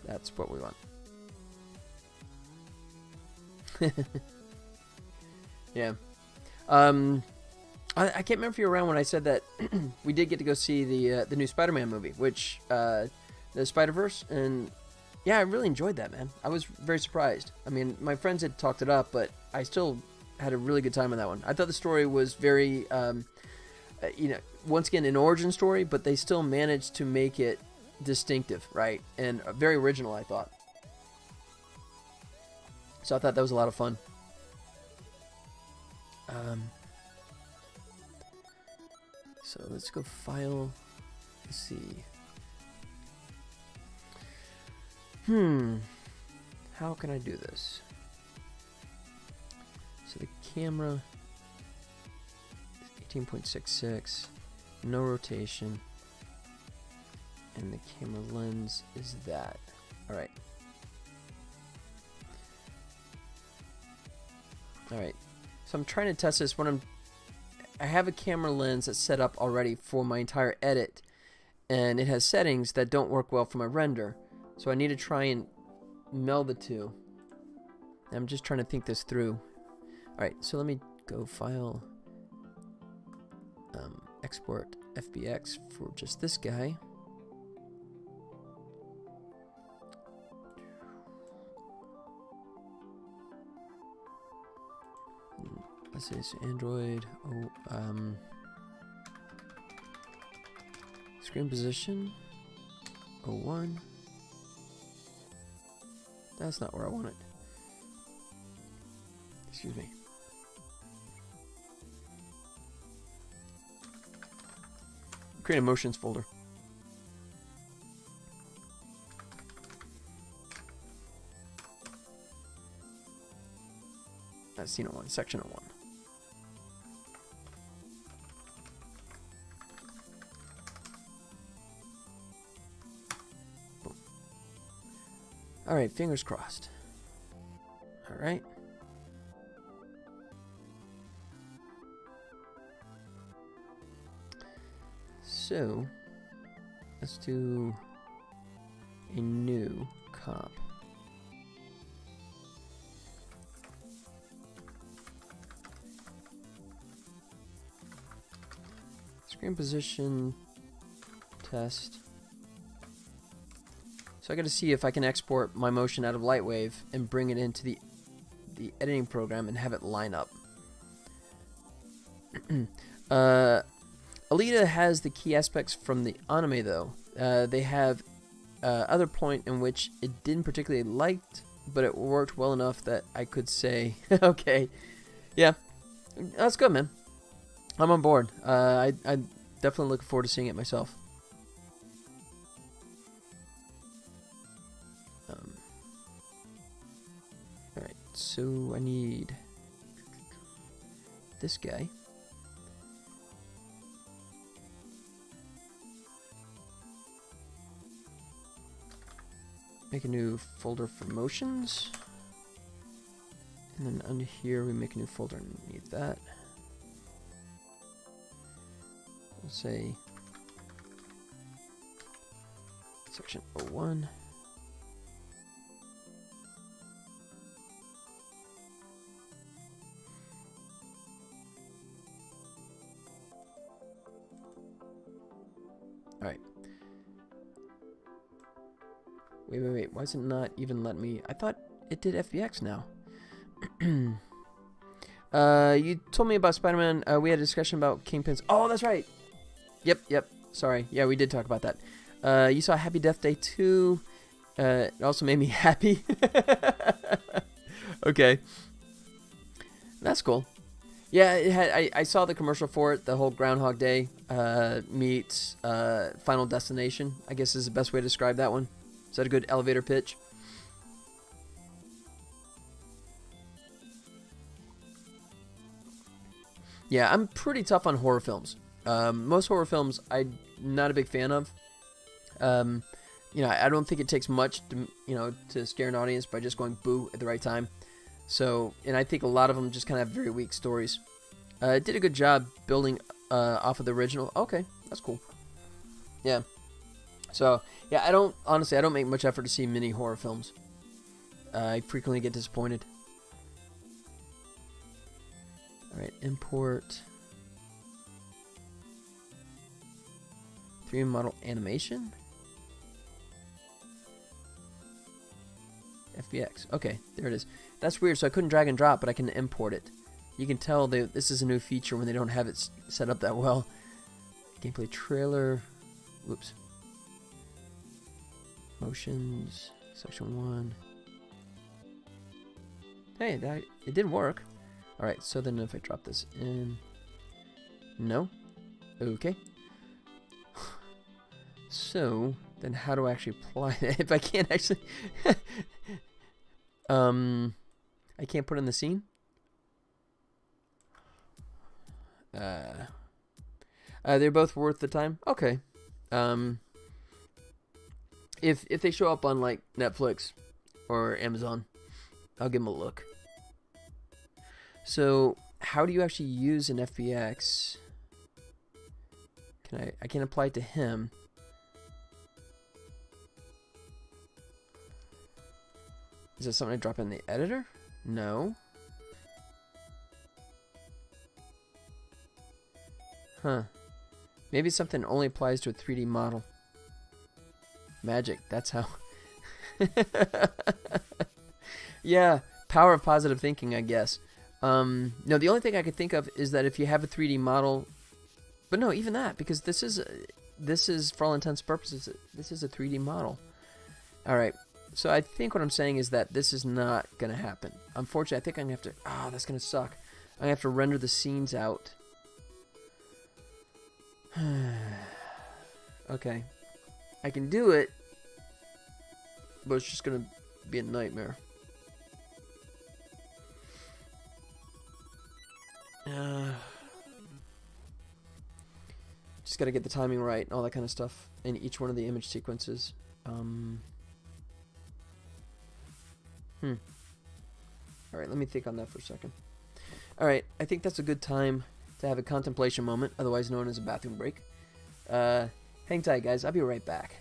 That's what we want. Yeah. I can't remember if you were around when I said that we did get to go see the new Spider-Man movie, which the Spider-Verse, and yeah, I really enjoyed that, man. I was very surprised. I mean, my friends had talked it up, but I still had a really good time on that one. I thought the story was very, you know, once again, an origin story, but they still managed to make it distinctive, right? And very original, I thought. So I thought that was a lot of fun. So let's go file. Let's see. How can I do this? So the camera is 18.66, no rotation, and the camera lens is that. Alright. Alright. So I'm trying to test this when I have a camera lens that's set up already for my entire edit, and it has settings that don't work well for my render. So I need to try and meld the two. I'm just trying to think this through. Alright, so let me go file, export FBX for just this guy. Let's see, it's Android. Screen position 01. That's not where I want it. Excuse me. Create a motions folder. That's scene 01, section 01. Alright, fingers crossed. Alright. So, let's do a new comp. Screen position test. So I got to see if I can export my motion out of Lightwave and bring it into the editing program and have it line up. Alita has the key aspects from the anime though. They have other point in which it didn't particularly liked, but it worked well enough that I could say, okay, yeah, that's good, man. I'm on board. I definitely look forward to seeing it myself. Alright, so I need this guy. Make a new folder for motions. And then under here we make a new folder underneath that. We'll say section 01. Alright. Wait. Why is it not even letting me? I thought it did FBX now. You told me about Spider-Man. We had a discussion about Kingpins. Oh, that's right. Yep. Sorry. Yeah, we did talk about that. You saw Happy Death Day 2. It also made me happy. Okay. That's cool. Yeah, it had, I saw the commercial for it. The whole Groundhog Day meets Final Destination, I guess is the best way to describe that one. Is that a good elevator pitch? Yeah, I'm pretty tough on horror films. Most horror films I'm not a big fan of. You know, I don't think it takes much to scare an audience by just going boo at the right time. So, and I think a lot of them just kind of have very weak stories. It did a good job building off of the original. Okay, that's cool. Yeah. So, yeah, I don't make much effort to see many horror films. I frequently get disappointed. Alright, import 3D model animation. FBX. Okay, there it is. That's weird, so I couldn't drag and drop, but I can import it. You can tell this is a new feature when they don't have it set up that well. Gameplay trailer. Whoops. Motions. Section 1. Hey, it did work. Alright, so then if I drop this in... No? Okay. So, then how do I actually apply that? If I can't actually... I can't put in the scene? They're both worth the time? Okay. If they show up on, like, Netflix or Amazon, I'll give them a look. So, how do you actually use an FBX? I can apply it to him. Is that something I drop in the editor? No. Huh. Maybe something only applies to a 3D model. Magic, that's how. Yeah, power of positive thinking, I guess. No, the only thing I could think of is that if you have a 3D model, but no, even that, because this is for all intents and purposes, this is a 3D model. All right, so I think what I'm saying is that this is not gonna happen. Unfortunately, I think I'm gonna have to. Oh, that's gonna suck. I'm gonna have to render the scenes out. Okay, I can do it, but it's just gonna be a nightmare. Just gotta get the timing right and all that kind of stuff in each one of the image sequences. Alright, let me think on that for a second. Alright, I think that's a good time to have a contemplation moment, otherwise known as a bathroom break. Hang tight, guys. I'll be right back.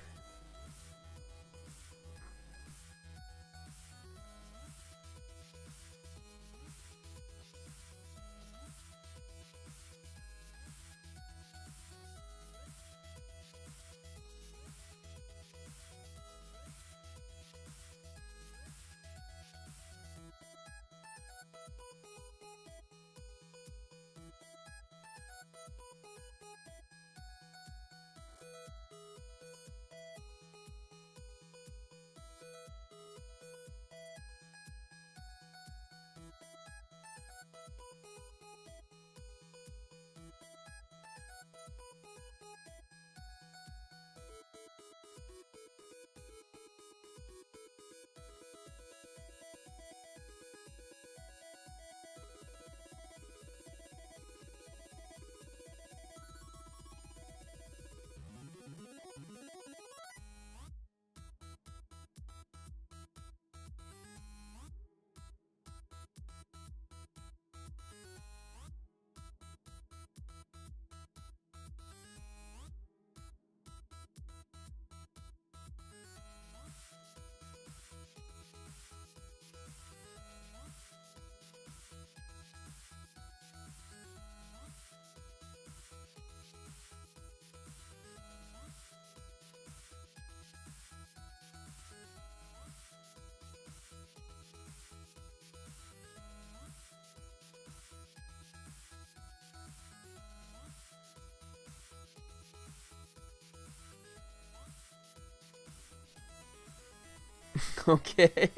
Okay.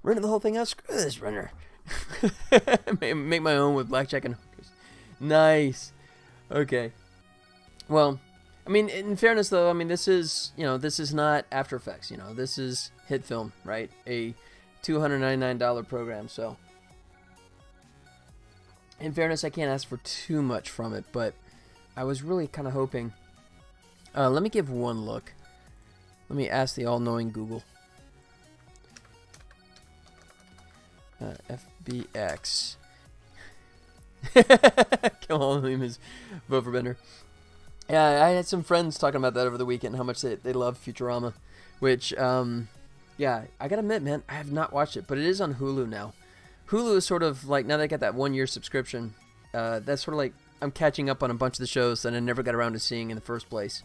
Running the whole thing out? Screw this runner. Make my own with blackjack and hookers. Nice. Okay. Well, I mean, in fairness, though, I mean, this is not After Effects. This is Hit Film, right? A $299 program. So, in fairness, I can't ask for too much from it, but I was really kind of hoping. Let me give one look. Let me ask the all-knowing Google. FBX. Come on, name is vote for Bender. Yeah, I had some friends talking about that over the weekend, how much they love Futurama. Which, yeah, I gotta admit, man, I have not watched it, but it is on Hulu now. Hulu is sort of like, now that I got that 1-year subscription, that's sort of like I'm catching up on a bunch of the shows that I never got around to seeing in the first place.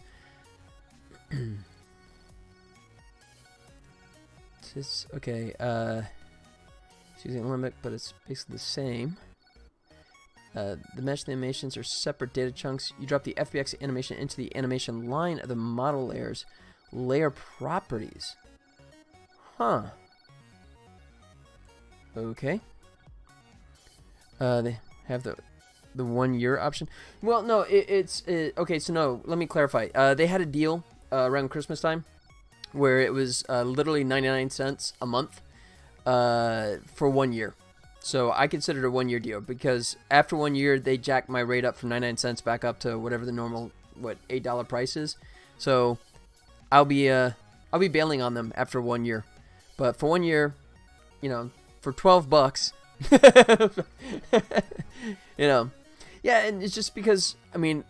Okay, it's using a limit, but it's basically the same. The mesh animations are separate data chunks. You drop the FBX animation into the animation line of the model layers. Layer properties. Huh. Okay. They have the 1-year option. Well, no, it's okay. So no, let me clarify. They had a deal around Christmas time, where it was literally 99 cents a month for 1 year. So I considered a 1-year deal because after 1 year, they jacked my rate up from 99 cents back up to whatever the normal, $8 price is. So I'll be bailing on them after 1 year. But for 1 year, for $12, yeah, and it's just because, I mean,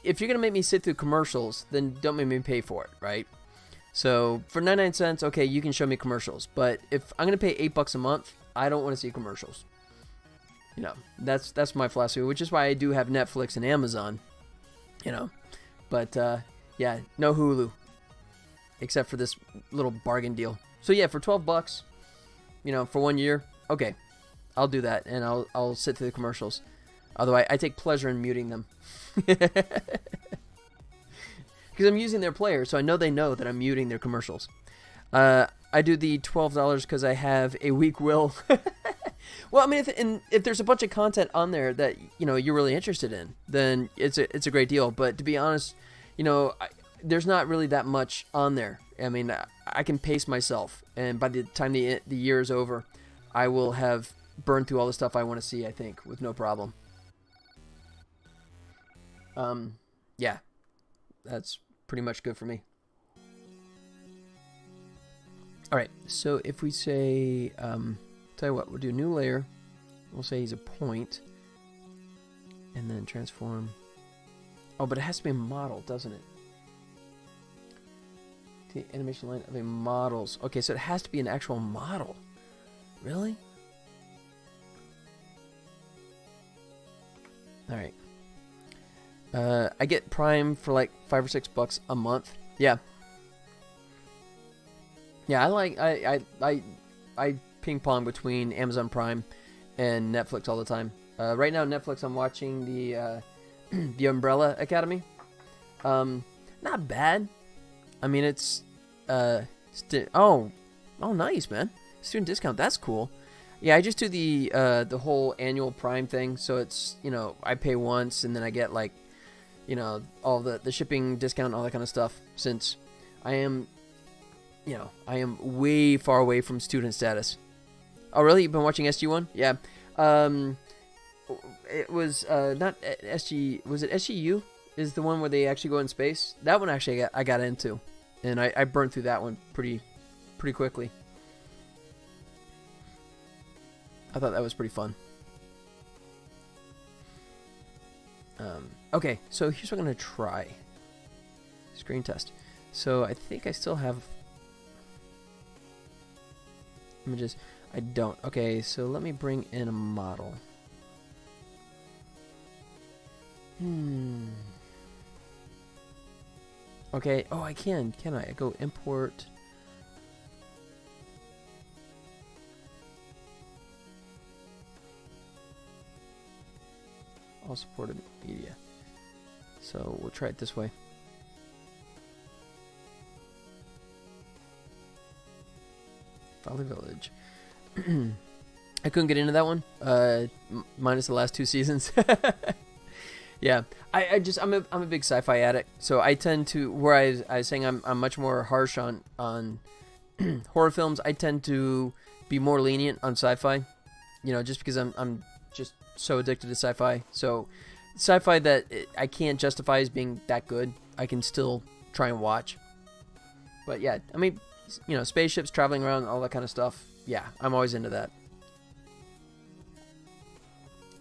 if you're going to make me sit through commercials, then don't make me pay for it, right? So for 99 cents, okay, you can show me commercials. But if I'm going to pay $8 a month, I don't want to see commercials. That's my philosophy, which is why I do have Netflix and Amazon, But, yeah, no Hulu, except for this little bargain deal. So yeah, for $12, for 1 year, okay, I'll do that, and I'll sit through the commercials. Although I take pleasure in muting them. Because I'm using their player, so I know they know that I'm muting their commercials. I do the $12 because I have a weak will. Well, I mean, if there's a bunch of content on there that you're really interested in, then it's a great deal. But to be honest, there's not really that much on there. I mean, I can pace myself, and by the time the year is over, I will have burned through all the stuff I want to see. I think with no problem. Yeah, that's pretty much good for me. All right, so if we say, tell you what, we'll do a new layer. We'll say he's a point, and then transform. Oh, but it has to be a model, doesn't it? The animation line of a models. Okay, so it has to be an actual model. Really? All right. I get Prime for like $5 or $6 a month. Yeah. Yeah, I ping pong between Amazon Prime and Netflix all the time. Right now, Netflix, I'm watching the the Umbrella Academy. Not bad. I mean, it's oh, nice, man. Student discount. That's cool. Yeah, I just do the whole annual Prime thing. So it's, you know, I pay once and then I get like, you know, all the shipping discount, all that kind of stuff. Since I am, you know, I am way far away from student status. Oh, really? You've been watching SG1? Yeah. It was not SG. Was it SGU? Is the one where they actually go in space? That one actually I got into, and I burned through that one pretty quickly. I thought that was pretty fun. Okay, so here's what I'm gonna try. Screen test. So I think I still have images. I don't. Okay, so let me bring in a model. Okay. Oh, I can I? I go import. All supported media. So we'll try it this way. Volley Village. I couldn't get into that one. Minus the last 2 seasons. Yeah, I'm a big sci-fi addict, so I tend to, where I was saying I'm much more harsh on horror films. I tend to be more lenient on sci-fi, you know, just because I'm just so addicted to sci-fi. So sci-fi that I can't justify as being that good, I can still try and watch. But yeah, I mean, you know, spaceships traveling around, all that kind of stuff. Yeah, I'm always into that.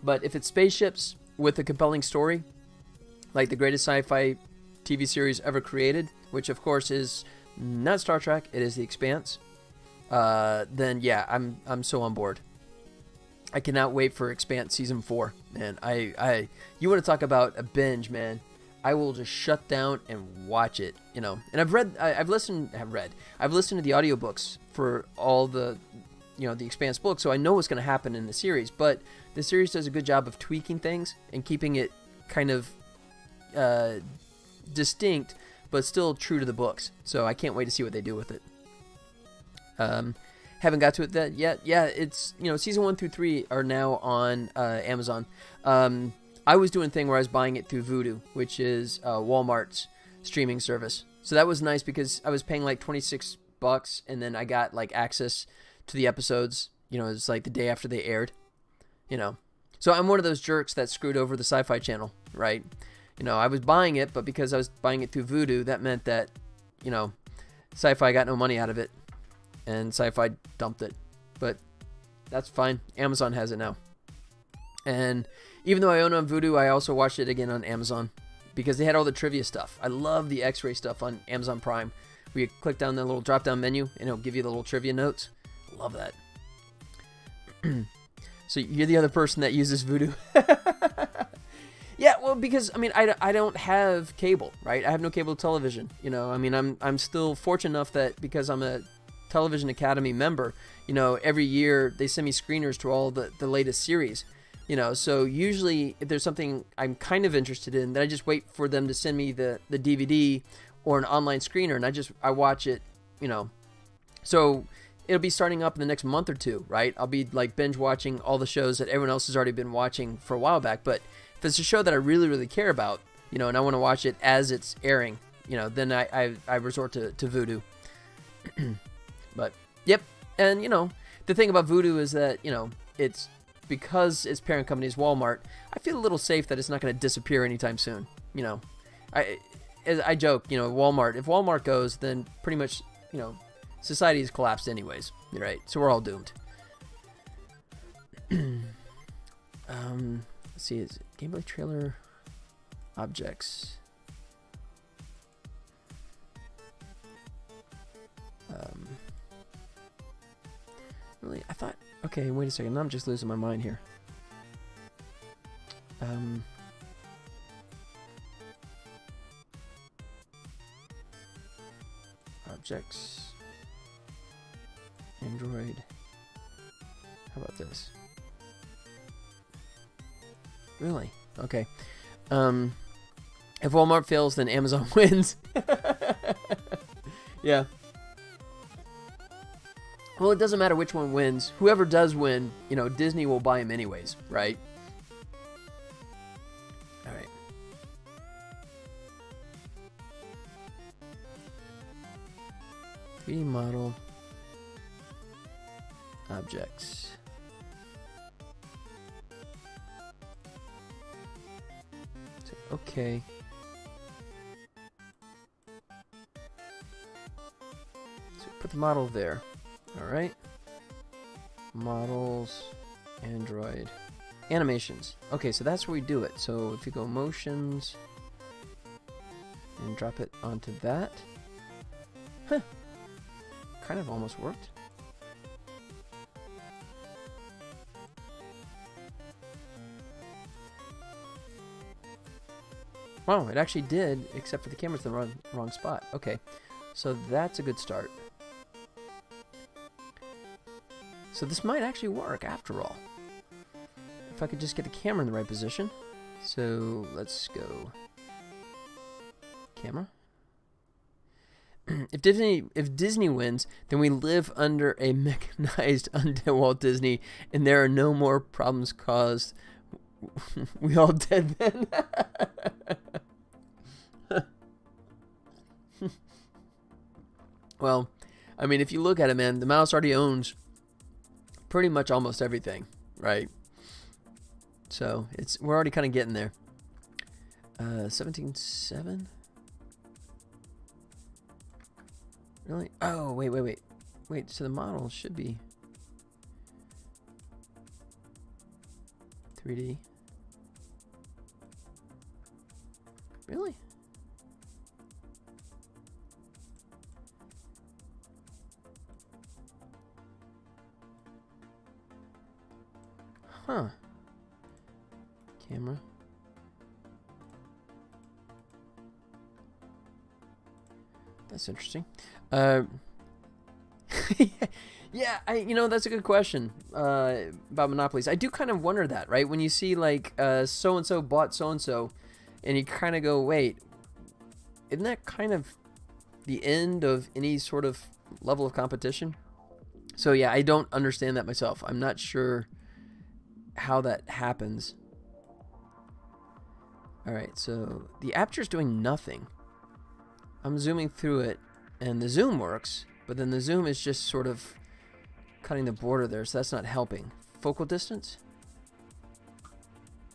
But if it's spaceships with a compelling story, like the greatest sci-fi TV series ever created, which of course is not Star Trek, it is The Expanse, then yeah, I'm so on board. I cannot wait for Expanse season 4, man. You want to talk about a binge, man? I will just shut down and watch it, you know. And I've listened to the audiobooks for all the, you know, the Expanse books, so I know what's going to happen in the series. But the series does a good job of tweaking things and keeping it kind of distinct, but still true to the books. So I can't wait to see what they do with it. Haven't got to it yet. Yeah, it's, you know, season 1 through 3 are now on Amazon. I was doing a thing where I was buying it through Vudu, which is Walmart's streaming service. So that was nice because I was paying like $26, and then I got like access to the episodes. You know, it's like the day after they aired. You know, so I'm one of those jerks that screwed over the Sci-Fi Channel, right? You know, I was buying it, but because I was buying it through Vudu, that meant that, you know, Sci-Fi got no money out of it, and Sci-Fi dumped it. But that's fine. Amazon has it now. And even though I own it on Vudu, I also watched it again on Amazon because they had all the trivia stuff. I love the X-ray stuff on Amazon Prime, where you click down the little drop-down menu and it'll give you the little trivia notes. Love that. So you're the other person that uses Vudu. Yeah, well, because I mean, I don't have cable, right? I have no cable television. You know, I mean, I'm still fortunate enough that because I'm a Television Academy member, you know, every year they send me screeners to all the latest series. You know, so usually if there's something I'm kind of interested in, then I just wait for them to send me the DVD or an online screener, and I watch it, you know. So it'll be starting up in the next month or two, right? I'll be like binge watching all the shows that everyone else has already been watching for a while back. But if it's a show that I really, really care about, you know, and I want to watch it as it's airing, you know, then I resort to Vudu. But yep, and you know, the thing about Vudu is that, you know, it's because its parent company is Walmart, I feel a little safe that it's not going to disappear anytime soon. You know, I joke, you know, Walmart. If Walmart goes, then pretty much, you know, society has collapsed anyways, right? So we're all doomed. Let's see, is it gameplay trailer objects? Really, I thought, okay, wait a second, now I'm just losing my mind here. Objects, Android, how about this? Really? Okay. If Walmart fails, then Amazon wins. Yeah. Well, it doesn't matter which one wins. Whoever does win, you know, Disney will buy him anyways, right? All right. Three model objects. So, okay. So put the model there. All right. Models, Android, animations. Okay, so that's where we do it. So if you go motions and drop it onto that. Huh. Kind of almost worked. Wow, it actually did, except for the camera's in the wrong spot. Okay, so that's a good start. So this might actually work after all. If I could just get the camera in the right position. So let's go. Camera. If Disney wins, then we live under a mechanized undead Walt Disney, and there are no more problems caused. We all dead then. Well, I mean, if you look at it, man, the mouse already owns pretty much almost everything, right? So we're already kind of getting there. 17.7. Really? Oh, wait. So the model should be 3D. Really? Huh. Camera. That's interesting. Yeah, that's a good question about monopolies. I do kind of wonder that, right? When you see like so-and-so bought so-and-so, and you kind of go, wait, isn't that kind of the end of any sort of level of competition? So yeah, I don't understand that myself. I'm not sure how that happens. All right, so the aperture's doing nothing. I'm zooming through it, and the zoom works, but then the zoom is just sort of cutting the border there, so that's not helping. Focal distance?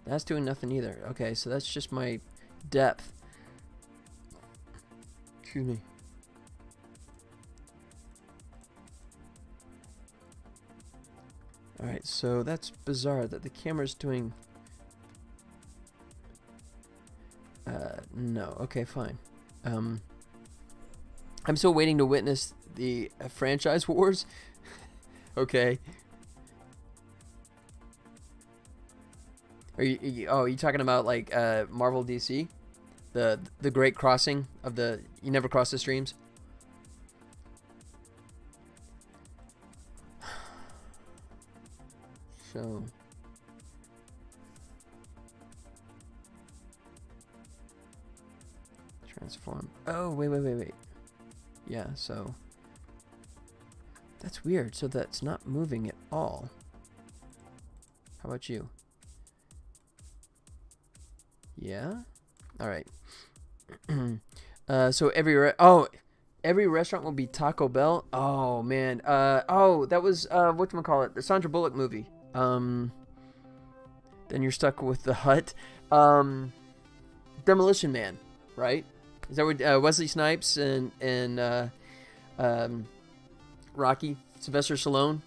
That's doing nothing either. Okay, so that's just my depth. Excuse me. Alright, so that's bizarre that the camera's doing... no. Okay, fine. I'm still waiting to witness the franchise wars. Okay. Are you talking about like Marvel DC? The great crossing of the... You never cross the streams? So... Transform. Oh, wait. Yeah, so... That's weird. So that's not moving at all. How about you? Yeah? Alright. So every restaurant will be Taco Bell? Oh, man. That was, whatchamacallit? The Sandra Bullock movie. Then you're stuck with the hut. Demolition Man, right? Is that what Wesley Snipes and Rocky, Sylvester Stallone,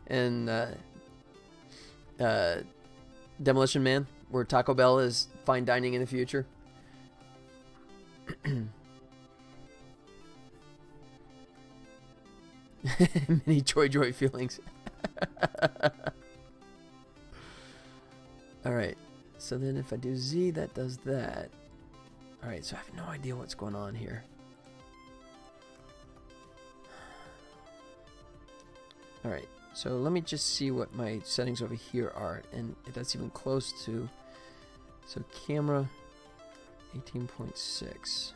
and Demolition Man, where Taco Bell is fine dining in the future. Many joy feelings. Alright, so then if I do Z, that does that. Alright, so I have no idea what's going on here. Alright, so let me just see what my settings over here are, and if that's even close to... So camera, 18.6.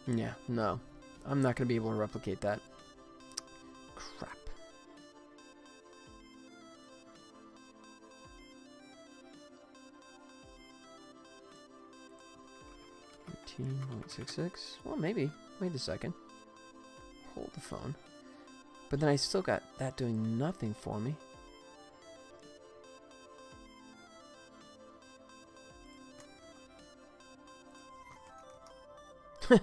Yeah, no. I'm not going to be able to replicate that. Crap. .66. Well, maybe. Wait a second. Hold the phone. But then I still got that doing nothing for me. No.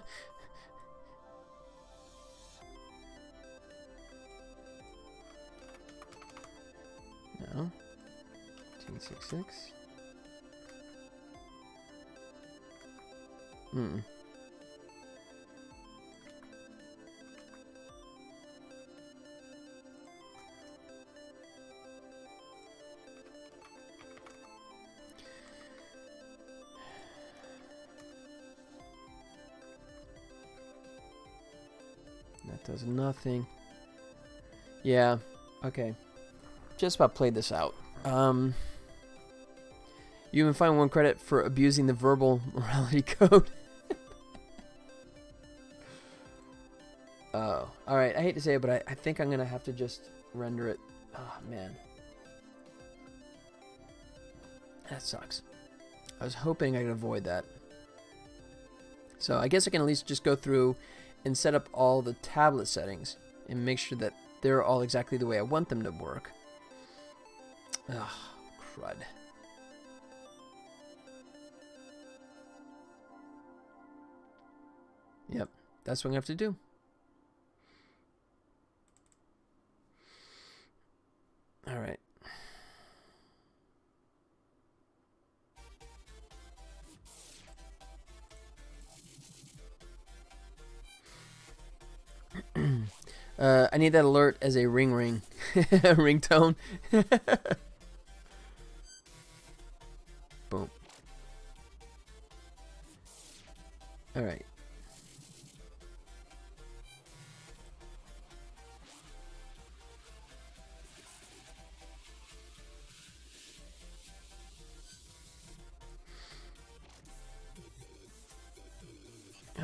1866. That does nothing. Yeah, okay. Just about played this out. You even find 1 credit for abusing the verbal morality code. Oh, alright. I hate to say it, but I think I'm going to have to just render it. Oh, man. That sucks. I was hoping I could avoid that. So I guess I can at least just go through and set up all the tablet settings and make sure that they're all exactly the way I want them to work. Ugh, crud. Yep, that's what I'm going to have to do. All right. I need that alert as a ring ringtone. Boom. All right.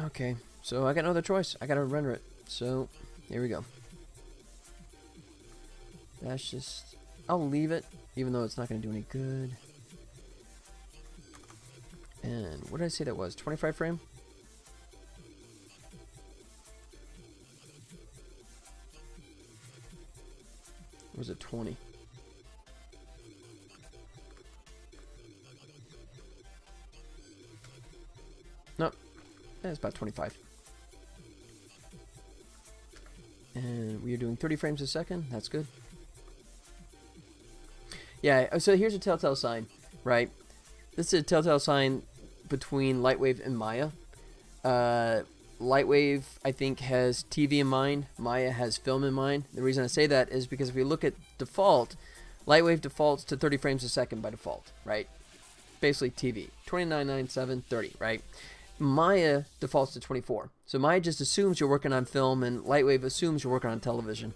Okay, so I got no other choice. I gotta render it. So, here we go. That's just... I'll leave it, even though it's not gonna do any good. And what did I say that was? 25 frame? Or was it 20? Nope. That's about 25. And we are doing 30 frames a second. That's good. Yeah, so here's a telltale sign, right? This is a telltale sign between Lightwave and Maya. Lightwave, I think, has TV in mind. Maya has film in mind. The reason I say that is because if we look at default, Lightwave defaults to 30 frames a second by default, right? Basically TV. 29.97, 30, right? Maya defaults to 24. So Maya just assumes you're working on film, and Lightwave assumes you're working on television.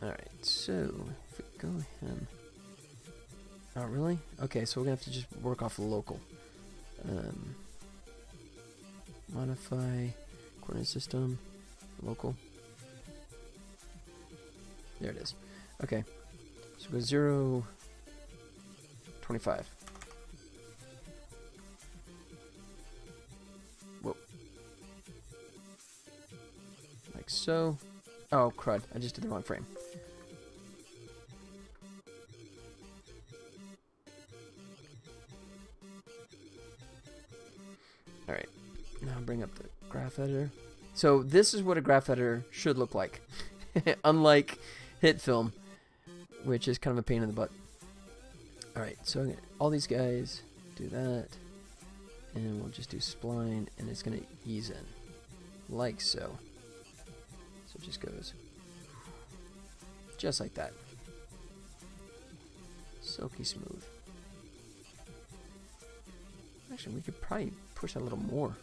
Alright, so if we go ahead. Oh, really? Okay, so we're gonna have to just work off the local. Modify coordinate system, local. There it is. Okay, so go 0, 25. Whoa. Like so. Oh, crud. I just did the wrong frame. Alright. Now bring up the graph editor. So this is what a graph editor should look like. Unlike hit film, which is kind of a pain in the butt. Alright, so all these guys do that. And we'll just do spline, and it's going to ease in. Like so. So it just goes just like that. Silky smooth. Actually, we could probably push that a little more.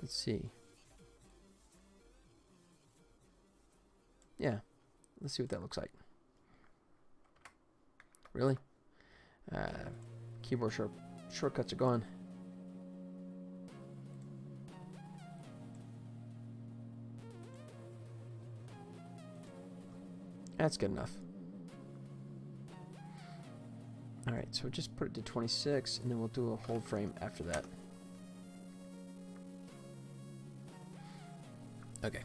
Let's see. Yeah, let's see what that looks like. Really? Keyboard shortcuts are gone. That's good enough. Alright, so just put it to 26, and then we'll do a hold frame after that. Okay.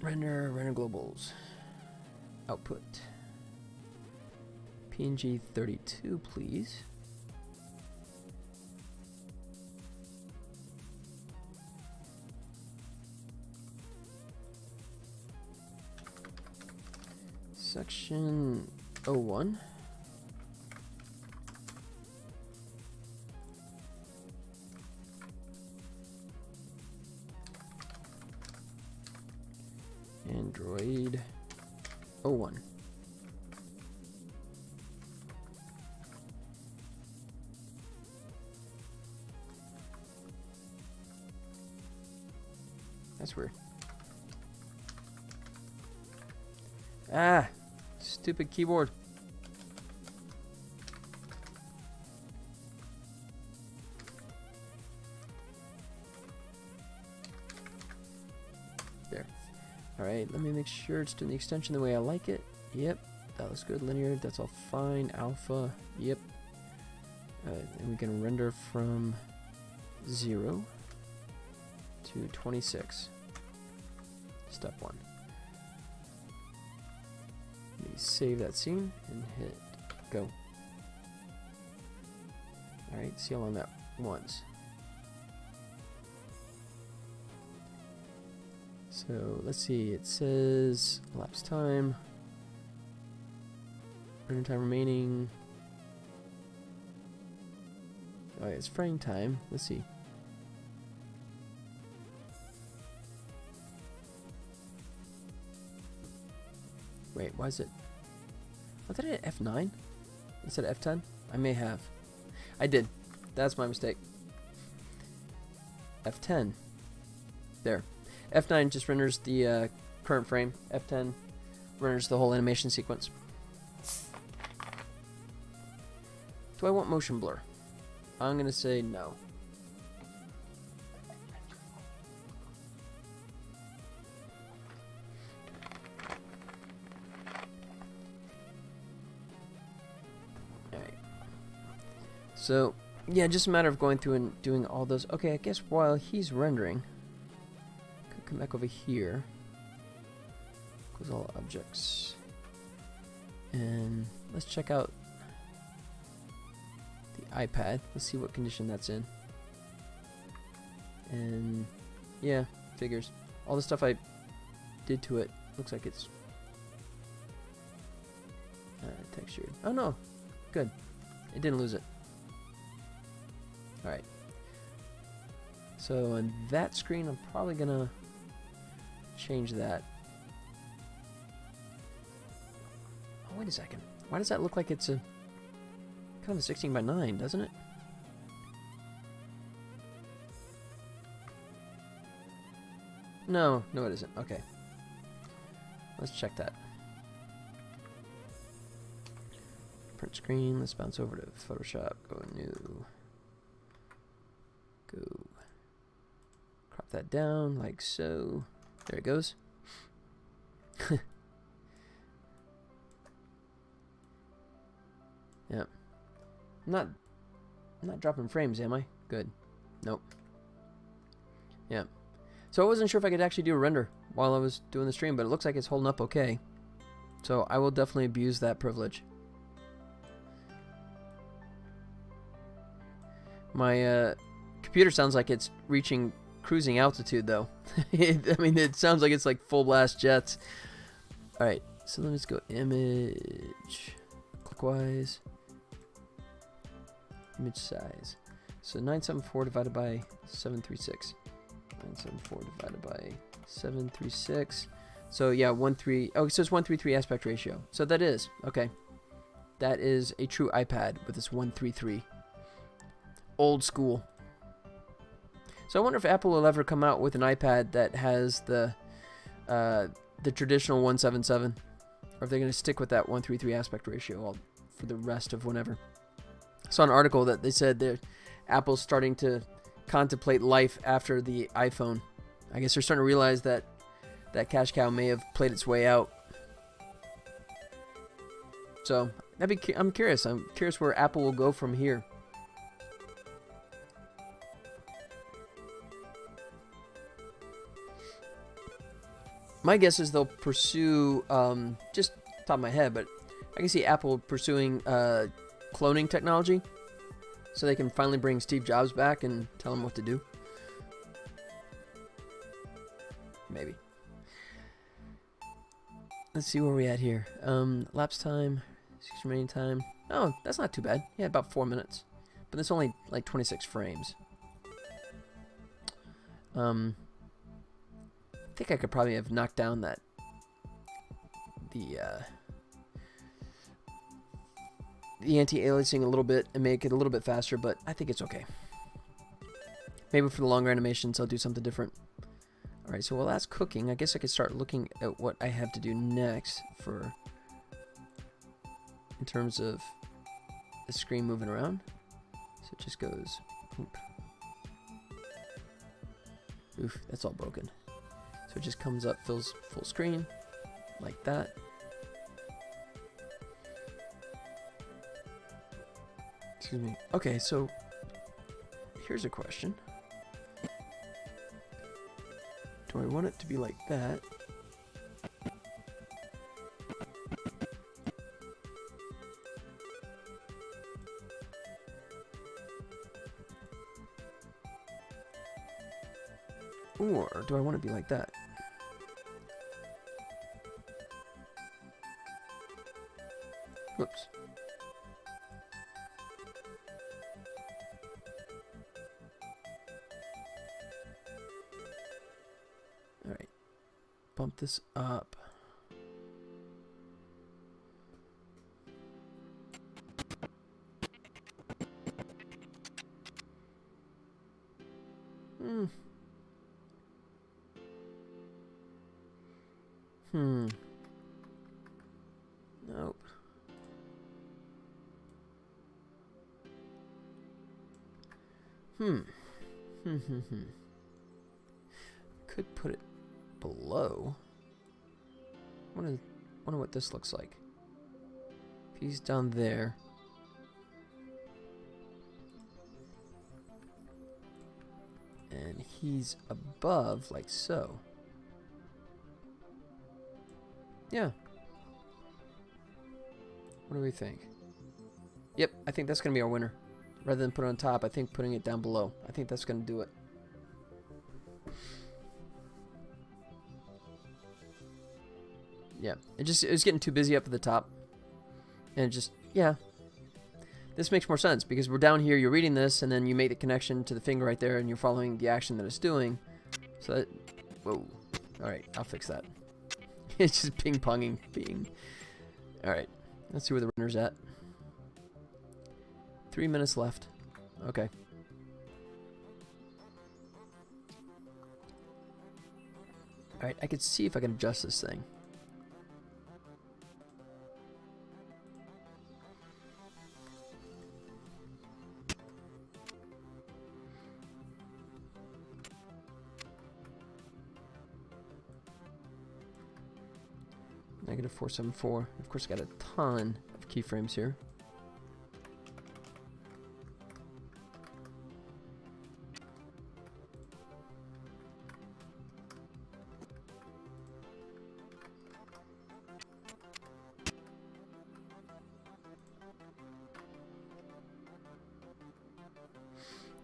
Render globals. Output. PNG 32, please. Section 01. Android 01. That's weird. Ah, stupid keyboard. There. Alright, let me make sure it's doing the extension the way I like it. Yep, that looks good. Linear, that's all fine. Alpha, yep. And we can render from 0 to 26. Step 1. Let me save that scene and hit go. Alright, see how long that was. So let's see, it says elapsed time, render time remaining. Oh, it's frame time. Let's see. Wait, why is it? I thought I hit F9 instead of F10. I may have. I did. That's my mistake. F10. There. F9 just renders the current frame. F10 renders the whole animation sequence. Do I want motion blur? I'm going to say no. Alright. So, yeah, just a matter of going through and doing all those. Okay, I guess while he's rendering, come back over here. Close all objects. And let's check out the iPad. Let's see what condition that's in. And yeah, figures. All the stuff I did to it looks like it's textured. Oh no, good. It didn't lose it. Alright. So on that screen, I'm probably gonna change that. Oh, wait a second. Why does that look like it's a kind of a 16 by 9, doesn't it? No, no it isn't. Okay. Let's check that. Print screen. Let's bounce over to Photoshop. Go new. Go. Crop that down like so. There it goes. Yeah. I'm not dropping frames, am I? Good. Nope. Yeah. So I wasn't sure if I could actually do a render while I was doing the stream, but it looks like it's holding up okay. So I will definitely abuse that privilege. My computer sounds like it's reaching cruising altitude, though. I mean, it sounds like it's like full blast jets. All right, so let me just go image clockwise. Image size. So 974 divided by 736. 974 divided by 736. So yeah, 1.3. Oh, so it's 1.33 aspect ratio. So that is okay. That is a true iPad with this 1.33. Old school. So I wonder if Apple will ever come out with an iPad that has the traditional 177, or if they're going to stick with that 1.33 aspect ratio for the rest of whenever. I saw an article that they said Apple's starting to contemplate life after the iPhone. I guess they're starting to realize that that cash cow may have played its way out. So I'm curious. I'm curious where Apple will go from here. My guess is they'll pursue, just top of my head, but I can see Apple pursuing cloning technology, so they can finally bring Steve Jobs back and tell him what to do. Maybe. Let's see where we at here. Lapse time, 6 remaining time. Oh, that's not too bad. Yeah, about 4 minutes. But it's only like 26 frames. I think I could probably have knocked down the anti-aliasing a little bit and make it a little bit faster, but I think it's okay. Maybe for the longer animations, I'll do something different. All right, so while that's cooking, I guess I could start looking at what I have to do next in terms of the screen moving around. So it just goes, oop. Oof, that's all broken. So it just comes up, fills full screen, like that. Excuse me. Okay, so here's a question. Do I want it to be like that? Or do I want it to be like that? Whoops. All right. Bump this up. Nope. Could put it below. Wonder what this looks like. If he's down there. And he's above, like so. Yeah. What do we think? Yep, I think that's going to be our winner. Rather than put it on top, I think putting it down below. I think that's going to do it. Yeah, it was getting too busy up at the top. And it just, yeah. This makes more sense because we're down here, you're reading this, and then you make the connection to the finger right there, and you're following the action that it's doing. So that, whoa. Alright, I'll fix that. It's just ping-ponging, ping. Alright, let's see where the runner's at. 3 minutes left. Okay. Alright, I could see if I can adjust this thing. -474. Of course, I got a ton of keyframes here.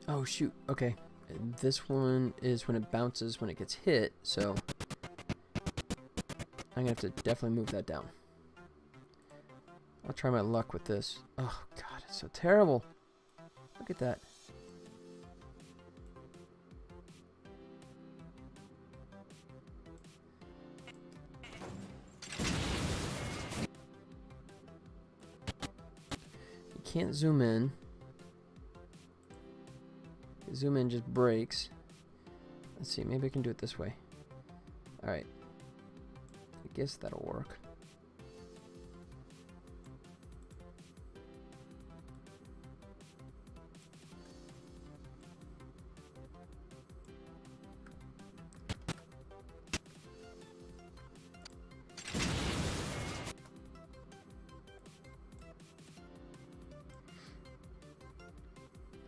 Oh shoot, okay. This one is when it bounces when it gets hit, so I'm gonna have to definitely move that down. I'll try my luck with this. Oh god, it's so terrible. Look at that. You can't zoom in. Zoom in just breaks. Let's see, maybe I can do it this way. Alright. I guess that'll work.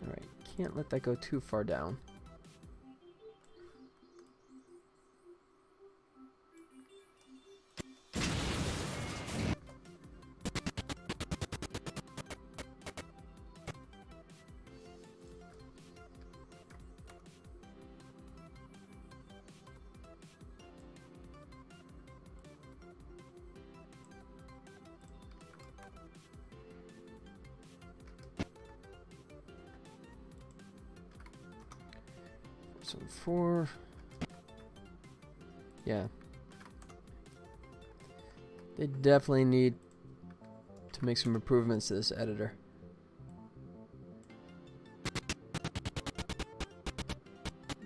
Alright, can't let that go too far down. So 4. Yeah. They definitely need to make some improvements to this editor.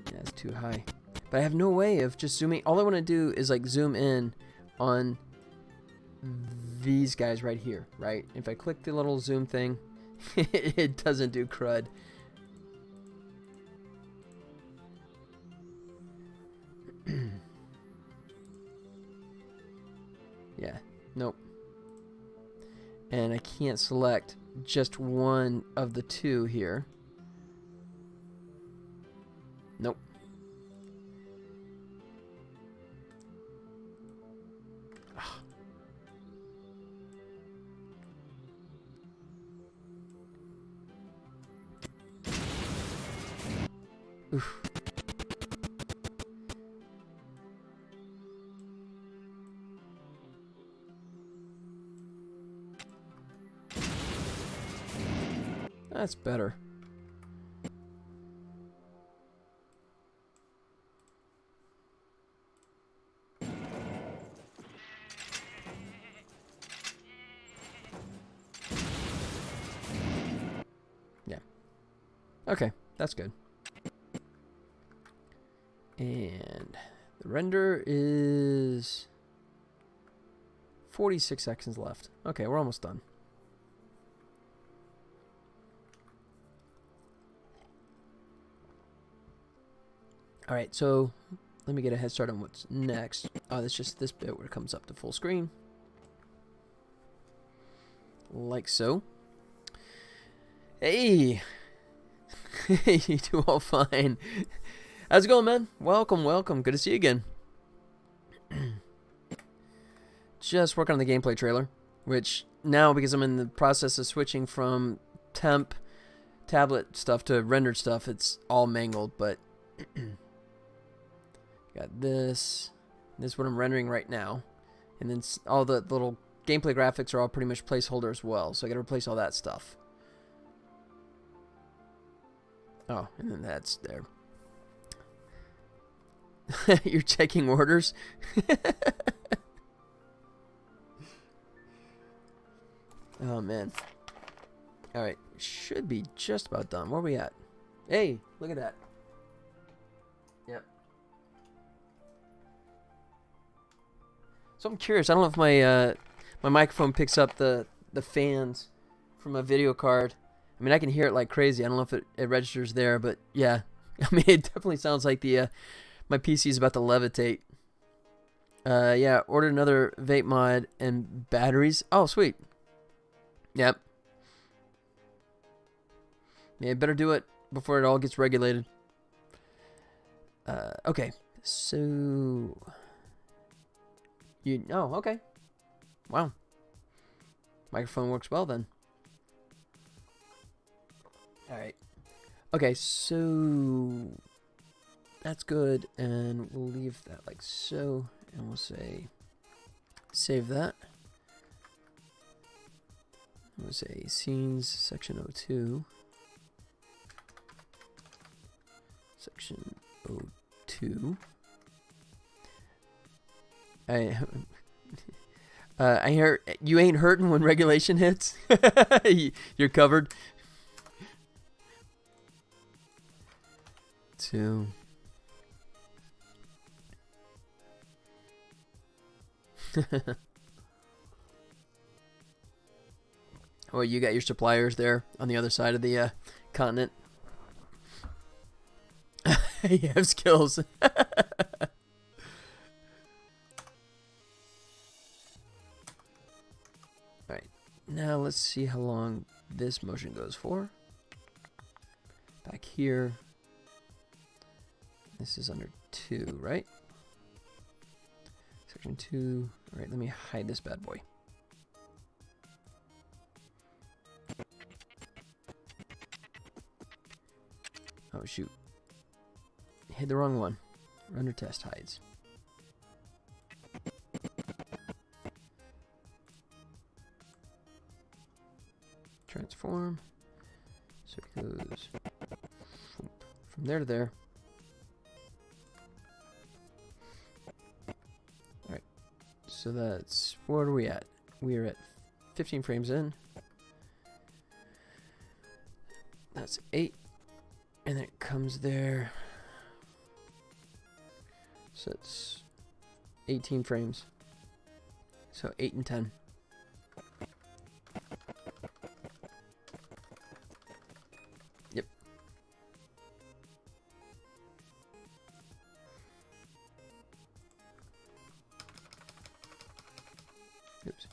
Yeah, it's too high. But I have no way of just zooming. All I want to do is like zoom in on these guys right here, right? If I click the little zoom thing, it doesn't do crud. Yeah, nope. And I can't select just one of the two here. Nope. Oof. That's better. Yeah. Okay, that's good. And the render is 46 seconds left. Okay, we're almost done. All right, so let me get a head start on what's next. Oh, that's just this bit where it comes up to full screen. Like so. Hey! You do all fine. How's it going, man? Welcome, welcome. Good to see you again. Just working on the gameplay trailer, which now, because I'm in the process of switching from temp tablet stuff to rendered stuff, it's all mangled, but got this. This is what I'm rendering right now. And then all the little gameplay graphics are all pretty much placeholder as well, so I gotta replace all that stuff. Oh, and then that's there. You're checking orders? Oh, man. Alright, should be just about done. Where are we at? Hey, look at that. Yep. So I'm curious. I don't know if my my microphone picks up the fans from a video card. I mean, I can hear it like crazy. I don't know if it registers there, but yeah. I mean, it definitely sounds like the my PC is about to levitate. Yeah, ordered another vape mod and batteries. Oh, sweet. Yep. Yeah, better do it before it all gets regulated. Okay. So... Oh, okay. Wow. Microphone works well then. Alright. Okay, so... That's good, and we'll leave that like so, and we'll say... Save that. We'll say scenes, section 02. Section 02. I hear you ain't hurting when regulation hits. You're covered. 2. Oh, you got your suppliers there on the other side of the continent. You have skills. Alright, now let's see how long this motion goes for. Back here. This is under 2, right? Section 2. Alright, let me hide this bad boy. Oh, shoot. Hid the wrong one. Render test hides. Transform. So it goes from there to there. Alright. So that's... Where are we at? We are at 15 frames in. That's 8. And then it comes there. So it's 18 frames. So 8 and 10. Yep. Oops.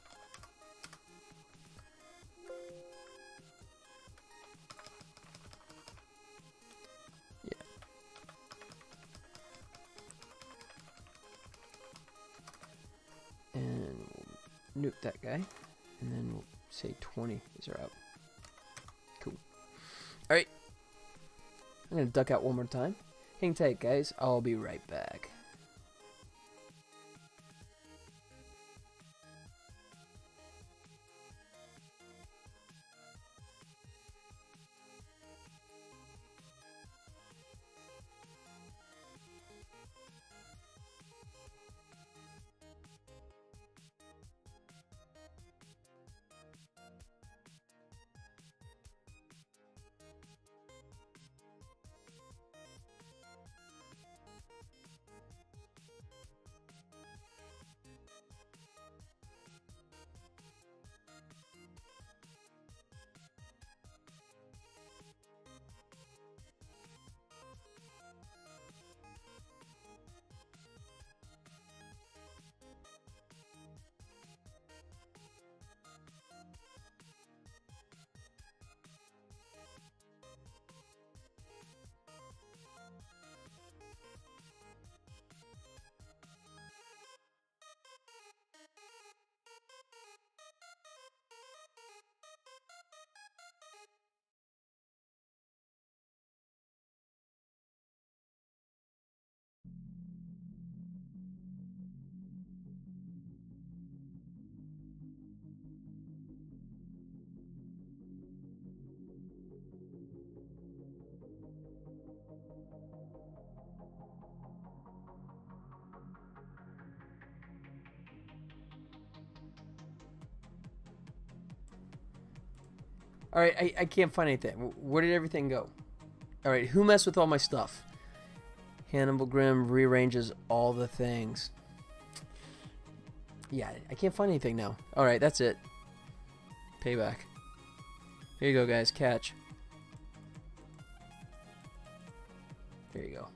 And we'll nuke that guy, and then we'll say 20 is our out. Cool. Alright. I'm going to duck out one more time. Hang tight, guys. I'll be right back. Alright, I can't find anything. Where did everything go? Alright, who messed with all my stuff? Hannibal Grimm rearranges all the things. Yeah, I can't find anything now. Alright, that's it. Payback. Here you go, guys. Catch. There you go.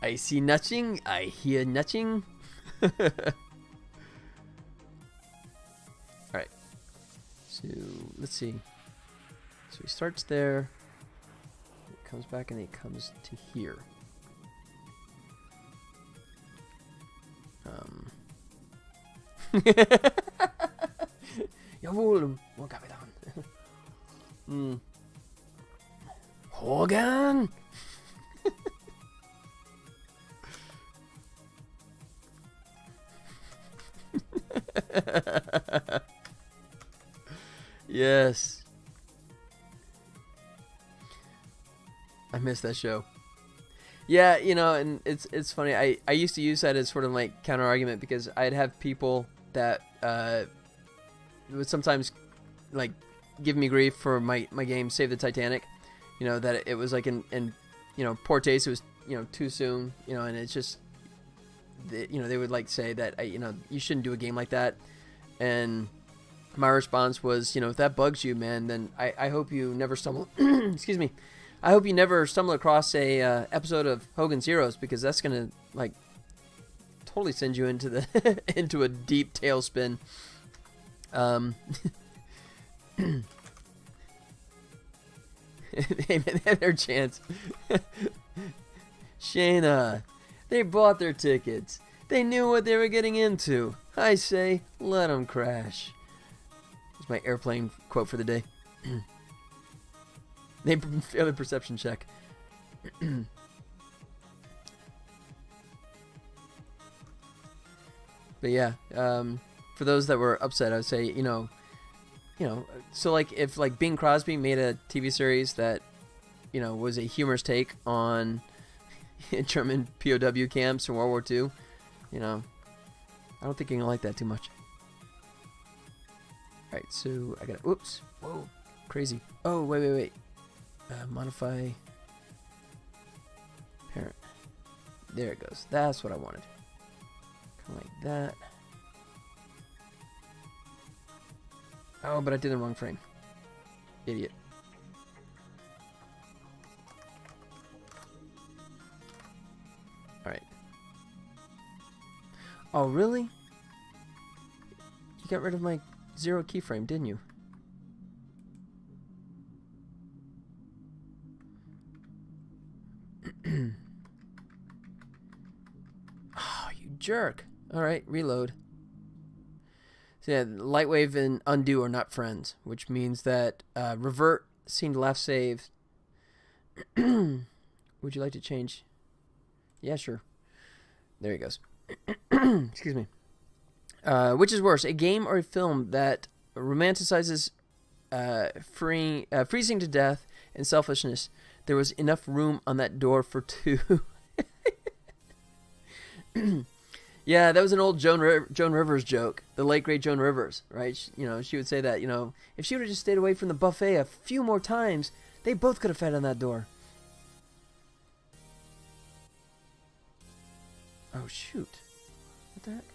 I see nothing. I hear nothing. Alright. So, let's see. So he starts there. He comes back and he comes to here. Jawohl, oh Kapitän. Hogan! Yes. I miss that show. Yeah, you know, and it's funny. I used to use that as sort of like counter argument because I'd have people that would sometimes like give me grief for my game Save the Titanic. You know, that it was like in you know, poor taste. It was, you know, too soon. You know, and it's just, you know, they would like say that you know, you shouldn't do a game like that. And my response was, you know, if that bugs you, man, then I hope you never stumble. Excuse me. I hope you never stumble across a episode of Hogan's Heroes, because that's gonna like totally send you into the into a deep tailspin. They had their chance. Shayna, they bought their tickets. They knew what they were getting into. I say, let them crash. That's my airplane quote for the day. They failed a perception check. But yeah, for those that were upset, I would say, you know, so like if like Bing Crosby made a TV series that, you know, was a humorous take on German POW camps in World War II, you know, I don't think you're gonna like that too much. All right, so I got. Oops, whoa, crazy. Oh, wait. Modify parent. There it goes. That's what I wanted. Kind of like that. Oh, but I did the wrong frame. Idiot. Alright. Oh, really? You got rid of my 0 keyframe, didn't you? Oh, you jerk. Alright, reload. So yeah, Lightwave and Undo are not friends, which means that Revert seemed left save. Would you like to change? Yeah, sure. There he goes. Excuse me. Which is worse, a game or a film that romanticizes freezing to death and selfishness? There was enough room on that door for 2. Yeah, that was an old Joan Rivers joke. The late great Joan Rivers, right? You know, she would say that, you know, if she would have just stayed away from the buffet a few more times, they both could have fed on that door. Oh, shoot. What the heck?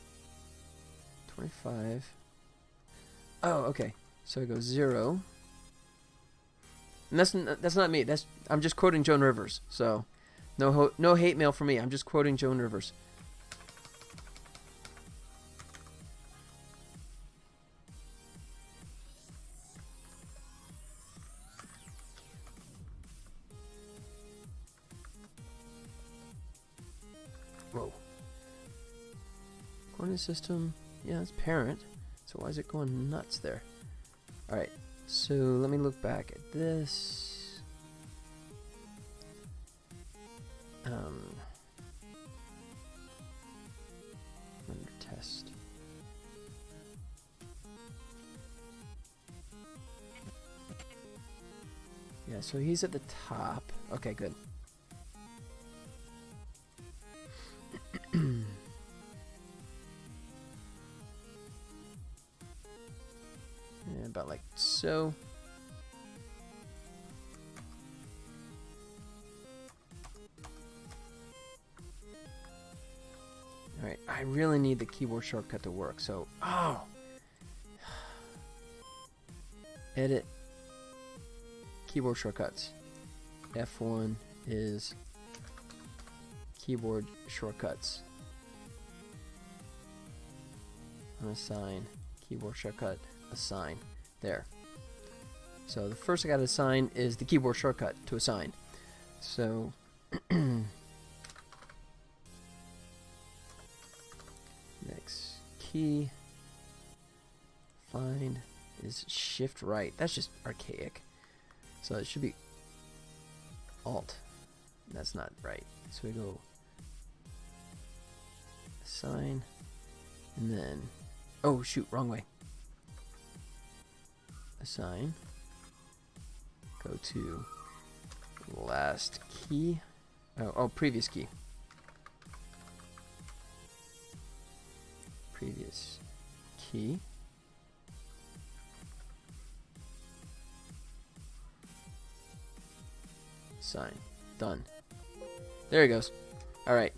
25. Oh, okay. So it goes 0. And that's not me. I'm just quoting Joan Rivers. So no hate mail for me. I'm just quoting Joan Rivers. Whoa. Coordinate system. Yeah, it's parent. So why is it going nuts there? All right. So let me look back at this. Under test. Yeah, so he's at the top. Okay, good. Yeah, about like so. Alright, I really need the keyboard shortcut to work, so... Oh! Edit. Keyboard shortcuts. F1 is keyboard shortcuts. Unassign. Keyboard shortcut. Assign. There. So the first I got to assign is the keyboard shortcut to assign. So next key find is shift right. That's just archaic. So it should be alt. That's not right. So we go assign and then oh shoot, wrong way. Assign. Go to last key. Oh, previous key. Previous key. Sign. Done. There he goes. Alright.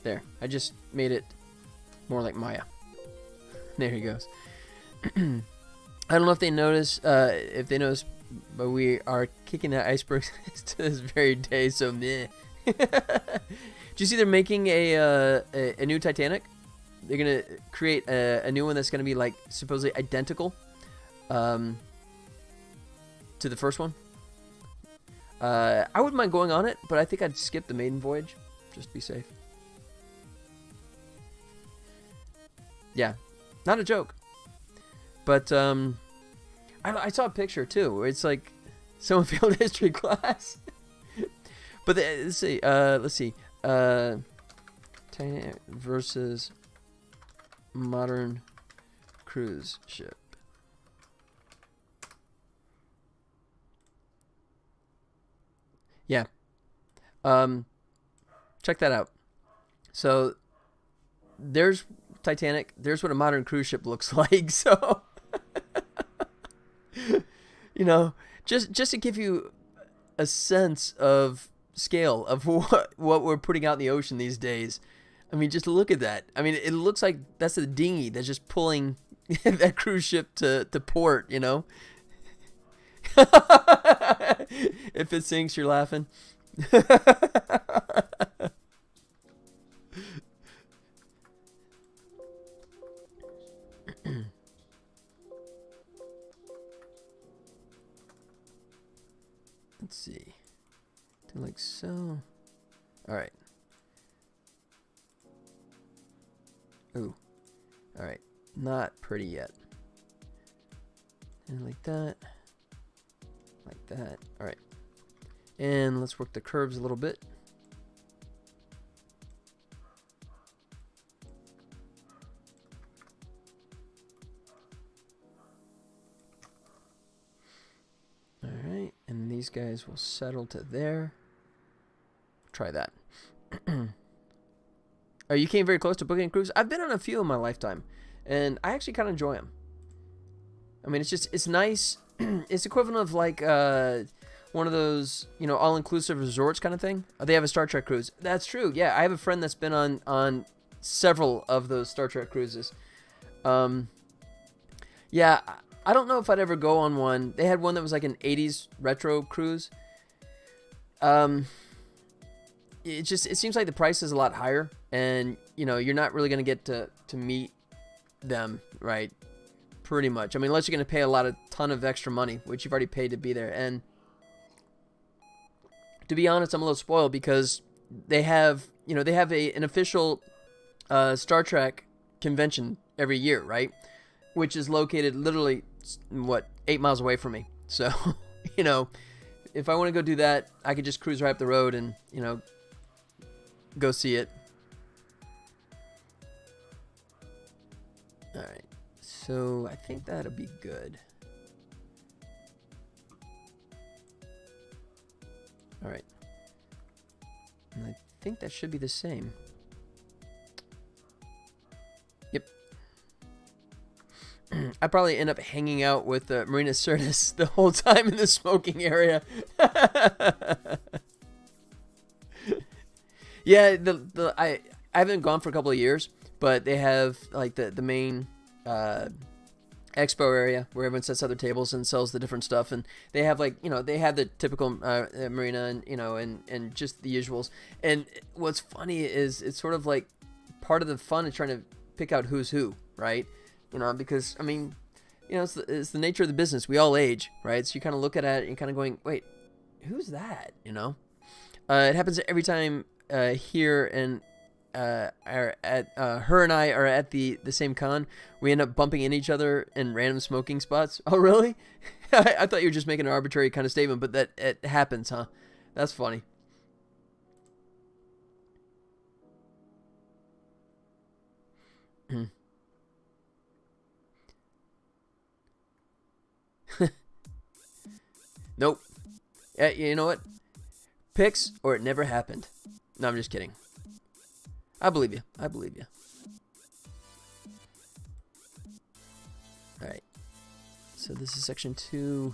There. I just made it more like Maya. There he goes. I don't know if they notice, but we are kicking that iceberg to this very day, so meh. Do you see they're making a new Titanic? They're going to create a new one that's going to be, like, supposedly identical to the first one. I wouldn't mind going on it, but I think I'd skip the maiden voyage, just to be safe. Yeah, not a joke. But I saw a picture too where it's like someone failed history class. But let's see. Titanic versus modern cruise ship. Yeah. Check that out. So there's Titanic. There's what a modern cruise ship looks like. So you know, just to give you a sense of scale of what we're putting out in the ocean these days. I mean, just look at that. I mean, it looks like that's a dinghy that's just pulling that cruise ship to port, you know. If it sinks, you're laughing. Let's see. Do like so. All right. Ooh. All right. Not pretty yet. And like that. Like that. All right. And let's work the curves a little bit. All right. And these guys will settle to there. Try that. Oh, you came very close to booking a cruise? I've been on a few in my lifetime, and I actually kind of enjoy them. I mean, it's nice. It's equivalent of like one of those, you know, all-inclusive resorts kind of thing. They have a Star Trek cruise. That's true. Yeah, I have a friend that's been on several of those Star Trek cruises. Yeah, I don't know if I'd ever go on one. They had one that was like an 80s retro cruise. It seems like the price is a lot higher, and you know, you're not really going to get to meet them, right? Pretty much. I mean, unless you're going to pay a ton of extra money, which you've already paid to be there. And to be honest, I'm a little spoiled because they have an official Star Trek convention every year, right? Which is located literally 8 miles away from me. So, you know, if I want to go do that, I could just cruise right up the road and, you know, go see it. All right. So I think that'll be good. All right. And I think that should be the same. Yep. I probably end up hanging out with Marina Sirtis the whole time in the smoking area. Yeah, I haven't gone for a couple of years, but they have like the main expo area where everyone sets out their tables and sells the different stuff, and they have like, you know, they have the typical marina, and you know, and just the usuals. And what's funny is it's sort of like part of the fun is trying to pick out who's who, right? You know, because I mean, you know, it's the nature of the business. We all age, right? So you kind of look at it and you're kind of going, wait, who's that? You know, it happens every time here, and are at her and I are at the same con. We end up bumping into each other in random smoking spots. Oh, really? I thought you were just making an arbitrary kind of statement, but that it happens, huh? That's funny. Nope. Yeah, you know what? Pics or it never happened. No, I'm just kidding. I believe you. I believe you. Alright. So this is section 2.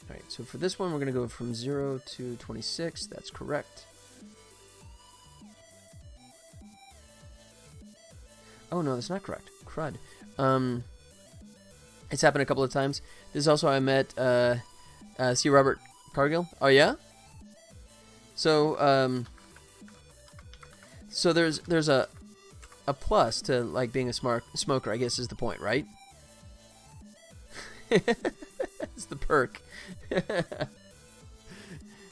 Alright, so for this one, we're going to go from 0 to 26. That's correct. Oh, no, that's not correct. Crud. It's happened a couple of times. This is also I met C. Robert Cargill. Oh, yeah? So, so there's a plus to, like, being a smart smoker, I guess is the point, right? It's the perk.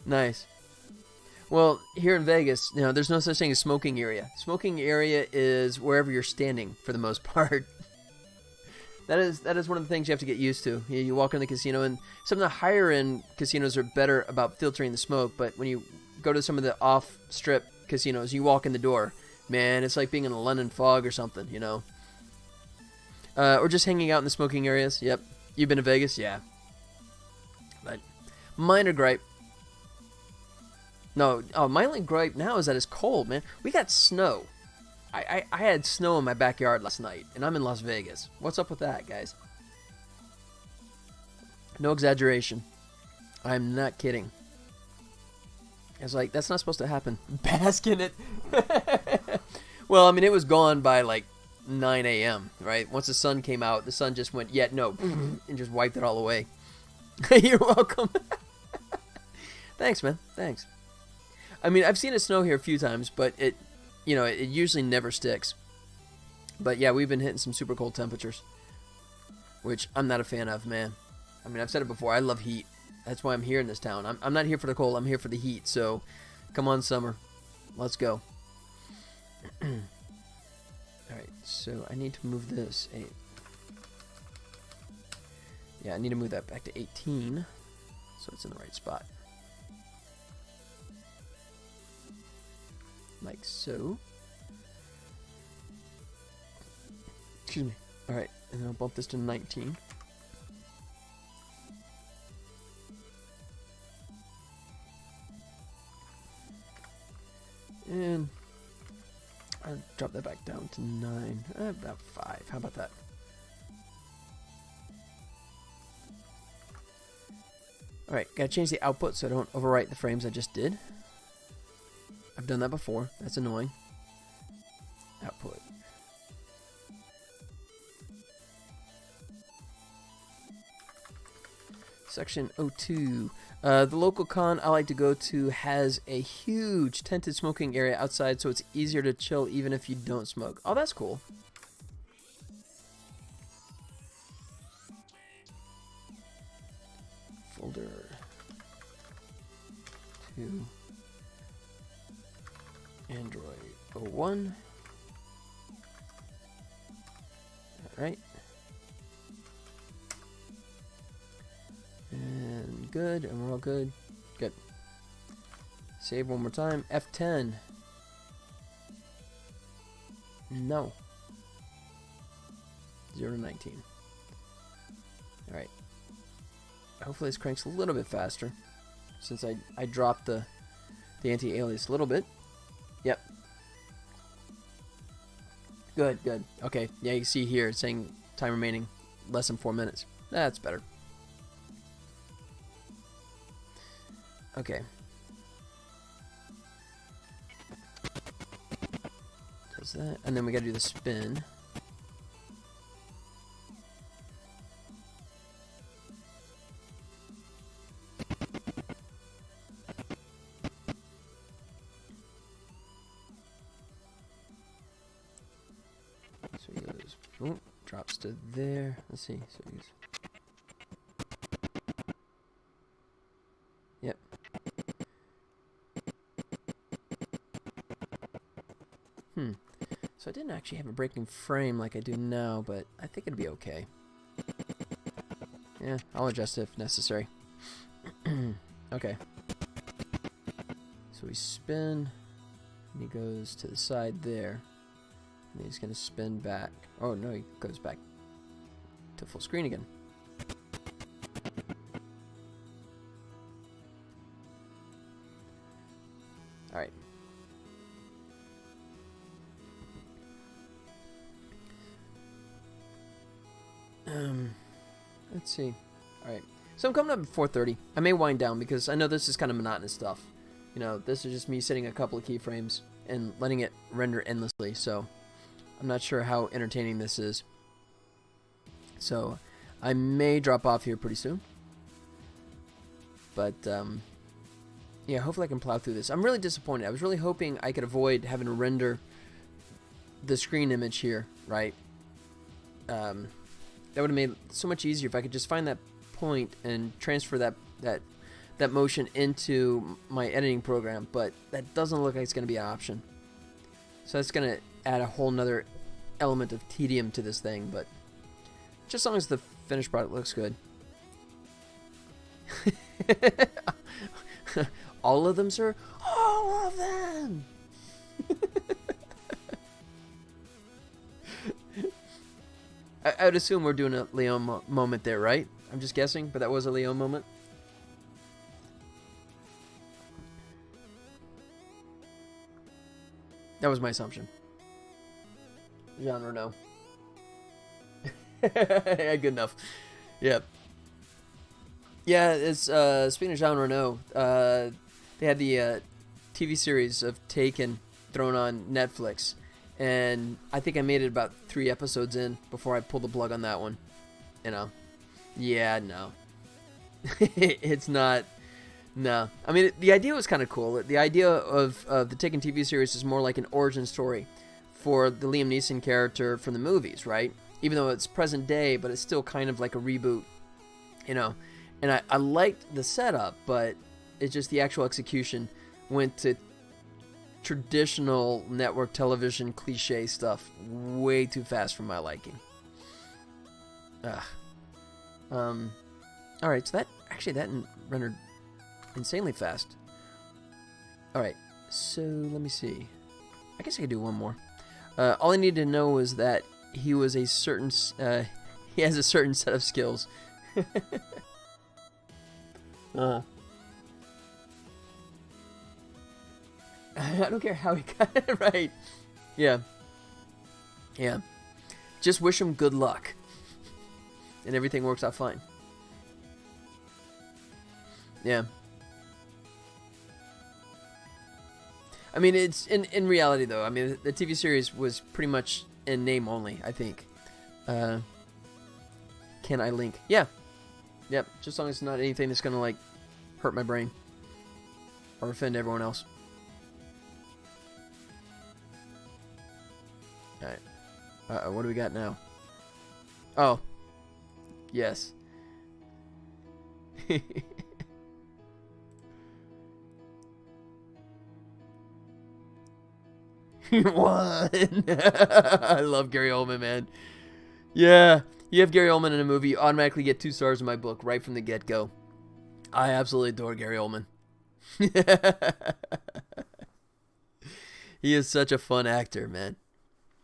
Nice. Well, here in Vegas, you know, there's no such thing as smoking area. Smoking area is wherever you're standing for the most part. That is one of the things you have to get used to. You walk in the casino, and some of the higher end casinos are better about filtering the smoke, but when you go to some of the off-strip casinos, you walk in the door, man, it's like being in a London fog or something, you know. Or just hanging out in the smoking areas. Yep. You've been to Vegas? Yeah. But minor gripe. No, my only gripe now is that it's cold, man. We got snow. I had snow in my backyard last night, and I'm in Las Vegas. What's up with that, guys? No exaggeration. I'm not kidding. I was like, that's not supposed to happen. Bask in it. Well, I mean, it was gone by like 9 a.m., right? Once the sun came out, the sun just went, yeah, no, and just wiped it all away. You're welcome. Thanks, man. Thanks. I mean, I've seen it snow here a few times, but it usually never sticks. But yeah, we've been hitting some super cold temperatures, which I'm not a fan of, man. I mean, I've said it before, I love heat. That's why I'm here in this town. I'm not here for the cold, I'm here for the heat. So, come on, summer. Let's go. Alright, so I need to move this. Yeah, I need to move that back to 18, so it's in the right spot. Like so. Excuse me. Alright, and then I'll bump this to 19. And I'll drop that back down to 9. About 5. How about that? Alright, gotta change the output so I don't overwrite the frames I just did. I've done that before. That's annoying. Output. Section 02. The local con I like to go to has a huge tented smoking area outside, so it's easier to chill even if you don't smoke. Oh, that's cool. Folder 2. Android 01. Alright. And good, and we're all good. Good. Save one more time. F10. No. 0 to 19. Alright. Hopefully this cranks a little bit faster, since I dropped the anti-alias a little bit. Yep. Good, good. Okay, yeah, you can see here it's saying time remaining less than 4 minutes. That's better. Okay. close that. And then we got to do the spin. So he goes, oh, drops to there. Let's see. So he goes. Yep. So I didn't actually have a breaking frame like I do now, but I think it'd be okay. Yeah, I'll adjust it if necessary. Okay. So we spin, and he goes to the side there, and he's going to spin back. Oh no, he goes back to full screen again. All right. Let's see. All right. So I'm coming up at 4:30. I may wind down because I know this is kind of monotonous stuff. You know, this is just me setting a couple of keyframes and letting it render endlessly. So I'm not sure how entertaining this is. So I may drop off here pretty soon. But yeah, hopefully I can plow through this. I'm really disappointed. I was really hoping I could avoid having to render the screen image here, right? That would have made it so much easier if I could just find that point and transfer that motion into my editing program, but that doesn't look like it's going to be an option. So that's going to add a whole nother element of tedium to this thing, but just as long as the finished product looks good. All of them, sir? All of them! I would assume we're doing a Leon moment there, right? I'm just guessing, but that was a Leon moment. That was my assumption. Jean Reno. Yeah, good enough. Yep. Yeah, it's speaking of Jean Reno, they had the TV series of Taken thrown on Netflix. And I think I made it about 3 episodes in before I pulled the plug on that one. You know? Yeah, no. It's not. No. I mean, the idea was kind of cool. The idea of the Taken TV series is more like an origin story for the Liam Neeson character from the movies, right? Even though it's present day, but it's still kind of like a reboot, you know? And I liked the setup, but it's just the actual execution went to traditional network television cliche stuff way too fast for my liking. Alright, so that rendered insanely fast. Alright, so let me see. I guess I could do one more. All I needed to know was that he was a certain he has a certain set of skills. I don't care how he got it right. Yeah. Yeah. Just wish him good luck. And everything works out fine. Yeah. I mean, it's in reality, though. I mean, the TV series was pretty much in name only, I think. Can I link? Yeah. Yep. Just as long as it's not anything that's going to, like, hurt my brain. Or offend everyone else. Alright. What do we got now? Oh. Yes. One. I love Gary Oldman, man. Yeah. You have Gary Oldman in a movie, you automatically get 2 stars in my book right from the get-go. I absolutely adore Gary Oldman. He is such a fun actor, man.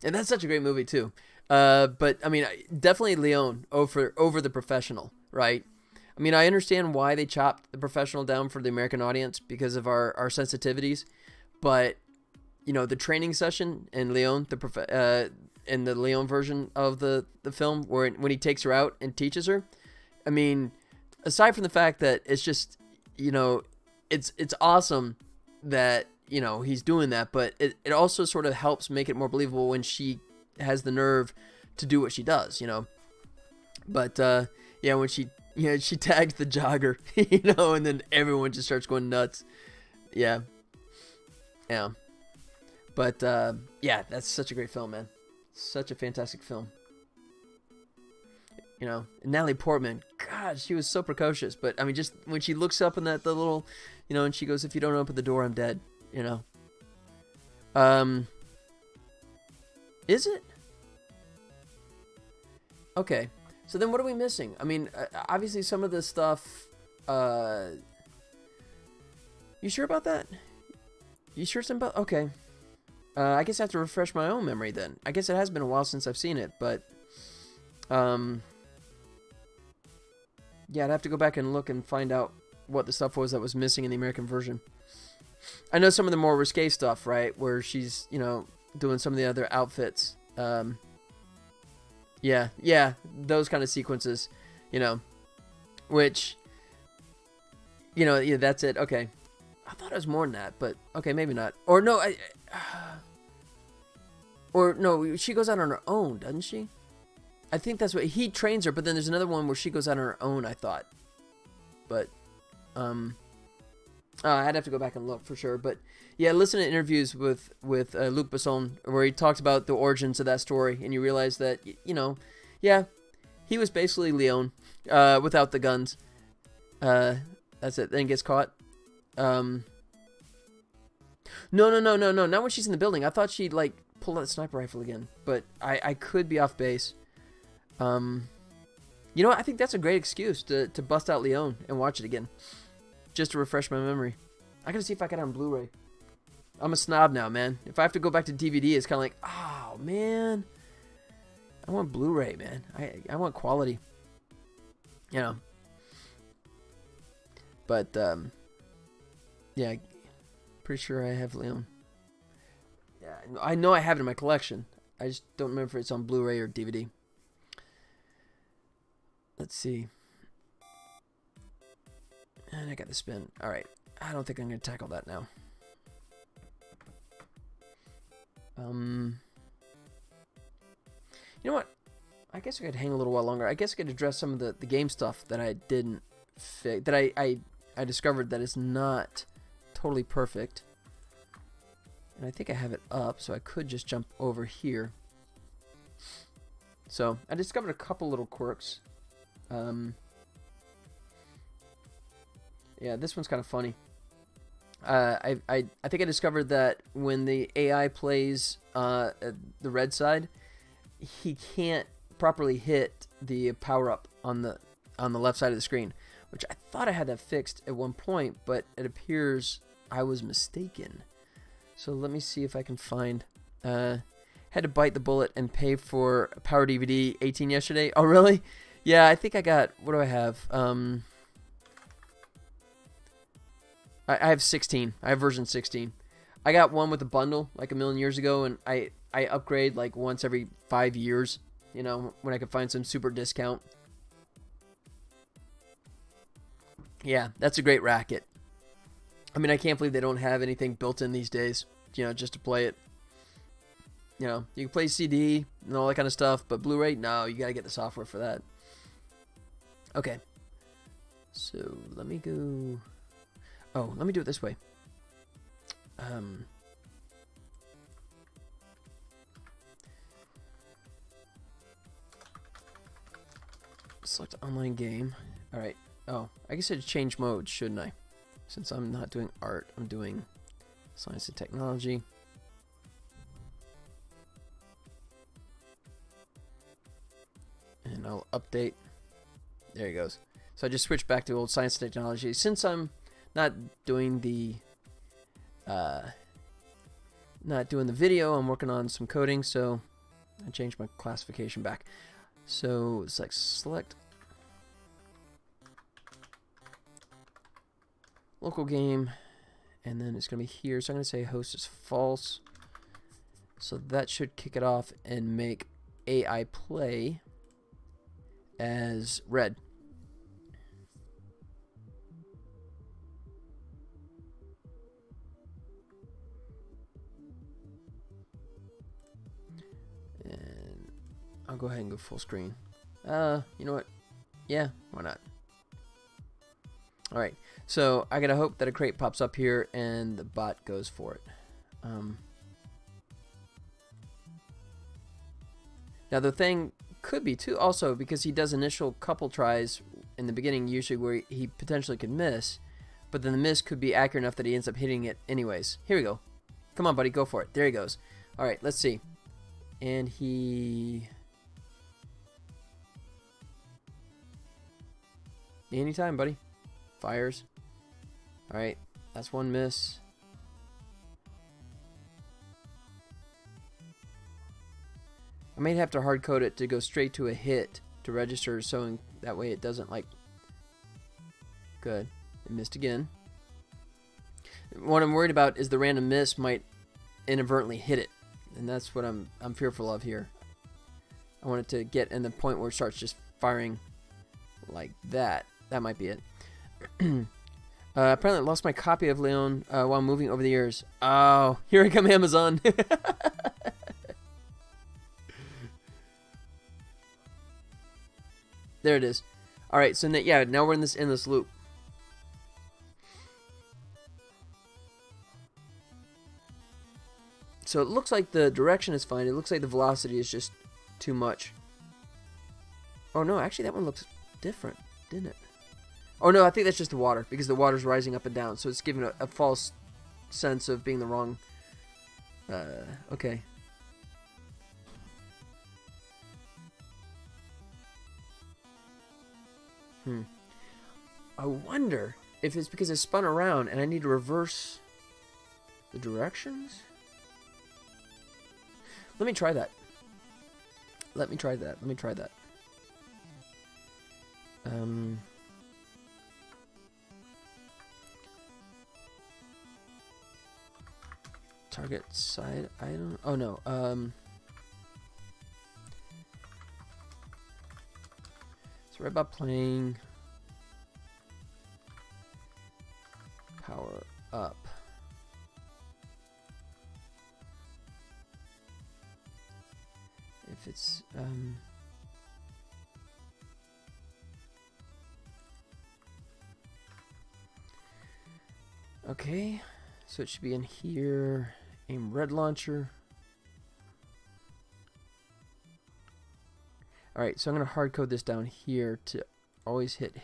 And that's such a great movie, too. But, I mean, definitely Leon over The Professional, right? I mean, I understand why they chopped The Professional down for the American audience because of our sensitivities. But, you know, the training session in Leon, in the Leon version of the film, when he takes her out and teaches her, I mean, aside from the fact that it's just, you know, it's awesome that you know, he's doing that, but it also sort of helps make it more believable when she has the nerve to do what she does, you know. But yeah, when she, you know, she tags the jogger, you know, and then everyone just starts going nuts. Yeah. But yeah, that's such a great film, man. Such a fantastic film. You know, and Natalie Portman, God, she was so precocious. But I mean, just when she looks up in the little, you know, and she goes, "If you don't open the door, I'm dead." You know. Is it? Okay. So then what are we missing? I mean, obviously some of this stuff, you sure about that? You sure something about, okay. I guess I have to refresh my own memory then. I guess it has been a while since I've seen it, but, yeah, I'd have to go back and look and find out what the stuff was that was missing in the American version. I know some of the more risque stuff, right, where she's, you know, doing some of the other outfits, yeah, those kind of sequences, you know, which, you know, yeah, that's it. Okay, I thought it was more than that, but okay, maybe not. Or no, or no, she goes out on her own, doesn't she? I think that's what he trains her, but then there's another one where she goes out on her own, I thought. But, I'd have to go back and look for sure. But yeah, listen to interviews with Luc Besson where he talks about the origins of that story, and you realize that, you know, yeah, he was basically Leon without the guns. That's it. Then gets caught. No, not when she's in the building. I thought she'd like pull out the sniper rifle again, but I could be off base. You know what? I think that's a great excuse to bust out Leon and watch it again, just to refresh my memory. I gotta see if I get it on Blu-ray. I'm a snob now, man. If I have to go back to DVD, it's kind of like, oh man, I want Blu-ray, man. I want quality, you know. But yeah, pretty sure I have Leon. Yeah, I know I have it in my collection. I just don't remember if it's on Blu-ray or DVD. Let's see. And I got the spin. All right. I don't think I'm going to tackle that now. You know what? I guess I could hang a little while longer. I guess I could address some of the game stuff that I didn't fix. That I discovered that is not totally perfect. And I think I have it up, so I could just jump over here. So I discovered a couple little quirks. Yeah, this one's kind of funny. I think I discovered that when the AI plays the red side, he can't properly hit the power up on the left side of the screen, which I thought I had that fixed at one point, but it appears I was mistaken. So let me see if I can find. Had to bite the bullet and pay for Power DVD 18 yesterday. Oh really? Yeah, I think I got. What do I have? I have 16. I have version 16. I got one with a bundle like a million years ago, and I upgrade like once every 5 years, you know, when I could find some super discount. Yeah, that's a great racket. I mean, I can't believe they don't have anything built in these days, you know, just to play it. You know, you can play CD and all that kind of stuff, but Blu-ray, no, you got to get the software for that. Okay. So, let me go... Oh, let me do it this way. Select online game. Alright. Oh, I guess I should change modes, shouldn't I? Since I'm not doing art, I'm doing science and technology. And I'll update. There he goes. So I just switched back to old science and technology. Since I'm not doing the video, I'm working on some coding, so I changed my classification back. So it's like select local game, and then it's gonna be here. So I'm gonna say host is false. So that should kick it off and make AI play as red. I'll go ahead and go full screen. You know what? Yeah, why not? Alright, so I gotta hope that a crate pops up here and the bot goes for it. Now the thing could be too also because he does initial couple tries in the beginning usually where he potentially could miss, but then the miss could be accurate enough that he ends up hitting it anyways. Here we go. Come on, buddy, go for it. There he goes. Alright, let's see. And he... Anytime, buddy. Fires. Alright, that's one miss. I may have to hard code it to go straight to a hit to register so that way it doesn't like... Good. It missed again. What I'm worried about is the random miss might inadvertently hit it. And that's what I'm fearful of here. I want it to get in the point where it starts just firing like that. That might be it. Apparently I lost my copy of Leon while moving over the years. Oh, here I come, Amazon. There it is. Alright, so yeah, now we're in this endless loop. So it looks like the direction is fine. It looks like the velocity is just too much. Oh no, actually that one looks different, didn't it? Oh no, I think that's just the water, because the water's rising up and down, so it's giving a false sense of being the wrong... okay. I wonder if it's because it spun around and I need to reverse the directions? Let me try that. Let me try that. Target side item. Oh no. So right about playing. Power up. If it's okay, so it should be in here. Aim red launcher. Alright, so I'm going to hard code this down here to always hit.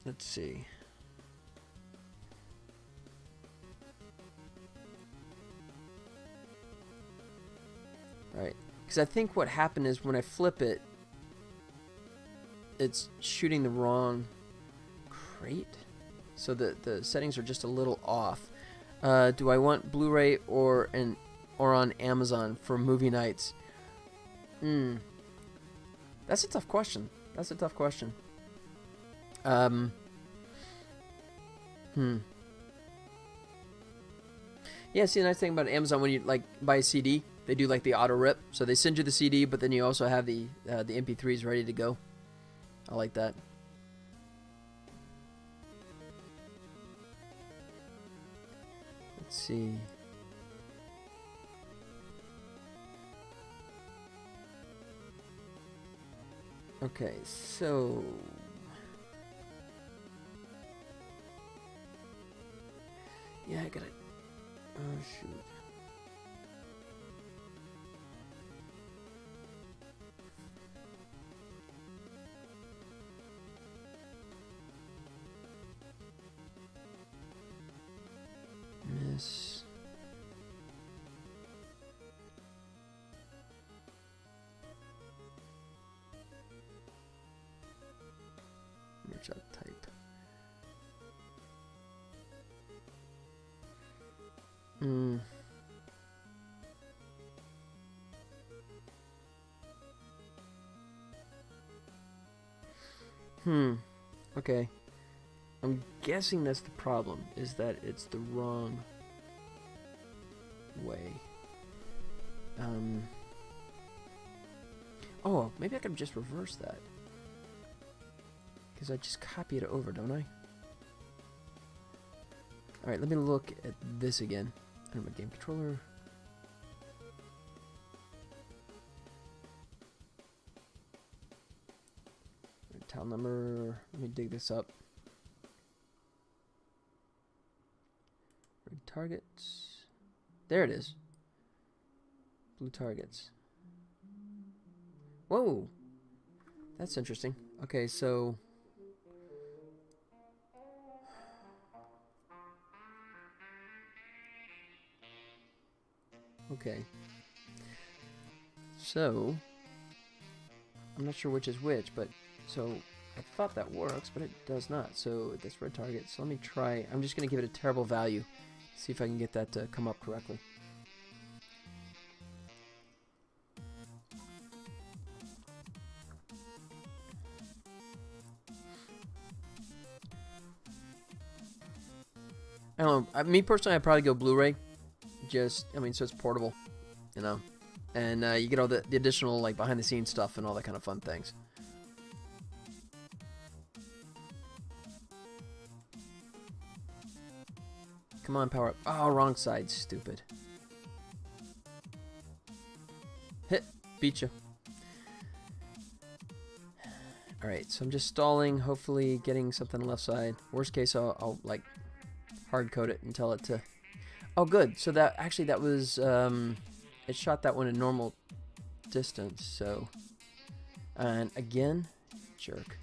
Let's see. Alright, because I think what happened is when I flip it, it's shooting the wrong crate. So the settings are just a little off. Do I want Blu-ray or on Amazon for movie nights? That's a tough question. Yeah, see, the nice thing about Amazon, when you like buy a CD, they do like the auto rip. So they send you the CD, but then you also have the MP3s ready to go. I like that. Let's see. Okay, so yeah, I gotta. Oh shoot. Miss. Merge out type. Okay. I'm guessing that's the problem, is that it's the wrong... way. Oh, maybe I could just reverse that. Because I just copy it over, don't I? Alright, let me look at this again. I don't know, game controller. Tile number. Let me dig this up. Red targets. There it is. Blue targets. Whoa! That's interesting. Okay, so... Okay. So... I'm not sure which is which, but... So, I thought that works, but it does not. So, this red target. So, let me try... I'm just going to give it a terrible value. See if I can get that to come up correctly. I don't know. Me personally, I'd probably go Blu-ray. Just, I mean, so it's portable, you know, and you get all the additional like behind-the-scenes stuff and all that kind of fun things. Come on, power up. Oh, wrong side. Stupid. Hit. Beat you. Alright, so I'm just stalling, hopefully getting something on the left side. Worst case, I'll like hard code it and tell it to... Oh, good. So that actually that was it shot that one at normal distance. So, and again, jerk.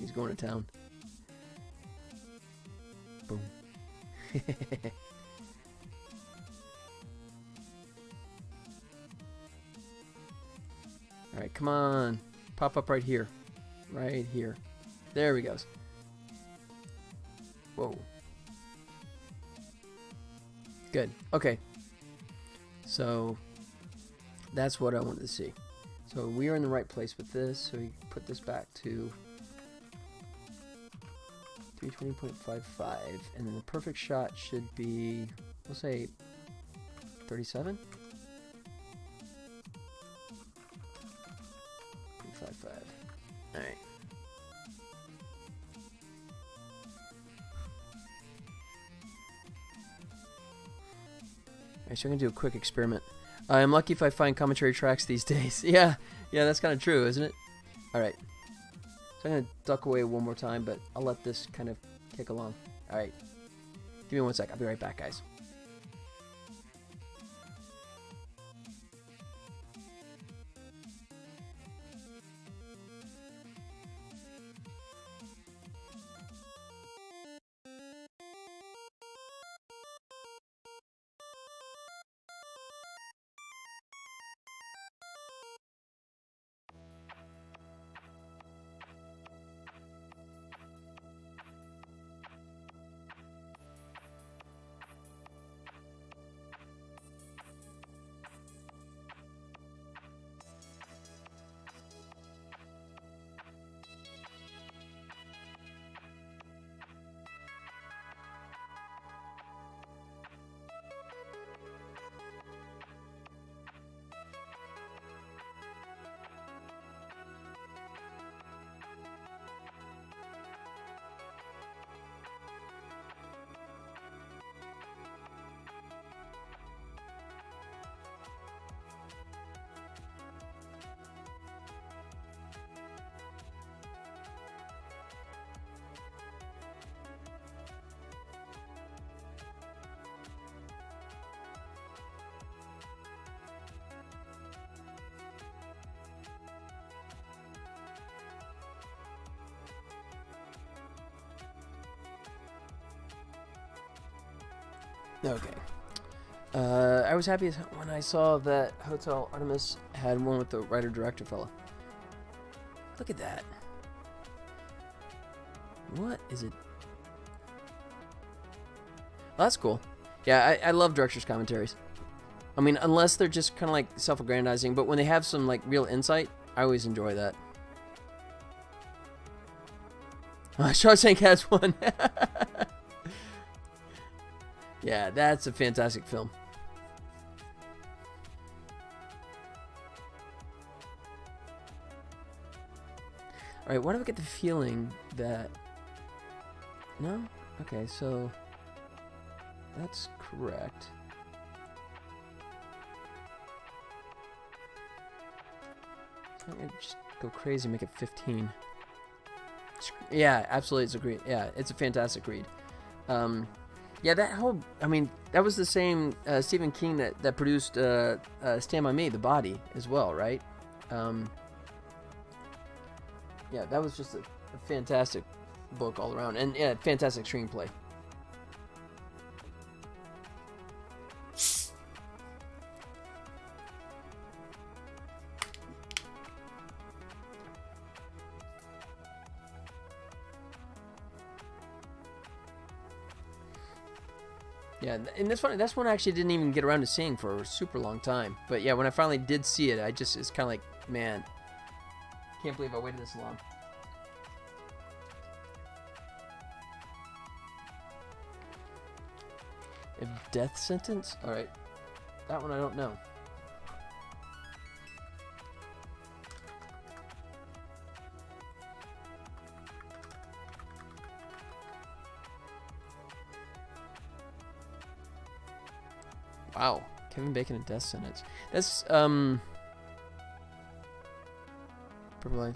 He's going to town. Boom. Alright, come on. Pop up right here. Right here. There we go. Whoa. Good. Okay. So, that's what I wanted to see. So, we are in the right place with this. So, we put this back to 320.55. And then the perfect shot should be, we'll say, 37? 5. Alright. Alright, so I'm going to do a quick experiment. I'm lucky if I find commentary tracks these days. Yeah, that's kind of true, isn't it? Alright. So I'm going to duck away one more time, but I'll let this kind of kick along. Alright. Give me 1 sec. I'll be right back, guys. Okay. I was happy when I saw that Hotel Artemis had one with the writer-director fella. Look at that. What is it? Well, that's cool. Yeah, I love director's commentaries. I mean, unless they're just kind of like self-aggrandizing, but when they have some like real insight, I always enjoy that. Shark Tank has one. Yeah, that's a fantastic film. Alright, why do I get the feeling that... No? Okay, so... That's correct. I'm gonna just go crazy and make it 15. Yeah, absolutely, it's a great... Yeah, it's a fantastic read. Yeah, that whole... I mean, that was the same Stephen King that produced Stand By Me, The Body, as well, right? Yeah, that was just a fantastic book all around. And, yeah, fantastic screenplay. Yeah, and that's funny. That's one I actually didn't even get around to seeing for a super long time. But yeah, when I finally did see it, it's kind of like, man, can't believe I waited this long. If death sentence? All right, that one I don't know. Wow, Kevin Bacon and death sentence. That's Purple Life.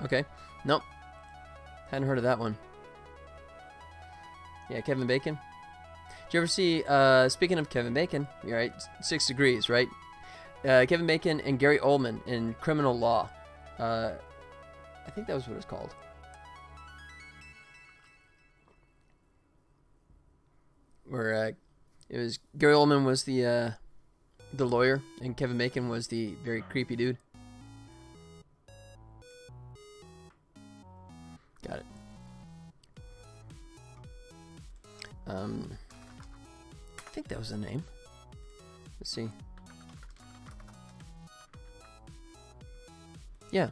Okay. Nope. Hadn't heard of that one. Yeah, Kevin Bacon. Did you ever see, speaking of Kevin Bacon, you're right, 6 Degrees, right? Kevin Bacon and Gary Oldman in Criminal Law. I think that was what it's called. Where it was Gary Oldman was the lawyer, and Kevin Bacon was the very creepy dude. Got it. I think that was the name. Let's see. Yeah.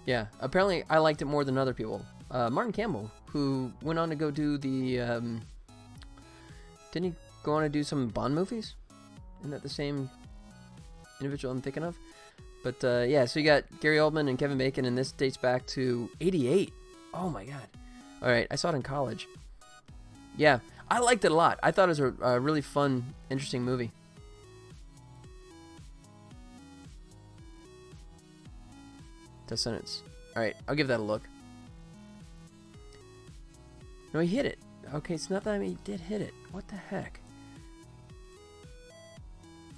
Yeah. Apparently, I liked it more than other people. Martin Campbell, who went on to go do the... didn't he go on to do some Bond movies? Isn't that the same individual I'm thinking of? But, yeah, so you got Gary Oldman and Kevin Bacon, and this dates back to 88. Oh, my God. All right, I saw it in college. Yeah, I liked it a lot. I thought it was a really fun, interesting movie. Death Sentence. All right, I'll give that a look. No, he hit it. Okay, it's not that I mean he did hit it. What the heck?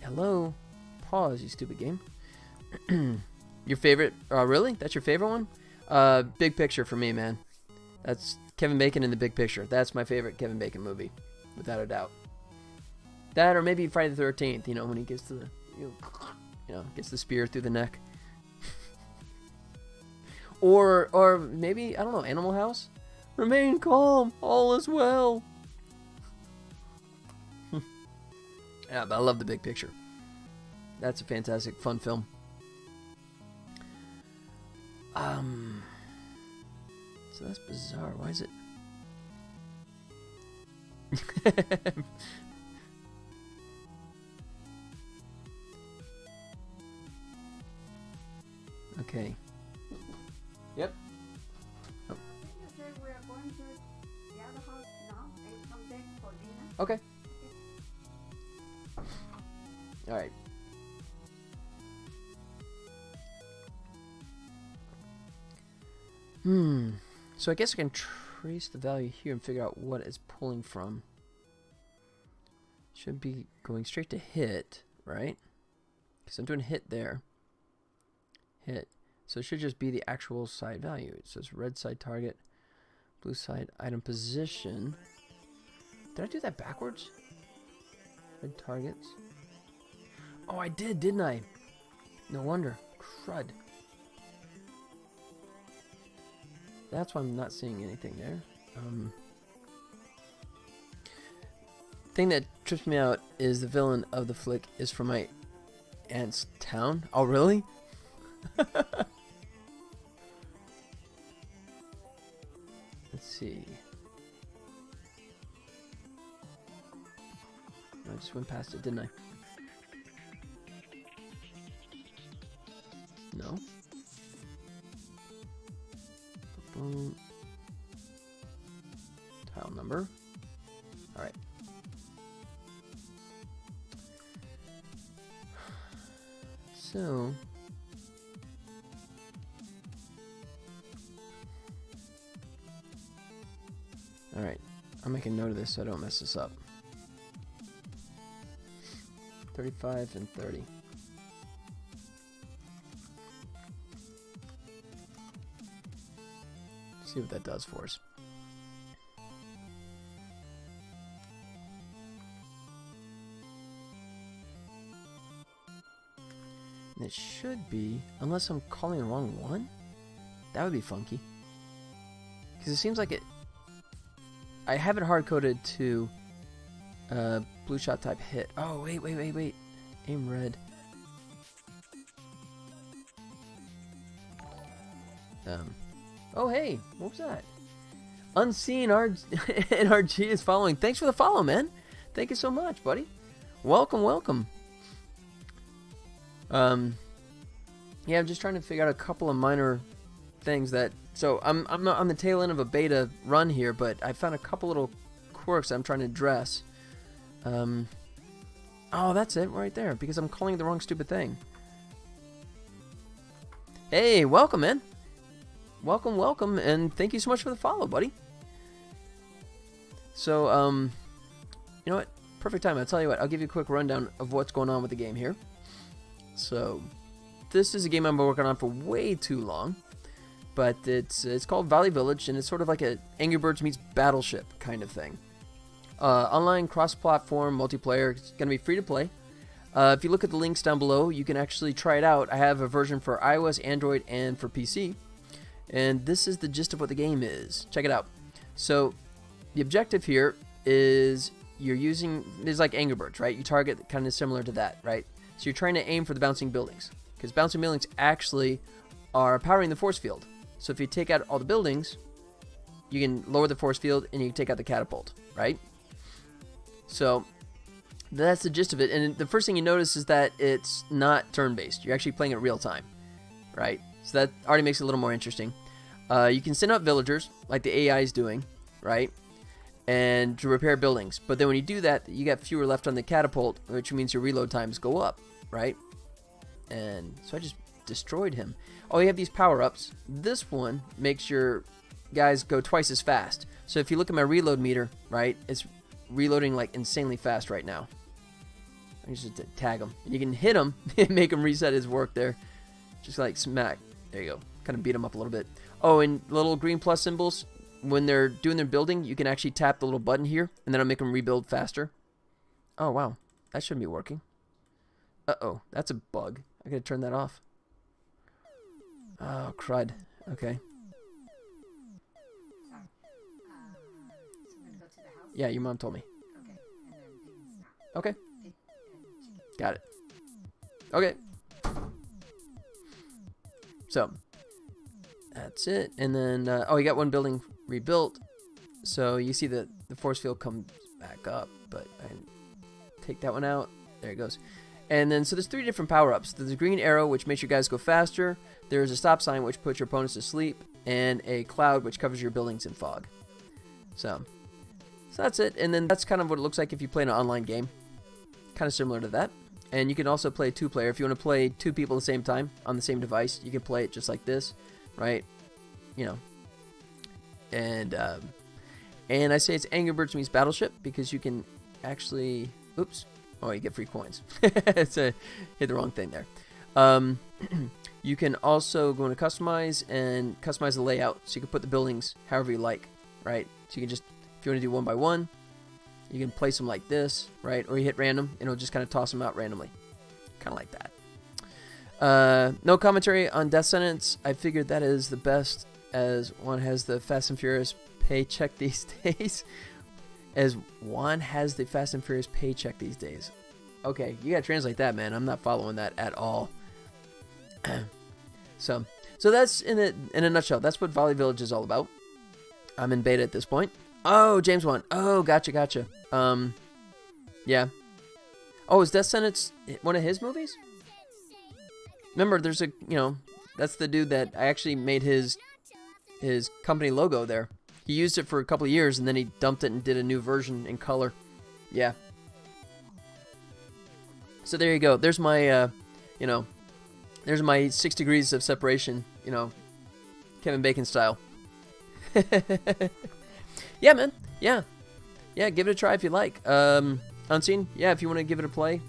Hello? Pause, you stupid game. Your favorite? Really? That's your favorite one? Big Picture for me, man. That's Kevin Bacon in The Big Picture. That's my favorite Kevin Bacon movie, without a doubt. That, or maybe Friday the 13th. You know, when he gets to the, gets the spear through the neck. or maybe, I don't know, Animal House. Remain calm. All is well. Yeah, but I love The Big Picture. That's a fantastic, fun film. So that's bizarre. Why is it? Okay. Yep. Oh. We are going to the other house now and come back for dinner. Okay. All right. So I guess I can trace the value here and figure out what it's pulling from. Should be going straight to hit, right? Because I'm doing hit there. Hit. So it should just be the actual side value. It says red side target, blue side item position. Did I do that backwards? Red targets. Oh, I did, didn't I? No wonder. Crud. That's why I'm not seeing anything there. Thing that trips me out is the villain of the flick is from my aunt's town. Oh, really? Let's see. I just went past it, didn't I? No. Boom. Tile number. All right. So. All right. I'm making note of this so I don't mess this up. 35 and 30. See what that does for us. And it should be, unless I'm calling the wrong one, that would be funky. Because it seems like it, I have it hard coded to blue shot type hit. Oh, wait. Aim red. Oh, hey, what was that? Unseen NRG is following. Thanks for the follow, man. Thank you so much, buddy. Welcome. Yeah, I'm just trying to figure out a couple of minor things that. So I'm not on the tail end of a beta run here, but I found a couple little quirks I'm trying to address. Oh, that's it right there, because I'm calling it the wrong stupid thing. Hey, welcome, man. Welcome, and thank you so much for the follow, buddy. So, you know what? Perfect time. I'll tell you what. I'll give you a quick rundown of what's going on with the game here. So, this is a game I've been working on for way too long, but it's called Volley Village, and it's sort of like a Angry Birds meets Battleship kind of thing. Online, cross-platform, multiplayer. It's going to be free to play. If you look at the links down below, you can actually try it out. I have a version for iOS, Android, and for PC. And this is the gist of what the game is. Check it out. So, the objective here is it's like Angry Birds, right? You target kind of similar to that, right? So you're trying to aim for the bouncing buildings, because bouncing buildings actually are powering the force field. So if you take out all the buildings, you can lower the force field and you can take out the catapult, right? So that's the gist of it. And the first thing you notice is that it's not turn-based. You're actually playing it real time, right? So that already makes it a little more interesting. You can send out villagers, like the AI is doing, right? And to repair buildings. But then when you do that, you got fewer left on the catapult, which means your reload times go up, right? And so I just destroyed him. Oh, you have these power-ups. This one makes your guys go twice as fast. So if you look at my reload meter, right, it's reloading like insanely fast right now. I just tag him. And you can hit him and make him reset his work there. Just like smack. There you go. Kind of beat him up a little bit. Oh, and little green plus symbols, when they're doing their building, you can actually tap the little button here, and then it'll make them rebuild faster. Oh, wow. That shouldn't be working. Uh-oh. That's a bug. I gotta turn that off. Oh, crud. Okay. So I'm gonna go to the house. Yeah, your mom told me. Okay, and then pig and stop. Okay. Pig and chicken. Got it. Okay. So, that's it. And then, oh, you got one building rebuilt. So, you see that the force field comes back up. But I take that one out. There it goes. And then, so there's 3 different power-ups. There's a green arrow, which makes your guys go faster. There's a stop sign, which puts your opponents to sleep. And a cloud, which covers your buildings in fog. So that's it. And then that's kind of what it looks like if you play an online game. Kind of similar to that. And you can also play 2-player. If you want to play 2 people at the same time on the same device, you can play it just like this, right? You know. And I say it's Angry Birds meets Battleship because you can actually... Oops. Oh, you get free coins. Hit the wrong thing there. You can also go into Customize and customize the layout. So you can put the buildings however you like, right? So you can just, if you want to do 1 by 1, you can place them like this, right? Or you hit random, and it'll just kind of toss them out randomly. Kind of like that. No commentary on Death Sentence. I figured that is the best as Juan has the Fast and Furious paycheck these days. As Juan has the Fast and Furious paycheck these days. Okay, you gotta translate that, man. I'm not following that at all. So that's in a nutshell. That's what Volley Village is all about. I'm in beta at this point. Oh, James Wan. Oh, gotcha. Yeah. Oh, is Death Sentence one of his movies? Remember, there's that's the dude that I actually made his company logo there. He used it for a couple of years, and then he dumped it and did a new version in color. Yeah. So there you go. There's my, there's my 6 degrees of separation, Kevin Bacon style. Yeah, man. Yeah, give it a try if you like. Unseen, yeah, if you want to give it a play,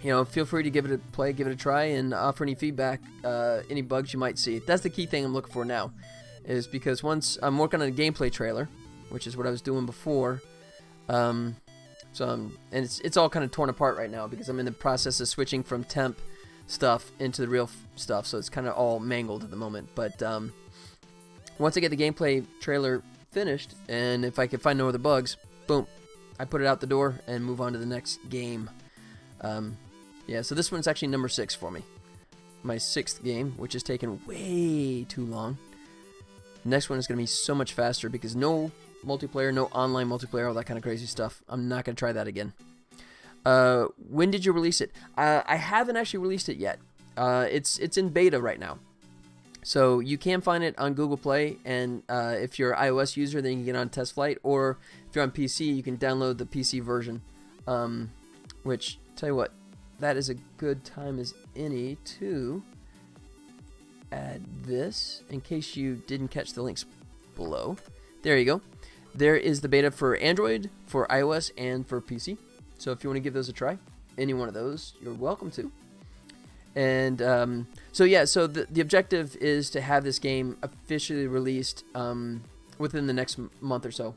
feel free to give it a play, give it a try, and offer any feedback, any bugs you might see. That's the key thing I'm looking for now, is because once I'm working on a gameplay trailer, which is what I was doing before, and it's all kind of torn apart right now because I'm in the process of switching from temp stuff into the real stuff, so it's kind of all mangled at the moment. But once I get the gameplay trailer finished, and if I can find no other bugs, boom, I put it out the door and move on to the next game. Yeah, so this one's actually number 6 for me. My 6th game, which has taken way too long. The next one is going to be so much faster because no multiplayer, no online multiplayer, all that kind of crazy stuff. I'm not going to try that again. When did you release it? I haven't actually released it yet. It's in beta right now. So you can find it on Google Play, and if you're an iOS user, then you can get on Test Flight, or if you're on PC, you can download the PC version, which, tell you what, that is a good time as any to add this, in case you didn't catch the links below. There you go. There is the beta for Android, for iOS, and for PC. So if you want to give those a try, any one of those, you're welcome to. And so the objective is to have this game officially released within the next month or so.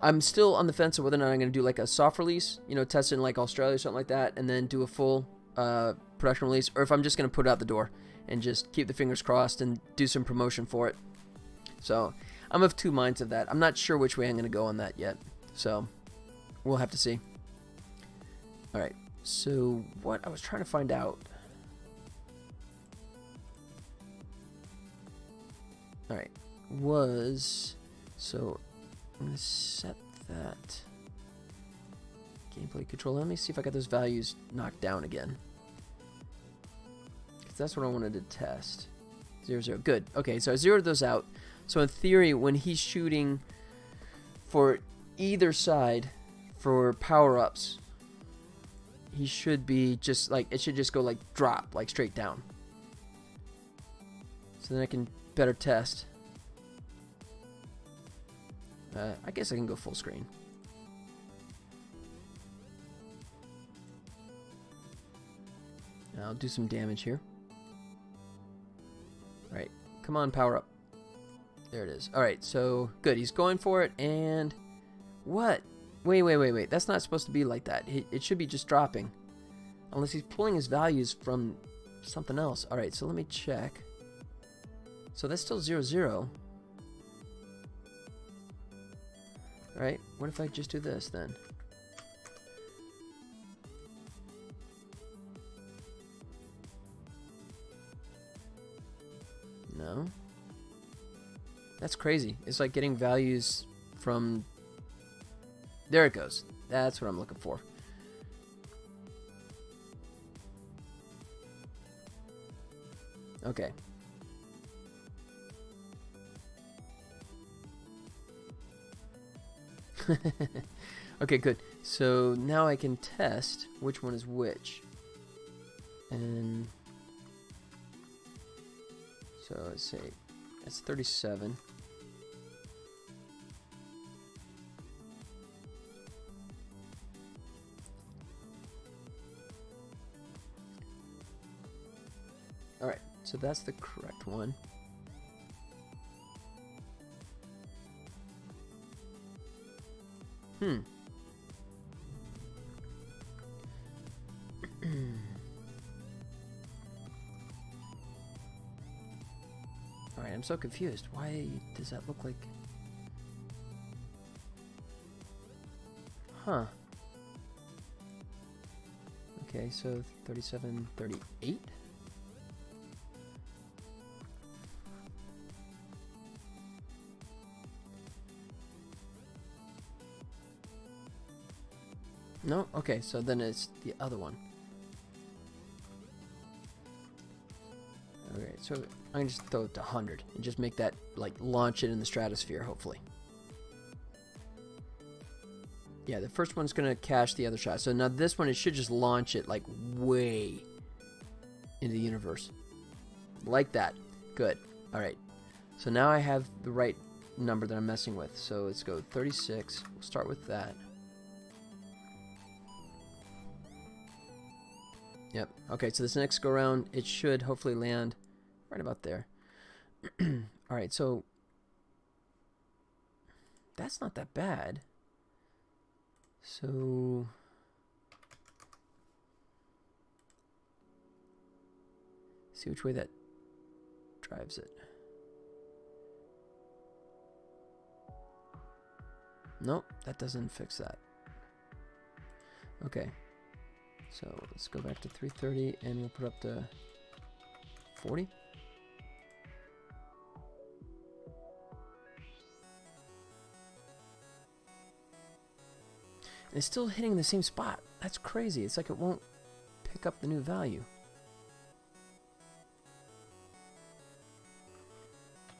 I'm still on the fence of whether or not I'm going to do like a soft release, test it in like Australia or something like that, and then do a full production release, or if I'm just going to put it out the door and just keep the fingers crossed and do some promotion for it. So I'm of two minds of that. I'm not sure which way I'm going to go on that yet. So we'll have to see. All right. So what I was trying to find out. All right. So I'm going to set that gameplay controller. Let me see if I got those values knocked down again. Because that's what I wanted to test. 0, 0. Good. Okay, so I zeroed those out. So in theory, when he's shooting for either side for power-ups, he should be just like, it should just go like drop, like straight down. So then I can better test. I guess I can go full screen. I'll do some damage here. Alright, come on, power up. There it is. Alright, so good. He's going for it, and what? Wait. That's not supposed to be like that. It should be just dropping. Unless he's pulling his values from something else. Alright, so let me check. So that's still 0, 0. Alright, what if I just do this then? No. That's crazy. It's like getting values from... There it goes. That's what I'm looking for. Okay. Okay, good. So now I can test which one is which. And so let's say that's 37. All right, so that's the correct one. I'm so confused. Why does that look like... Huh. Okay, so 37, 38? No? Okay, so then it's the other one. Okay, so I can just throw it to 100 and just make that, like, launch it in the stratosphere, hopefully. Yeah, the first one's going to cache the other shot. So now this one, it should just launch it, like, way into the universe. Like that. Good. All right. So now I have the right number that I'm messing with. So let's go 36. We'll start with that. Yep. Okay, so this next go around, it should hopefully land right about there. All right, so that's not that bad. So see which way that drives it. Nope, that doesn't fix that. Okay. So let's go back to 330 and we'll put up to 40. It's still hitting the same spot. That's crazy. It's like it won't pick up the new value.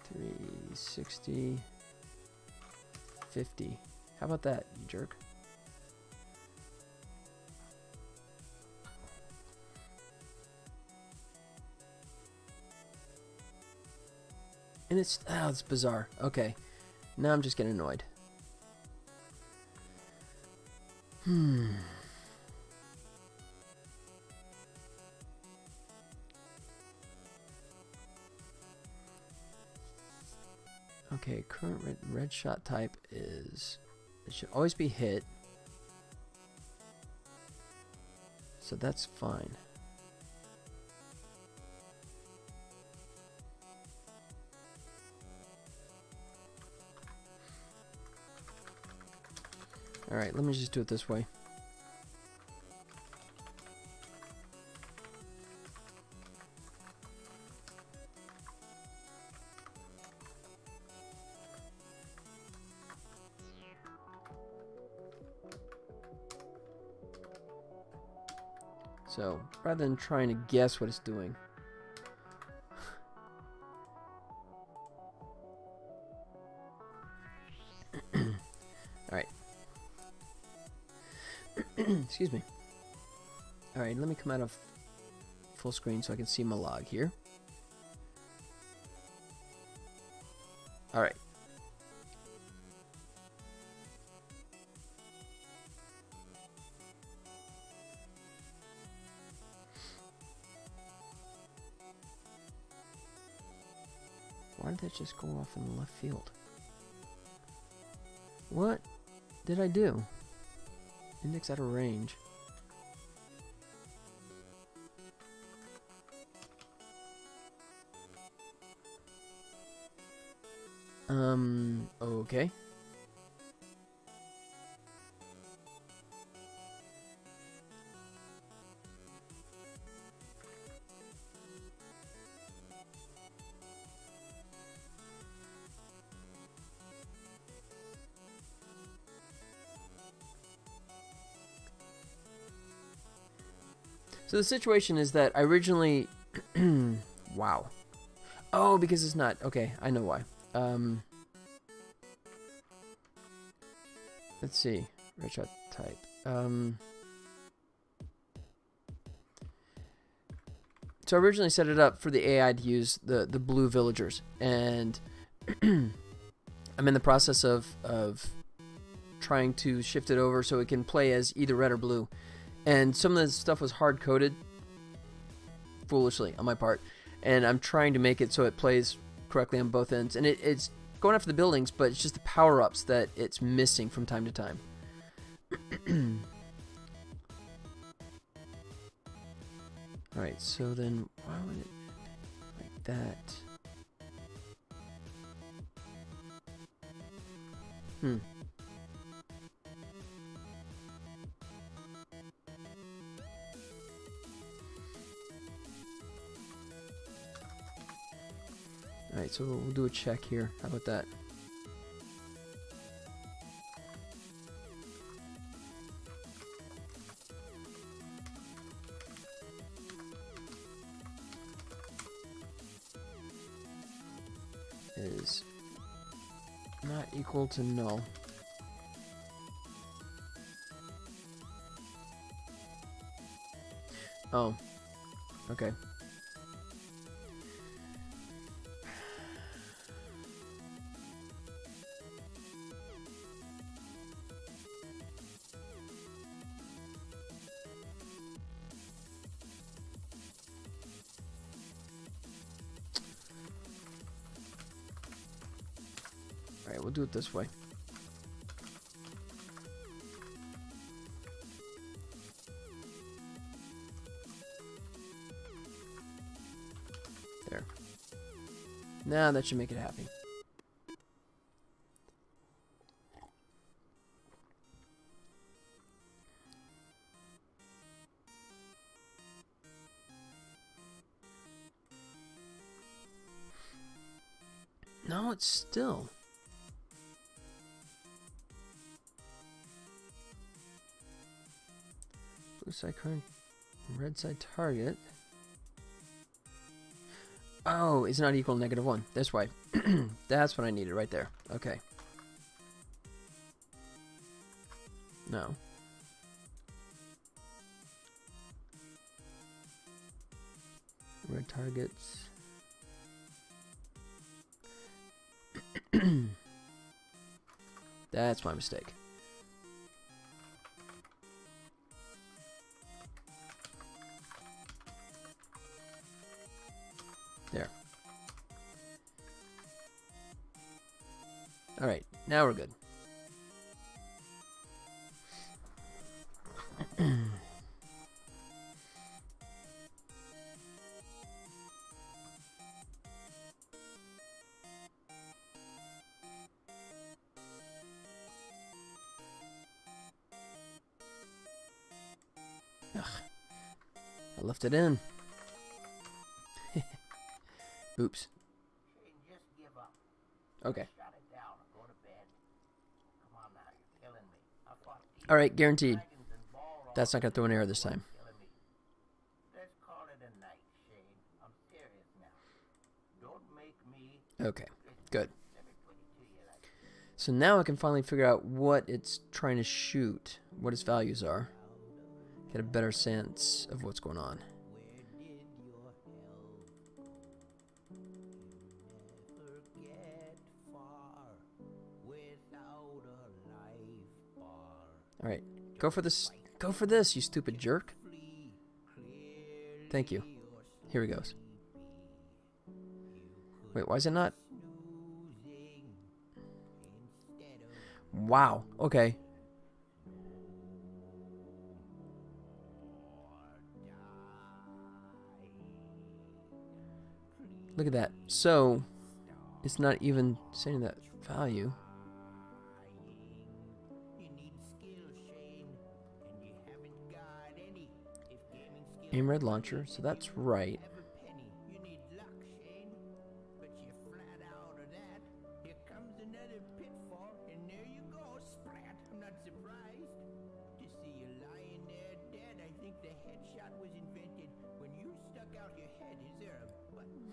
360, 50. How about that, you jerk? And it's bizarre. Okay. Now I'm just getting annoyed. Okay, current red shot type is... It should always be hit. So that's fine. Alright, let me just do it this way. So, rather than trying to guess what it's doing. Alright. Excuse me. Alright, let me come out of full screen so I can see my log here. Alright. Why did that just go off in the left field? What did I do? Index out of range. Okay. So the situation is that I originally... Wow. Oh, because it's not... Okay, I know why. Let's see. Red shot type. So I originally set it up for the AI to use the blue villagers. And I'm in the process of trying to shift it over so it can play as either red or blue. And some of the stuff was hard-coded, foolishly, on my part. And I'm trying to make it so it plays correctly on both ends. And it's going after the buildings, but it's just the power-ups that it's missing from time to time. Alright, so then why would it like that? Hmm. Alright, so we'll do a check here. How about that? Is not equal to null. Oh, okay. Alright, we'll do it this way. There. Now that should make it happy. No, it's still. Blue side current, red side target. Oh, it's not equal to -1. That's why. That's what I needed right there. Okay. No. Red targets. That's my mistake. There. Alright, now we're good. Ugh. I left it in. Oops. Okay. Alright, guaranteed. That's not going to throw an error this time. Okay, good. So now I can finally figure out what it's trying to shoot, what its values are. Get a better sense of what's going on. Alright, go for this. Go for this, you stupid jerk. Thank you. Here he goes. Wait, why is it not? Wow, okay. Look at that. So, it's not even saying that value. Aim red launcher, so that's right.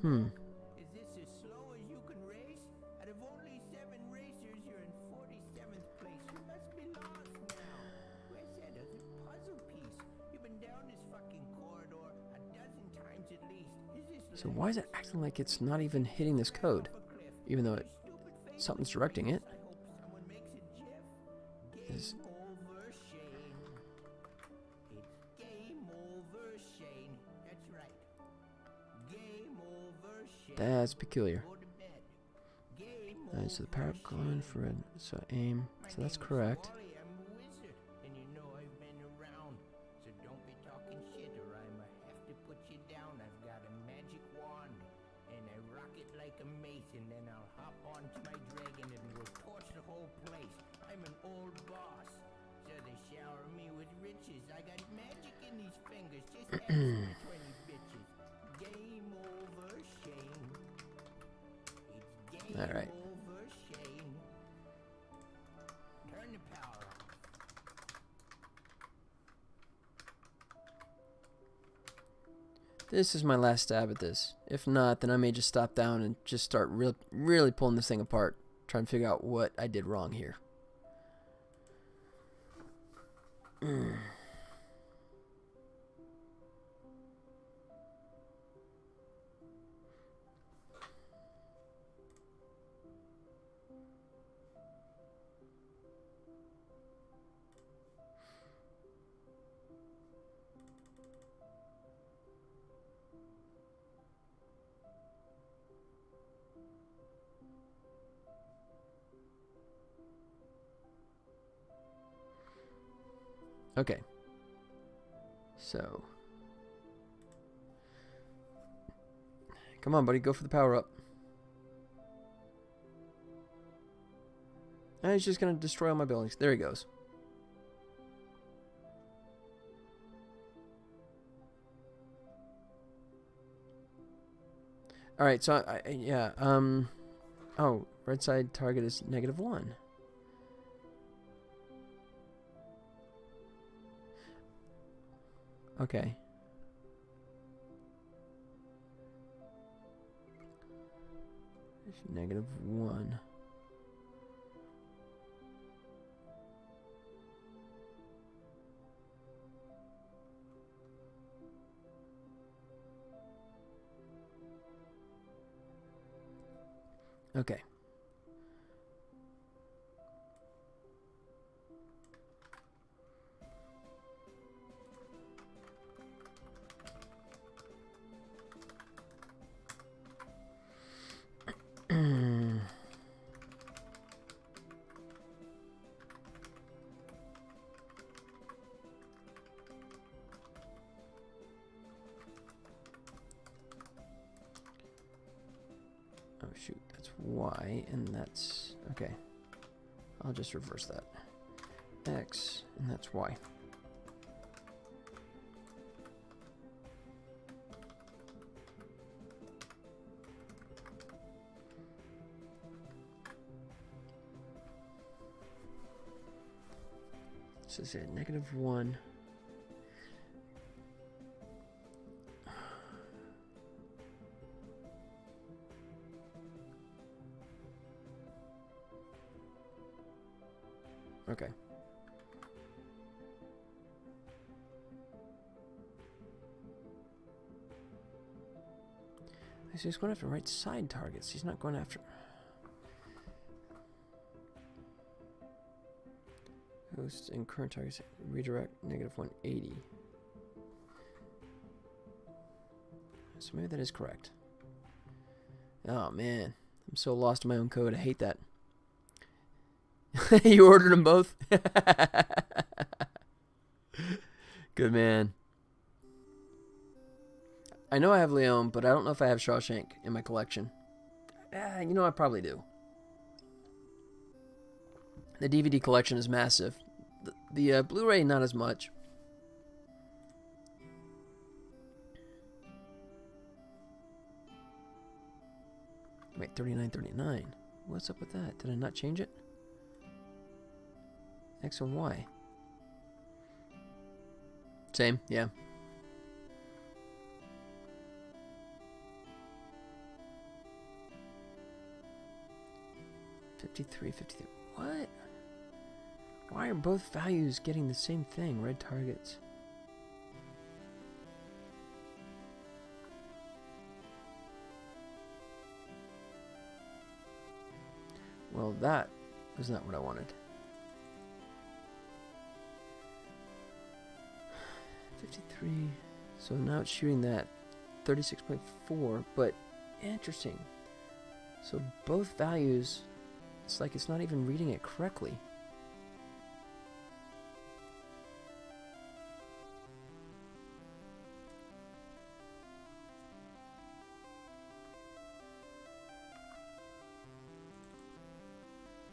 Hmm. Is this as slow as you can race? Out of only 7 racers, you're in 47th place. You must be lost now. Where's that other puzzle piece? You've been down this fucking corridor a dozen times at least. Is this So why is it acting like it's not even hitting this code? Even though something's directing it. I hope someone makes a GIF. Is Game over, Shane. It's game over, Shane. That's right. Game over, Shane. that's peculiar. Go to bed. Game Alright, so the power going infrared. So aim. So that's correct. Volley, I'm a wizard, and you know I've been around. So don't be talking shit, or I'ma have to put you down. I've got a magic wand, and I rock it like a mace, and then I'll hop onto my dragon and we'll torch the whole place. I'm an old boss. So they shower me with riches. I got magic in these fingers. Just ask my 20 bitches. Game over, Shane. It's game All right. over, Shane. Turn the power off. This is my last stab at this. If not, then I may just stop down and just start really pulling this thing apart. Trying to figure out what I did wrong here. Okay. So. Come on, buddy. Go for the power up. And he's just going to destroy all my buildings. There he goes. Alright, so, yeah, oh, red side target is -1. Okay. It's -1. Okay. Oh shoot, that's Y and that's okay. I'll just reverse that. X and that's Y. So say -1. Okay. So he's going after right side targets. He's not going after... Host and current targets redirect -180. So maybe that is correct. Oh man, I'm so lost in my own code. I hate that. You ordered them both? Good man. I know I have Leon, but I don't know if I have Shawshank in my collection. You know, I probably do. The DVD collection is massive. The Blu-ray, not as much. Wait, 39.39. What's up with that? Did I not change it? X and Y. Same, yeah. $53.53. What? Why are both values getting the same thing? Red targets. Well, that was not what I wanted. 53. So now it's shooting that 36.4, but interesting. So both values, it's like it's not even reading it correctly.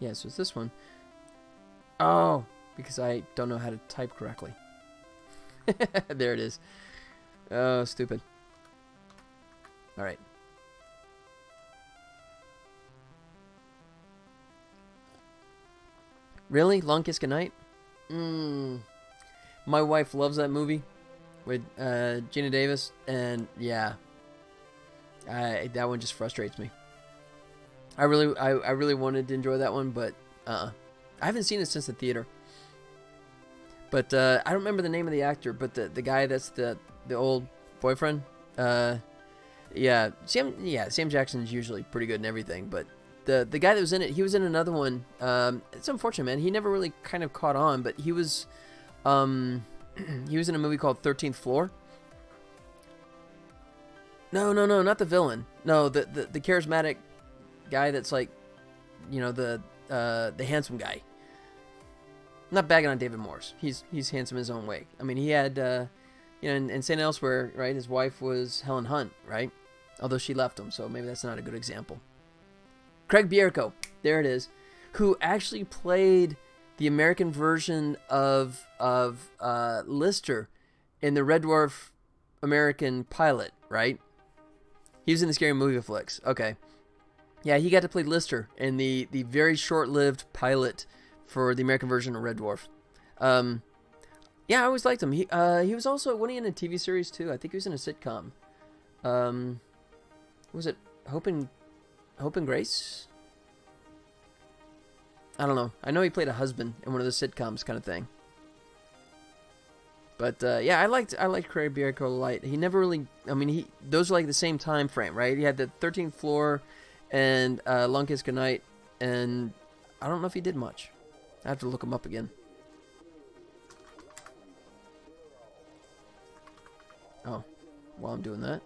Yeah, so it's this one. Oh, because I don't know how to type correctly. There it is. Oh, stupid. All right. Really? Long Kiss Goodnight? My wife loves that movie with Gina Davis, and yeah, that one just frustrates me. I really wanted to enjoy that one, but I haven't seen it since the theater. But I don't remember the name of the actor, but the guy that's the old boyfriend. Yeah, Sam Jackson's usually pretty good in everything, but the guy that was in it, he was in another one. It's unfortunate, man. He never really kind of caught on, but he was he was in a movie called 13th Floor. No, not the villain. No, the charismatic guy that's like, you know, the handsome guy. Not bagging on David Morse. He's handsome in his own way. I mean, he had, you know, in St. Elsewhere, right, his wife was Helen Hunt, right? Although she left him, so maybe that's not a good example. Craig Bierko, there it is, who actually played the American version of Lister in the Red Dwarf American pilot, right? He was in the Scary Movie flicks. Okay. Yeah, he got to play Lister in the very short-lived pilot for the American version of Red Dwarf. Yeah, I always liked him. He was also, wasn't he in a TV series too? I think he was in a sitcom. Was it Hope and Grace? I don't know. I know he played a husband in one of the sitcoms kind of thing. But yeah, I liked Craig Bierko a lot. He never really, I mean, those are like the same time frame, right? He had the 13th Floor and Long Kiss Goodnight, and I don't know if he did much. I have to look him up again. Oh, while I'm doing that.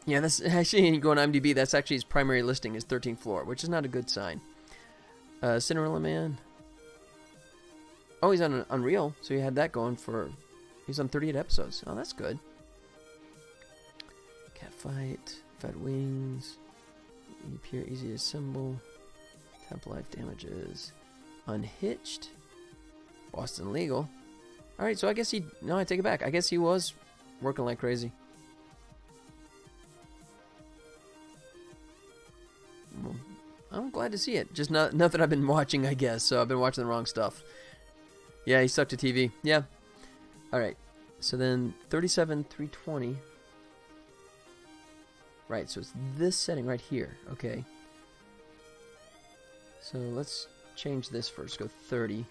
Yeah, that's actually, you go on IMDb, that's actually his primary listing is 13th Floor, which is not a good sign. Cinderella Man. Oh, he's on Unreal, so he had that going for, he's on 38 episodes. Oh, that's good. Catfight, Fat Wings, Appear Easy to Assemble, Temple Life Damages, Unhitched, Boston Legal. Alright, so I guess no, I take it back. I guess he was working like crazy. Well, I'm glad to see it. Just nothing I've been watching, I guess, so I've been watching the wrong stuff. Yeah, he stuck to TV. Yeah. Alright, so then 37,320. Right, so it's this setting right here. Okay. So let's change this first. Go 30.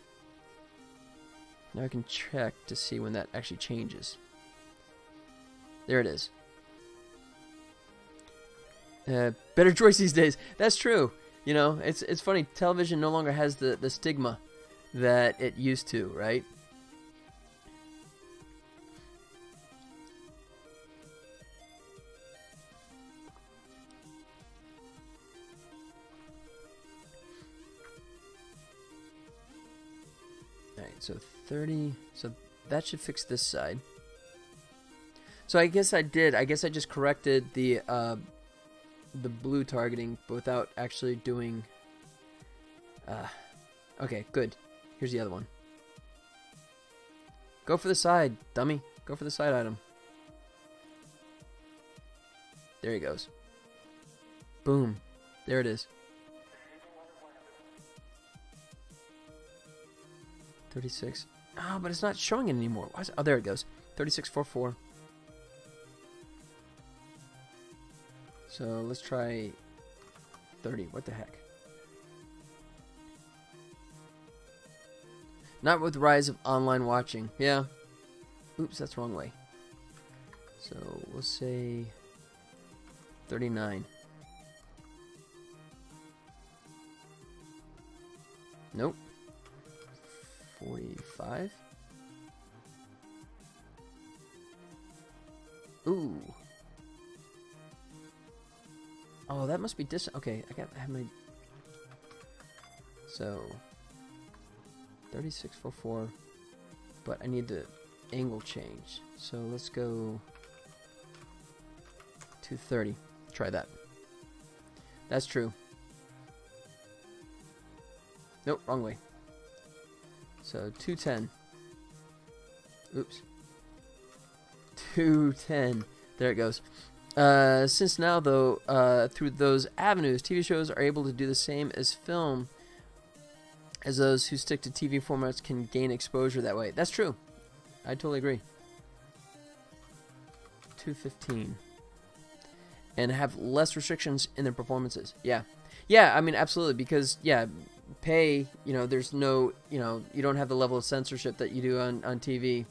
Now I can check to see when that actually changes. There it is. Better choice these days. That's true. You know, it's funny. Television no longer has the stigma that it used to, right? Alright, so 30. So that should fix this side. So I guess I did. I guess I just corrected the blue targeting, but without actually doing... okay, good. Here's the other one. Go for the side, dummy. Go for the side item. There he goes. Boom. There it is. 36. Oh, but it's not showing it anymore. Why is it? Oh, there it goes. 3644. So let's try 30. What the heck? Not with the rise of online watching. Yeah. Oops, that's the wrong way. So we'll say 39. Nope. 45. Ooh. Oh, that must be okay, I have my... So... 3644. But I need the angle change. So let's go 230. Try that. That's true. Nope, wrong way. So 210. Oops. 210. There it goes. Since now, though, through those avenues, TV shows are able to do the same as film, as those who stick to TV formats can gain exposure that way. That's true. I totally agree. 215. And have less restrictions in their performances. Yeah. Yeah, I mean, absolutely, because, yeah, pay, you know, there's no, you know, you don't have the level of censorship that you do on TV,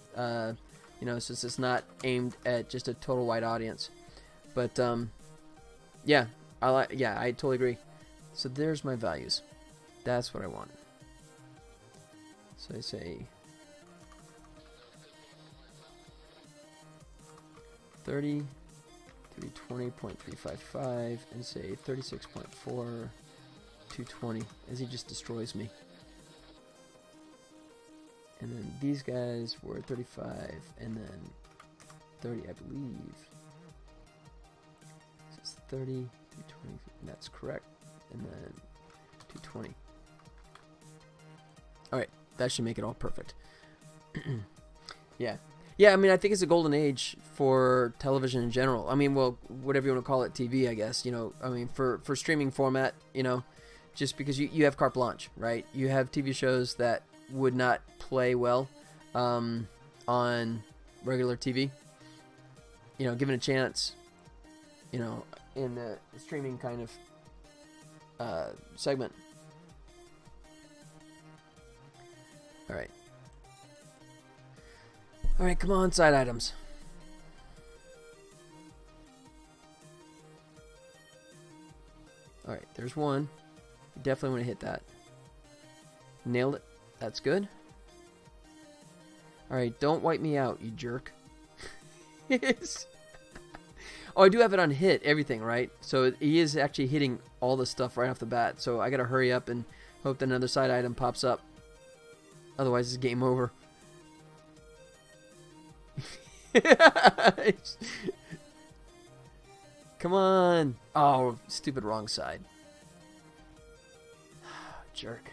you know, since it's not aimed at just a total white audience. But, yeah, I totally agree. So there's my values. That's what I want. So I say 30, 320.355, and say 36.4, 220, as he just destroys me. And then these guys were 35, and then 30, I believe. So it's 30, 320, that's correct, and then 220. Alright, that should make it all perfect. Yeah. Yeah, I mean, I think it's a golden age for television in general. I mean, well, whatever you want to call it, TV, I guess. You know, I mean, for streaming format, you know, just because you have carte blanche, right? You have TV shows that would not play well on regular TV. You know, given a chance, you know, in the streaming kind of segment. All right. All right, come on, side items. All right, there's one. You definitely want to hit that. Nailed it. That's good. All right, don't wipe me out, you jerk. Oh, I do have it on hit, everything, right? So he is actually hitting all the stuff right off the bat. So I got to hurry up and hope that another side item pops up. Otherwise, it's game over. Come on. Oh, stupid wrong side. Jerk.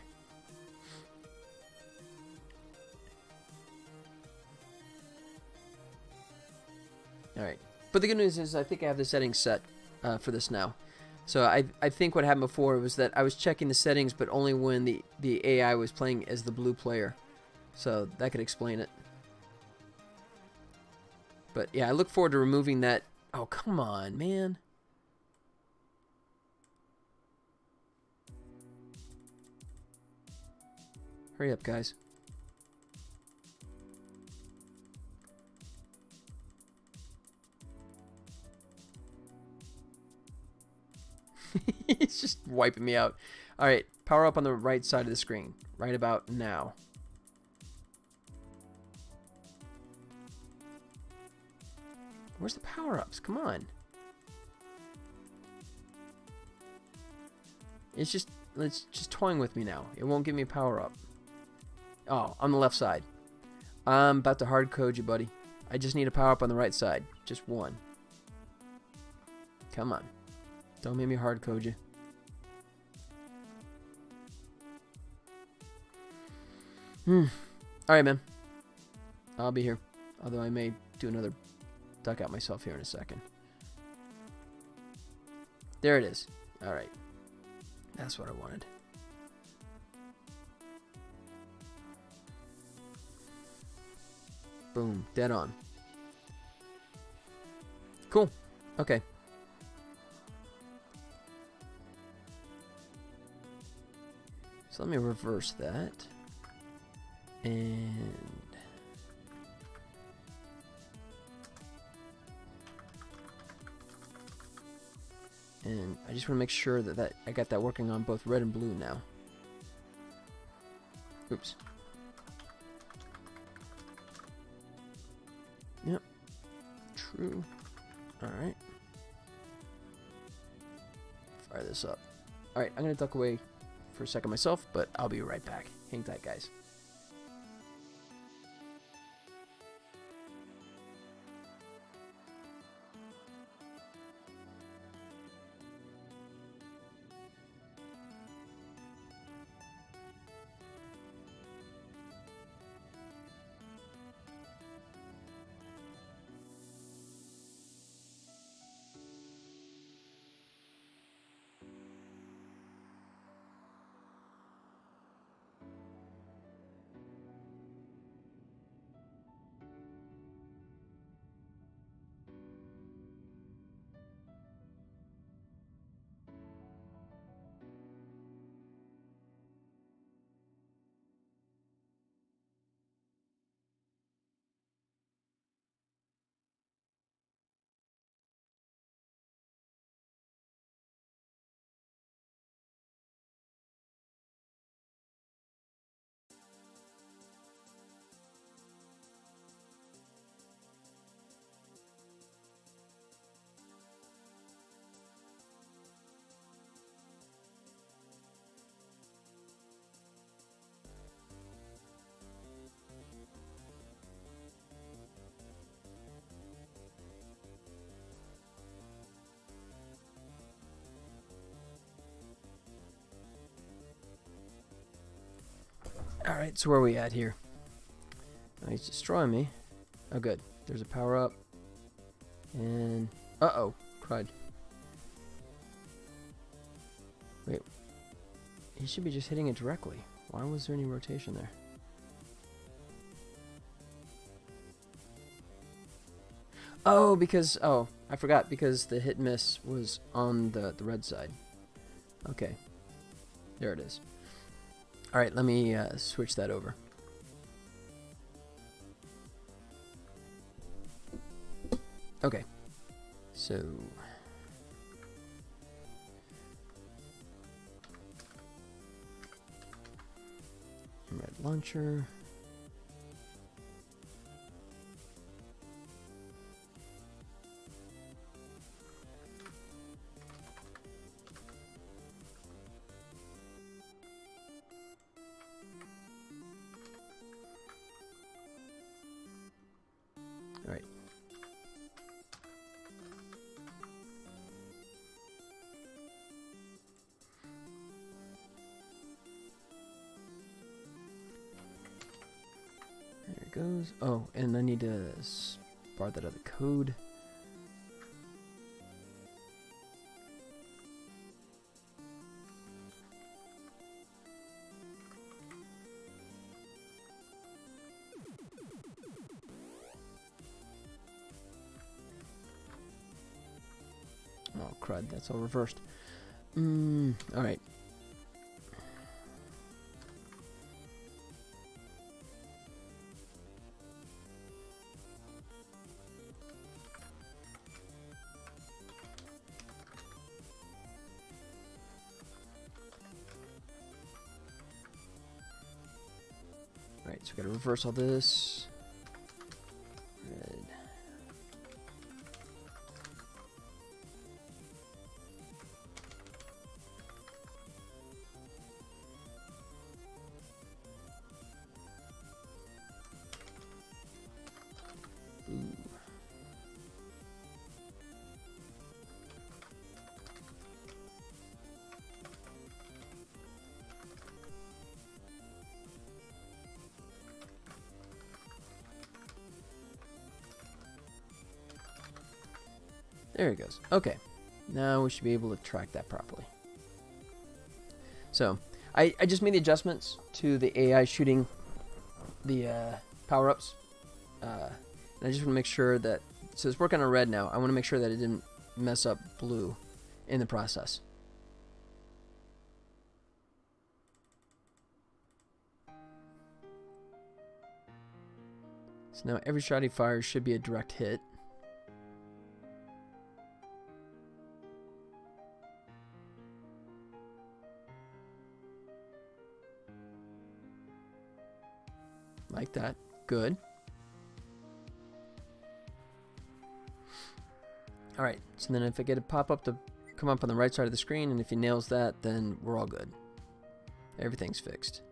Alright. But the good news is I think I have the settings set for this now. So I think what happened before was that I was checking the settings, but only when the AI was playing as the blue player. So that could explain it. But yeah, I look forward to removing that. Oh, come on, man. Hurry up, guys. He's just wiping me out. All right, power up on the right side of the screen. Right about now. Where's the power-ups? Come on. It's just toying with me now. It won't give me a power-up. Oh, on the left side. I'm about to hard code you, buddy. I just need a power-up on the right side. Just one. Come on. Don't make me hard code you. Alright, man. I'll be here. Although I may do another duck out myself here in a second. There it is. Alright. That's what I wanted. Boom. Dead on. Cool. Okay. So let me reverse that. And I just want to make sure that I got that working on both red and blue now. Oops. Yep. True. Alright. Fire this up. Alright, I'm going to duck away for a second myself, but I'll be right back. Hang tight, guys. Alright, so where are we at here? Oh, he's destroying me. Oh, good. There's a power up. And... uh-oh. Crud. Wait. He should be just hitting it directly. Why was there any rotation there? Oh, because... oh, I forgot. Because the hit miss was on the red side. Okay. There it is. Alright, let me switch that over. Okay. So... red launcher. All right. There it goes. Oh, and I need to bar that other code. Oh, crud, that's all reversed. Alright. Alright, so we gotta reverse all this. Red. Ooh. There it goes. Okay. Now we should be able to track that properly. So, I just made the adjustments to the AI shooting the power-ups. And I just want to make sure that... so it's working on red now. I want to make sure that it didn't mess up blue in the process. So now every shot he fires should be a direct hit. Like that. Good. Alright, so then if I get a pop-up to come up on the right side of the screen, and if he nails that, then we're all good. Everything's fixed.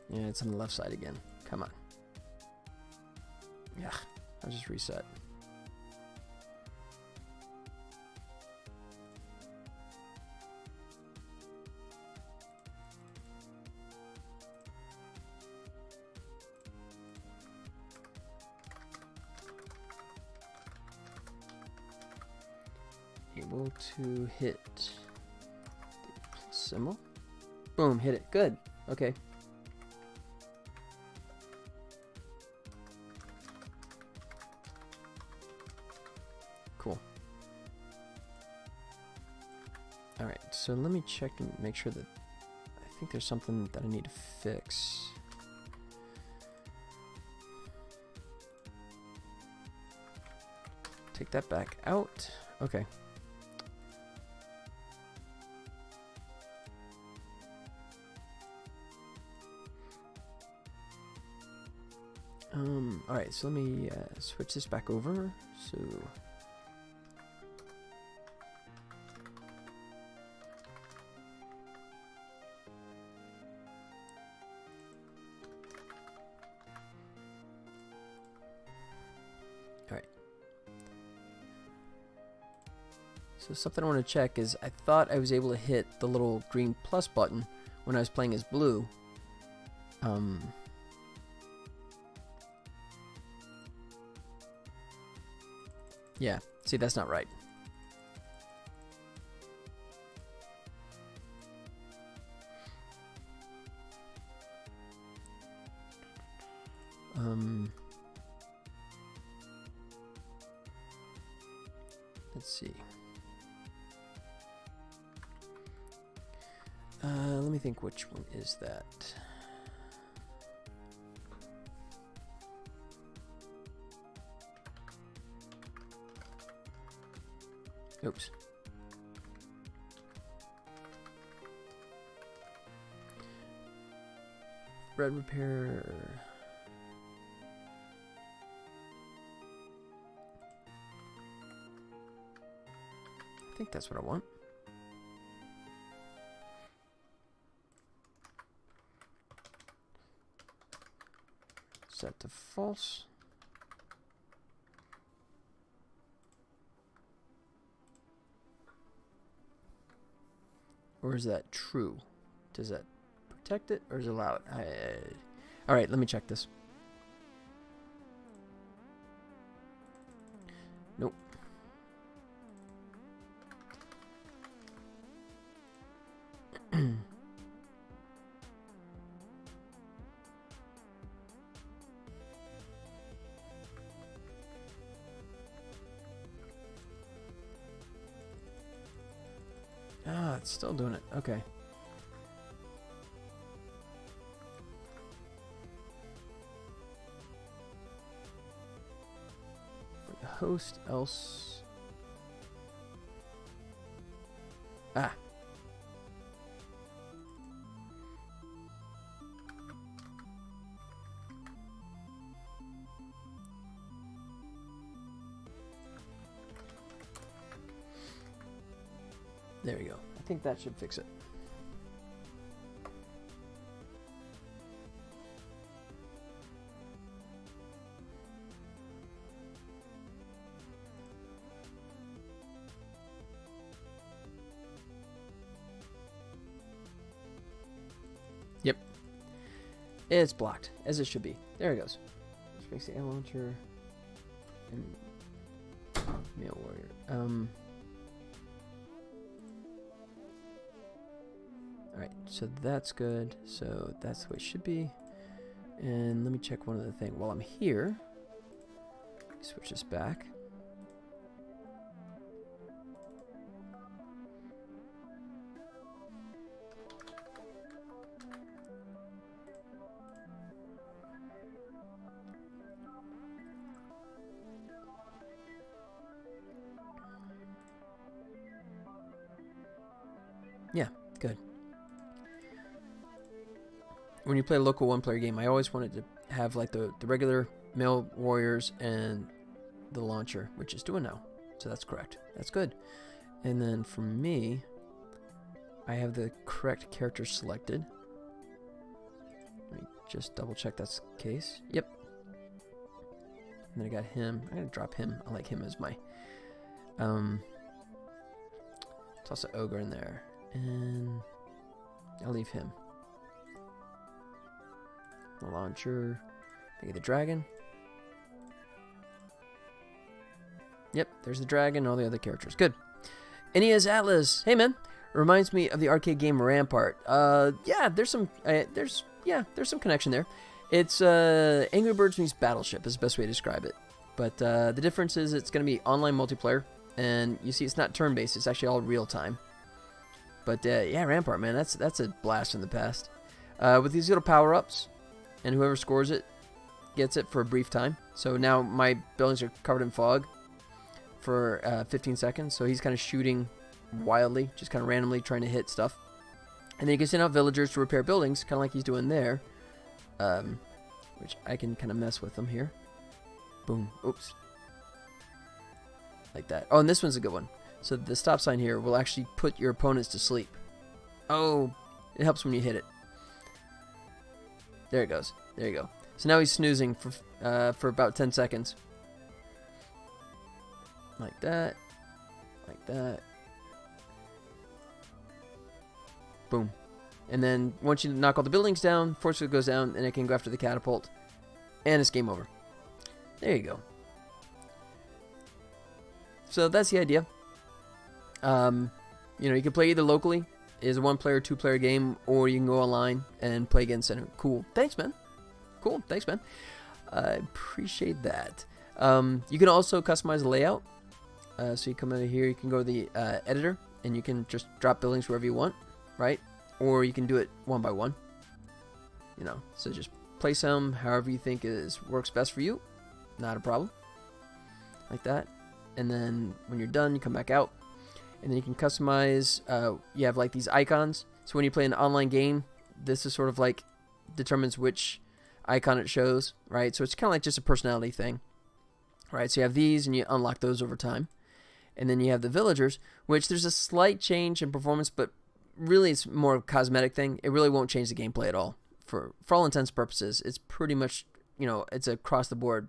Yeah, it's on the left side again. Come on. Yeah, I'll just reset. Able to hit the plus symbol. Boom, hit it. Good. Okay. Cool. Alright, so let me check and make sure that... I think there's something that I need to fix. Take that back out. Okay. Alright, so let me switch this back over. So... So something I want to check is I thought I was able to hit the little green plus button when I was playing as blue. Yeah, see, that's not right. Let's see. Let me think, which one is that? Oops. Red repair. I think that's what I want. Set to false. Or is that true? Does that protect it or is it allow it? All right, let me check this. Nope. Ah, it's still doing it. Okay. Host else. Ah. There we go. I think that should fix it. Yep. It's blocked, as it should be. There it goes. Which makes the air launcher and Mail Warrior. Alright, so that's good. So that's the way it should be. And let me check one other thing. While I'm here, switch this back. Yeah, good. When you play a local one-player game, I always wanted to have like the regular male warriors and the launcher, which is doing now. So that's correct. That's good. And then for me, I have the correct character selected. Let me just double check that's the case. Yep. And then I got him. I'm gonna drop him. I like him as my toss an ogre in there. And I'll leave him. The launcher. Maybe the dragon. Yep, there's the dragon, all the other characters. Good. Ineas Atlas. Hey man. Reminds me of the arcade game Rampart. Yeah, there's some connection there. It's Angry Birds meets Battleship is the best way to describe it. But the difference is it's going to be online multiplayer, and you see it's not turn-based, it's actually all real time. But yeah, Rampart, man, that's a blast from the past. With these little power-ups, and whoever scores it gets it for a brief time. So now my buildings are covered in fog for 15 seconds. So he's kind of shooting wildly, just kind of randomly trying to hit stuff. And then you can send out villagers to repair buildings, kind of like he's doing there. Which I can kind of mess with them here. Boom. Oops. Like that. Oh, and this one's a good one. So the stop sign here will actually put your opponents to sleep. Oh, it helps when you hit it. There it goes. There you go. So now he's snoozing for about 10 seconds. Like that. Like that. Boom. And then once you knock all the buildings down, force field goes down, and it can go after the catapult. And it's game over. There you go. So that's the idea. You know, you can play either locally, is a 1-player, 2-player game, or you can go online and play against anyone. Cool. Thanks, man. Cool. Thanks, man. I appreciate that. You can also customize the layout. So you come over here, you can go to the editor, and you can just drop buildings wherever you want, right? Or you can do it one by one. You know, so just place them however you think works best for you. Not a problem. Like that. And then when you're done, you come back out. And then you can customize, you have like these icons. So when you play an online game, this is sort of like determines which icon it shows, right? So it's kind of like just a personality thing, right? So you have these and you unlock those over time. And then you have the villagers, which there's a slight change in performance, but really it's more of a cosmetic thing. It really won't change the gameplay at all. For all intents and purposes, it's pretty much, you know, it's across the board.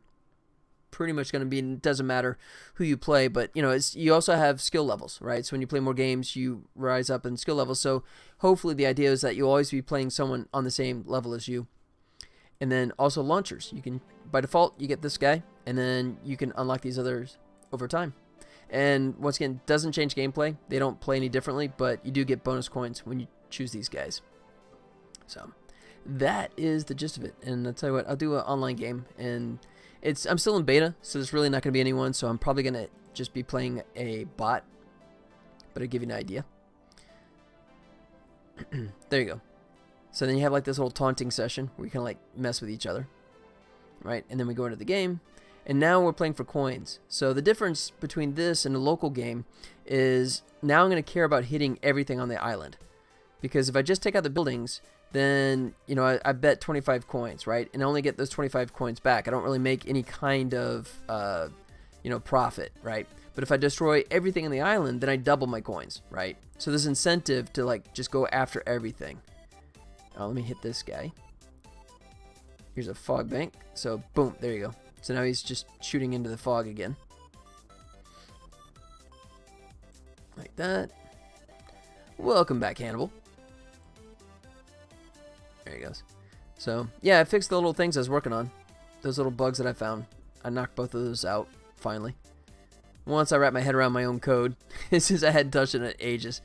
Pretty much going to be, it doesn't matter who you play, but you know, you also have skill levels, right? So when you play more games, you rise up in skill levels. So hopefully the idea is that you'll always be playing someone on the same level as you. And then also launchers. You can, by default, you get this guy, and then you can unlock these others over time. And once again, doesn't change gameplay. They don't play any differently, but you do get bonus coins when you choose these guys. So that is the gist of it. And I'll tell you what, I'll do an online game, and I'm still in beta, so there's really not going to be anyone, so I'm probably going to just be playing a bot, but I'll give you an idea. There you go. So then you have like this little taunting session where you can like mess with each other, right? And then we go into the game, and now we're playing for coins. So the difference between this and a local game is now I'm going to care about hitting everything on the island, because if I just take out the buildings, then, you know, I bet 25 coins, right? And I only get those 25 coins back. I don't really make any kind of, you know, profit, right? But if I destroy everything in the island, then I double my coins, right? So there's incentive to, like, just go after everything. Let me hit this guy. Here's a fog bank. So, boom, there you go. So now he's just shooting into the fog again. Like that. Welcome back, Hannibal. There he goes. So, yeah, I fixed the little things I was working on. Those little bugs that I found. I knocked both of those out, finally. Once I wrapped my head around my own code, since I hadn't touched it in ages,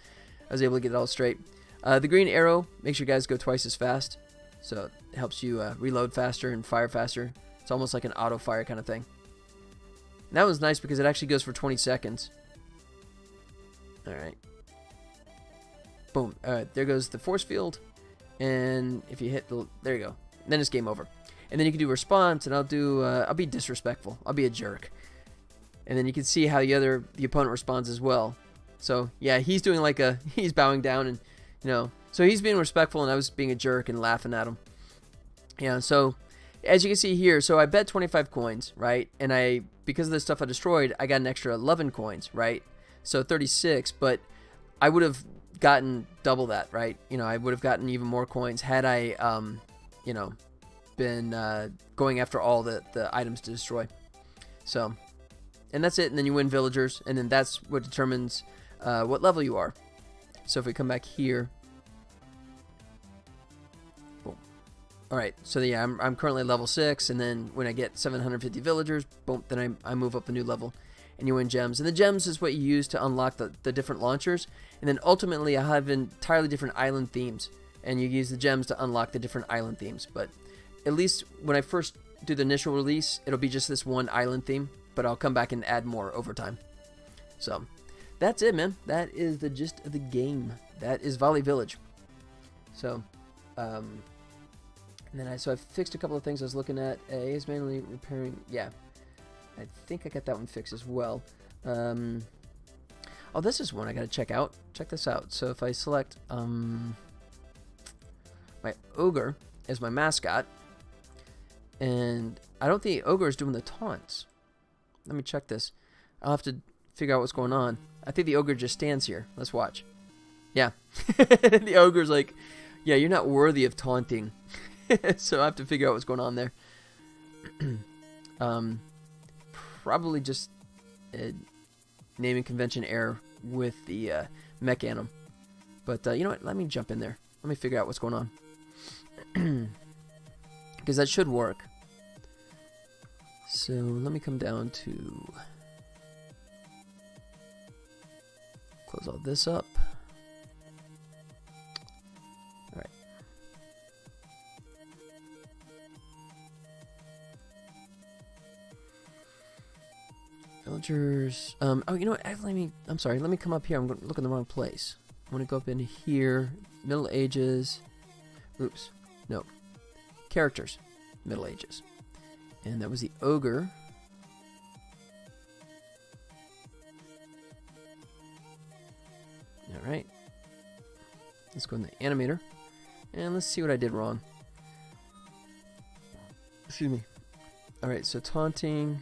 I was able to get it all straight. The green arrow makes your guys go twice as fast. So, it helps you reload faster and fire faster. It's almost like an auto-fire kind of thing. And that was nice because it actually goes for 20 seconds. Alright. Boom. Alright, there goes the force field. And if you hit there you go. Then it's game over. And then you can do response, and I'll be disrespectful. I'll be a jerk. And then you can see how the opponent responds as well. So yeah, he's doing like he's bowing down, and you know, so he's being respectful, and I was being a jerk and laughing at him. Yeah. So as you can see here, so I bet 25 coins, right? And because of the stuff I destroyed, I got an extra 11 coins, right? So 36, but I would have gotten double that, right? You know, I would have gotten even more coins had I, you know, been going after all the items to destroy. So, and that's it. And then you win villagers, and then that's what determines what level you are. So if we come back here, boom. All right. So yeah, I'm currently level 6, and then when I get 750 villagers, boom, then I move up a new level. And you win gems. And the gems is what you use to unlock the different launchers. And then ultimately, I have entirely different island themes. And you use the gems to unlock the different island themes. But at least when I first do the initial release, it'll be just this one island theme. But I'll come back and add more over time. So, that's it, man. That is the gist of the game. That is Volley Village. So, and then I fixed a couple of things I was looking at. A is mainly repairing, yeah. I think I got that one fixed as well. Oh, this is one I gotta check out. Check this out. So if I select my ogre as my mascot, and I don't think the ogre is doing the taunts. Let me check this. I'll have to figure out what's going on. I think the ogre just stands here. Let's watch. Yeah. The ogre's like, yeah, you're not worthy of taunting. So I have to figure out what's going on there. Probably just a naming convention error with the mech anim. But you know what? Let me jump in there. Let me figure out what's going on. Because that should work. So let me come down to close all this up. All right. Villagers. Oh, you know what? I'm sorry. Let me come up here. I'm going to look in the wrong place. I want to go up in here. Middle Ages. Oops. No. Characters. Middle Ages. And that was the ogre. Alright. Let's go in the animator. And let's see what I did wrong. Excuse me. Alright, so taunting.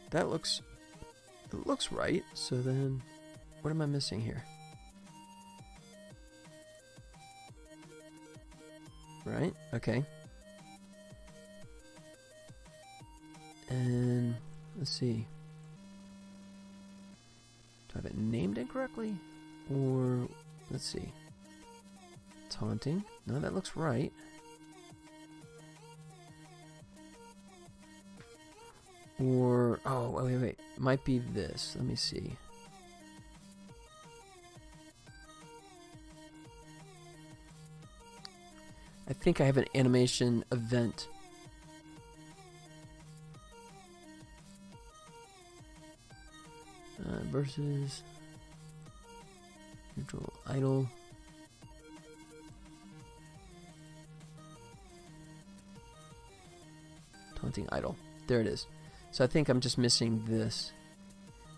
That looks... It looks right. So then... What am I missing here? Right? Okay. And let's see. Do I have it named incorrectly? Or let's see. Taunting. No, that looks right. Or oh wait. Might be this. Let me see. I think I have an animation event. Versus neutral idle. Taunting idle. There it is. So I think I'm just missing this.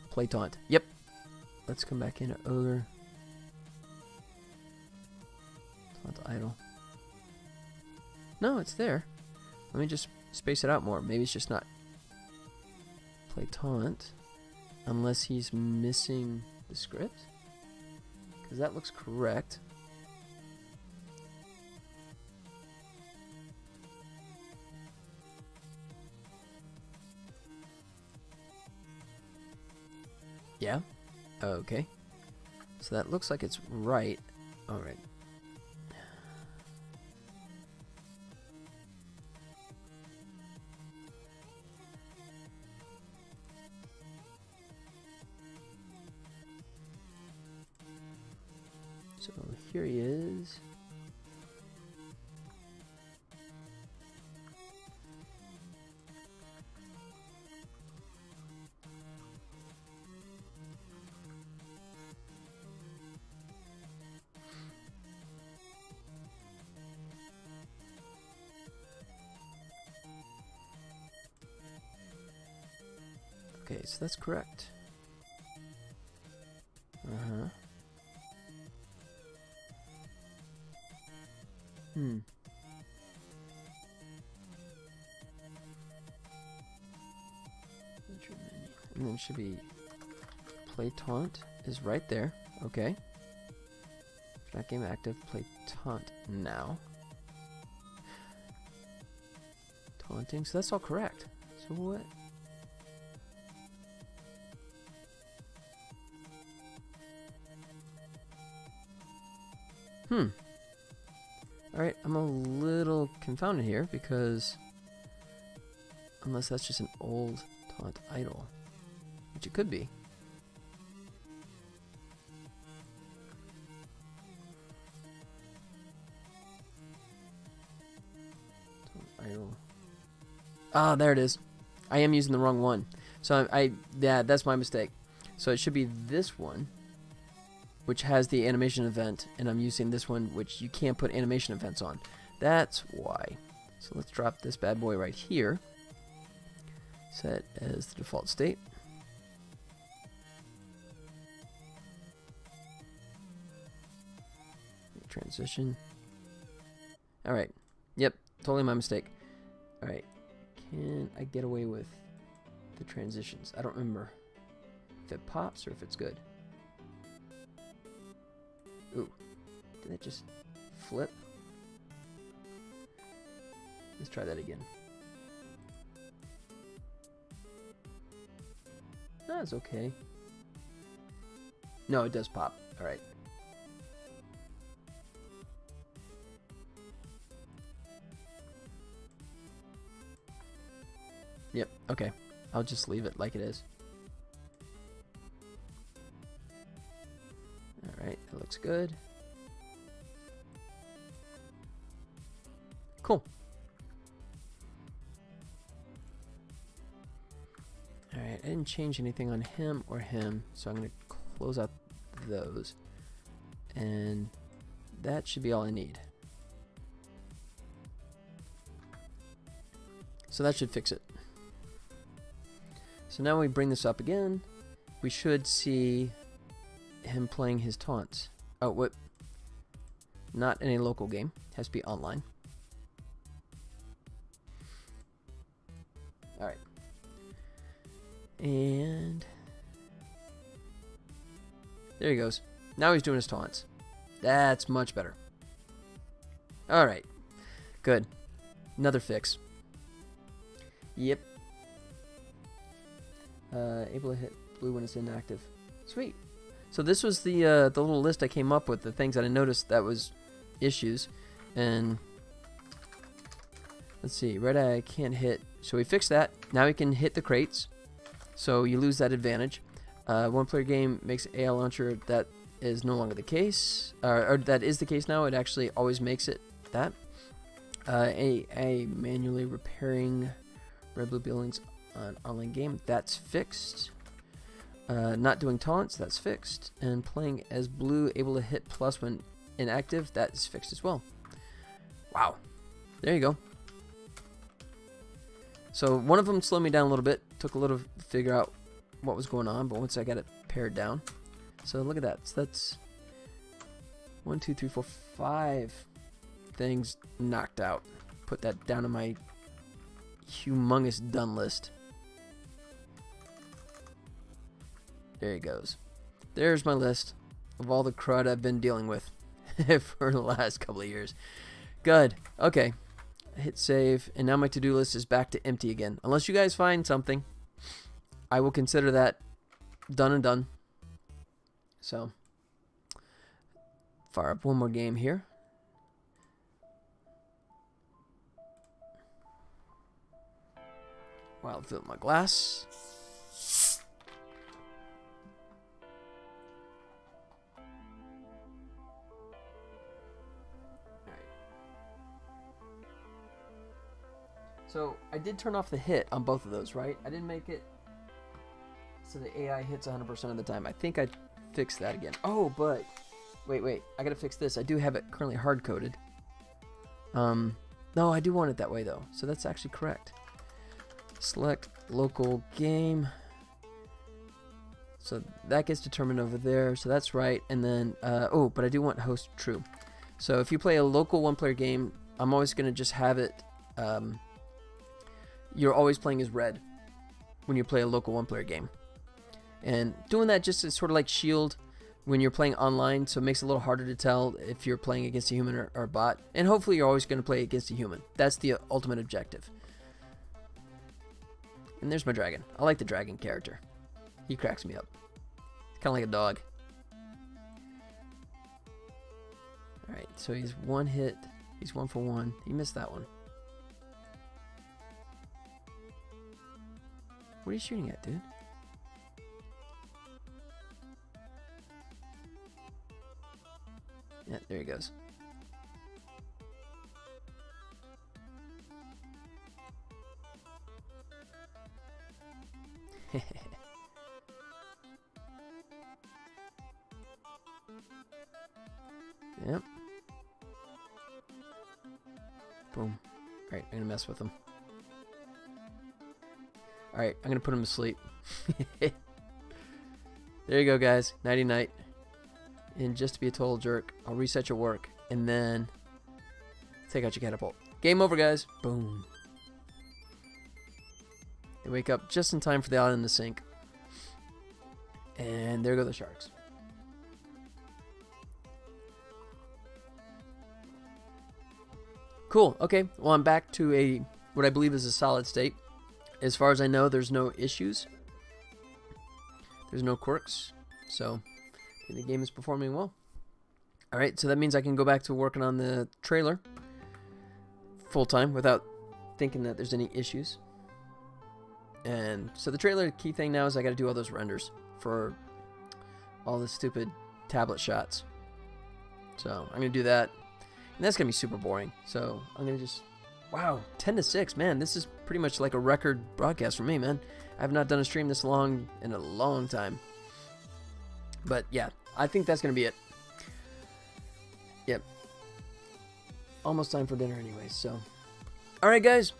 Play taunt. Yep. Let's come back into ogre. Taunt idle. No, it's there. Let me just space it out more. Maybe it's just not play taunt. Unless he's missing the script. Because that looks correct. Yeah? Okay. So that looks like it's right. Alright. So here he is. Okay, so that's correct. Uh-huh. And then it should be play taunt is right there. Okay. Not game active. Play taunt now. Taunting. So that's all correct. So what? Alright, I'm a little confounded here because unless that's just an old taunt idle, which it could be. Taunt idle. Ah, there it is. I am using the wrong one. So yeah, that's my mistake. So it should be this one, which has the animation event, and I'm using this one, which you can't put animation events on. That's why. So let's drop this bad boy right here. Set as the default state. Transition. Alright. Yep, totally my mistake. Alright. Can I get away with the transitions? I don't remember if it pops or if it's good. Ooh, did that just flip? Let's try that again. That's okay. No, it does pop. Alright. Yep, okay. I'll just leave it like it is. Alright, that looks good. Cool. Alright, I didn't change anything on him or him, so I'm going to close out those. And that should be all I need. So that should fix it. So now we bring this up again, we should see him playing his taunts. Oh, what? Not in a local game. Has to be online. Alright. And there he goes. Now he's doing his taunts. That's much better. Alright. Good. Another fix. Yep. Able to hit blue when it's inactive. Sweet. So this was the little list I came up with, the things that I noticed that was issues. And let's see, red eye can't hit. So we fixed that. Now we can hit the crates. So you lose that advantage. One player game makes AI launcher. That is no longer the case. Or that is the case now. It actually always makes it that. A manually repairing red blue buildings on online game. That's fixed. Not doing taunts. That's fixed. And playing as blue, able to hit plus when inactive. That is fixed as well. Wow. There you go. So one of them slowed me down a little bit. Took a little to figure out what was going on, but once I got it pared down. So look at that. So that's 1, 2, 3, 4, 5 things knocked out. Put that down on my humongous done list. There he goes. There's my list of all the crud I've been dealing with for the last couple of years. Good. Okay. Hit save, and now my to-do list is back to empty again. Unless you guys find something, I will consider that done and done. So, fire up one more game here. While I fill up my glass. So, I did turn off the hit on both of those, right? I didn't make it so the AI hits 100% of the time. I think I fixed that again. Oh, but wait. I gotta fix this. I do have it currently hard-coded. No, I do want it that way, though. So that's actually correct. Select local game. So that gets determined over there. So that's right. And then, oh, but I do want host true. So if you play a local one-player game, I'm always gonna just have it... you're always playing as red when you play a local one-player game. And doing that just is sort of like shield when you're playing online, so it makes it a little harder to tell if you're playing against a human or a bot. And hopefully you're always going to play against a human. That's the ultimate objective. And there's my dragon. I like the dragon character. He cracks me up. It's kind of like a dog. Alright, so he's one hit. He's 1 for 1. He missed that one. What are you shooting at, dude? Yeah, there he goes. Yep. Boom. Alright, I'm gonna mess with him. Alright, I'm gonna put him to sleep. There you go, guys. Nighty night. And just to be a total jerk, I'll reset your work and then take out your catapult. Game over, guys. Boom. They wake up just in time for the island to sink. And there go the sharks. Cool. Okay. Well, I'm back to what I believe is a solid state. As far as I know, there's no issues. There's no quirks. So, the game is performing well. All right, so that means I can go back to working on the trailer full time without thinking that there's any issues. And so the trailer key thing now is I got to do all those renders for all the stupid tablet shots. So I'm going to do that. And that's going to be super boring. So I'm going to just... Wow, 10 to 6. Man, this is pretty much like a record broadcast for me, man. I have not done a stream this long in a long time. But yeah, I think that's going to be it. Yep. Almost time for dinner anyways, so. Alright, guys.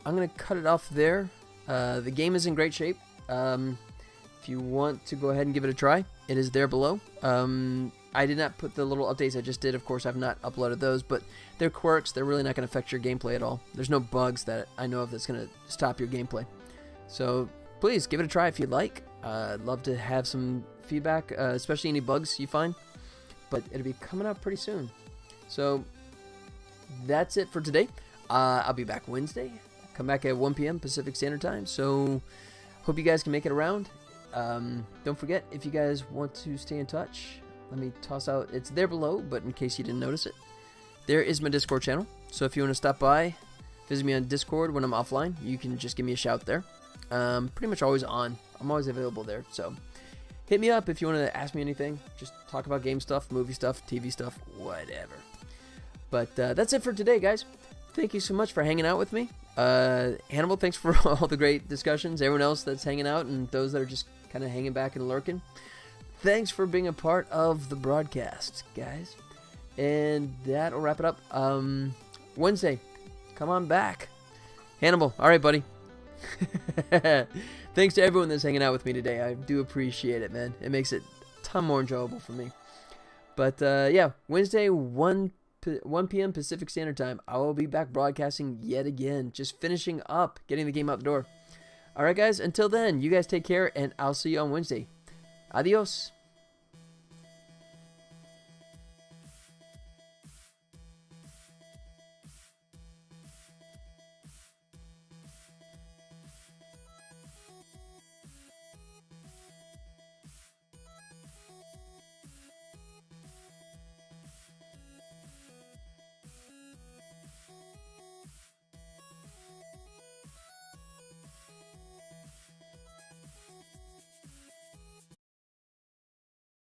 I'm going to cut it off there. The game is in great shape. If you want to go ahead and give it a try, it is there below. I did not put the little updates I just did. Of course, I've not uploaded those, but they're quirks. They're really not going to affect your gameplay at all. There's no bugs that I know of that's going to stop your gameplay. So please give it a try if you'd like. I'd love to have some feedback, especially any bugs you find. But it'll be coming out pretty soon. So that's it for today. I'll be back Wednesday. Come back at 1 p.m. Pacific Standard Time. So hope you guys can make it around. Don't forget, if you guys want to stay in touch, let me toss out, it's there below, but in case you didn't notice it, there is my Discord channel. So if you want to stop by, visit me on Discord when I'm offline, you can just give me a shout there. Pretty much always on. I'm always available there. So hit me up if you want to ask me anything. Just talk about game stuff, movie stuff, TV stuff, whatever. But that's it for today, guys. Thank you so much for hanging out with me. Hannibal, thanks for all the great discussions. Everyone else that's hanging out and those that are just kind of hanging back and lurking. Thanks for being a part of the broadcast, guys. And that'll wrap it up. Wednesday, come on back. Hannibal, all right, buddy. Thanks to everyone that's hanging out with me today. I do appreciate it, man. It makes it a ton more enjoyable for me. But, yeah, Wednesday, 1 p.m. Pacific Standard Time, I will be back broadcasting yet again. Just finishing up, getting the game out the door. All right, guys, until then, you guys take care, and I'll see you on Wednesday. Adios.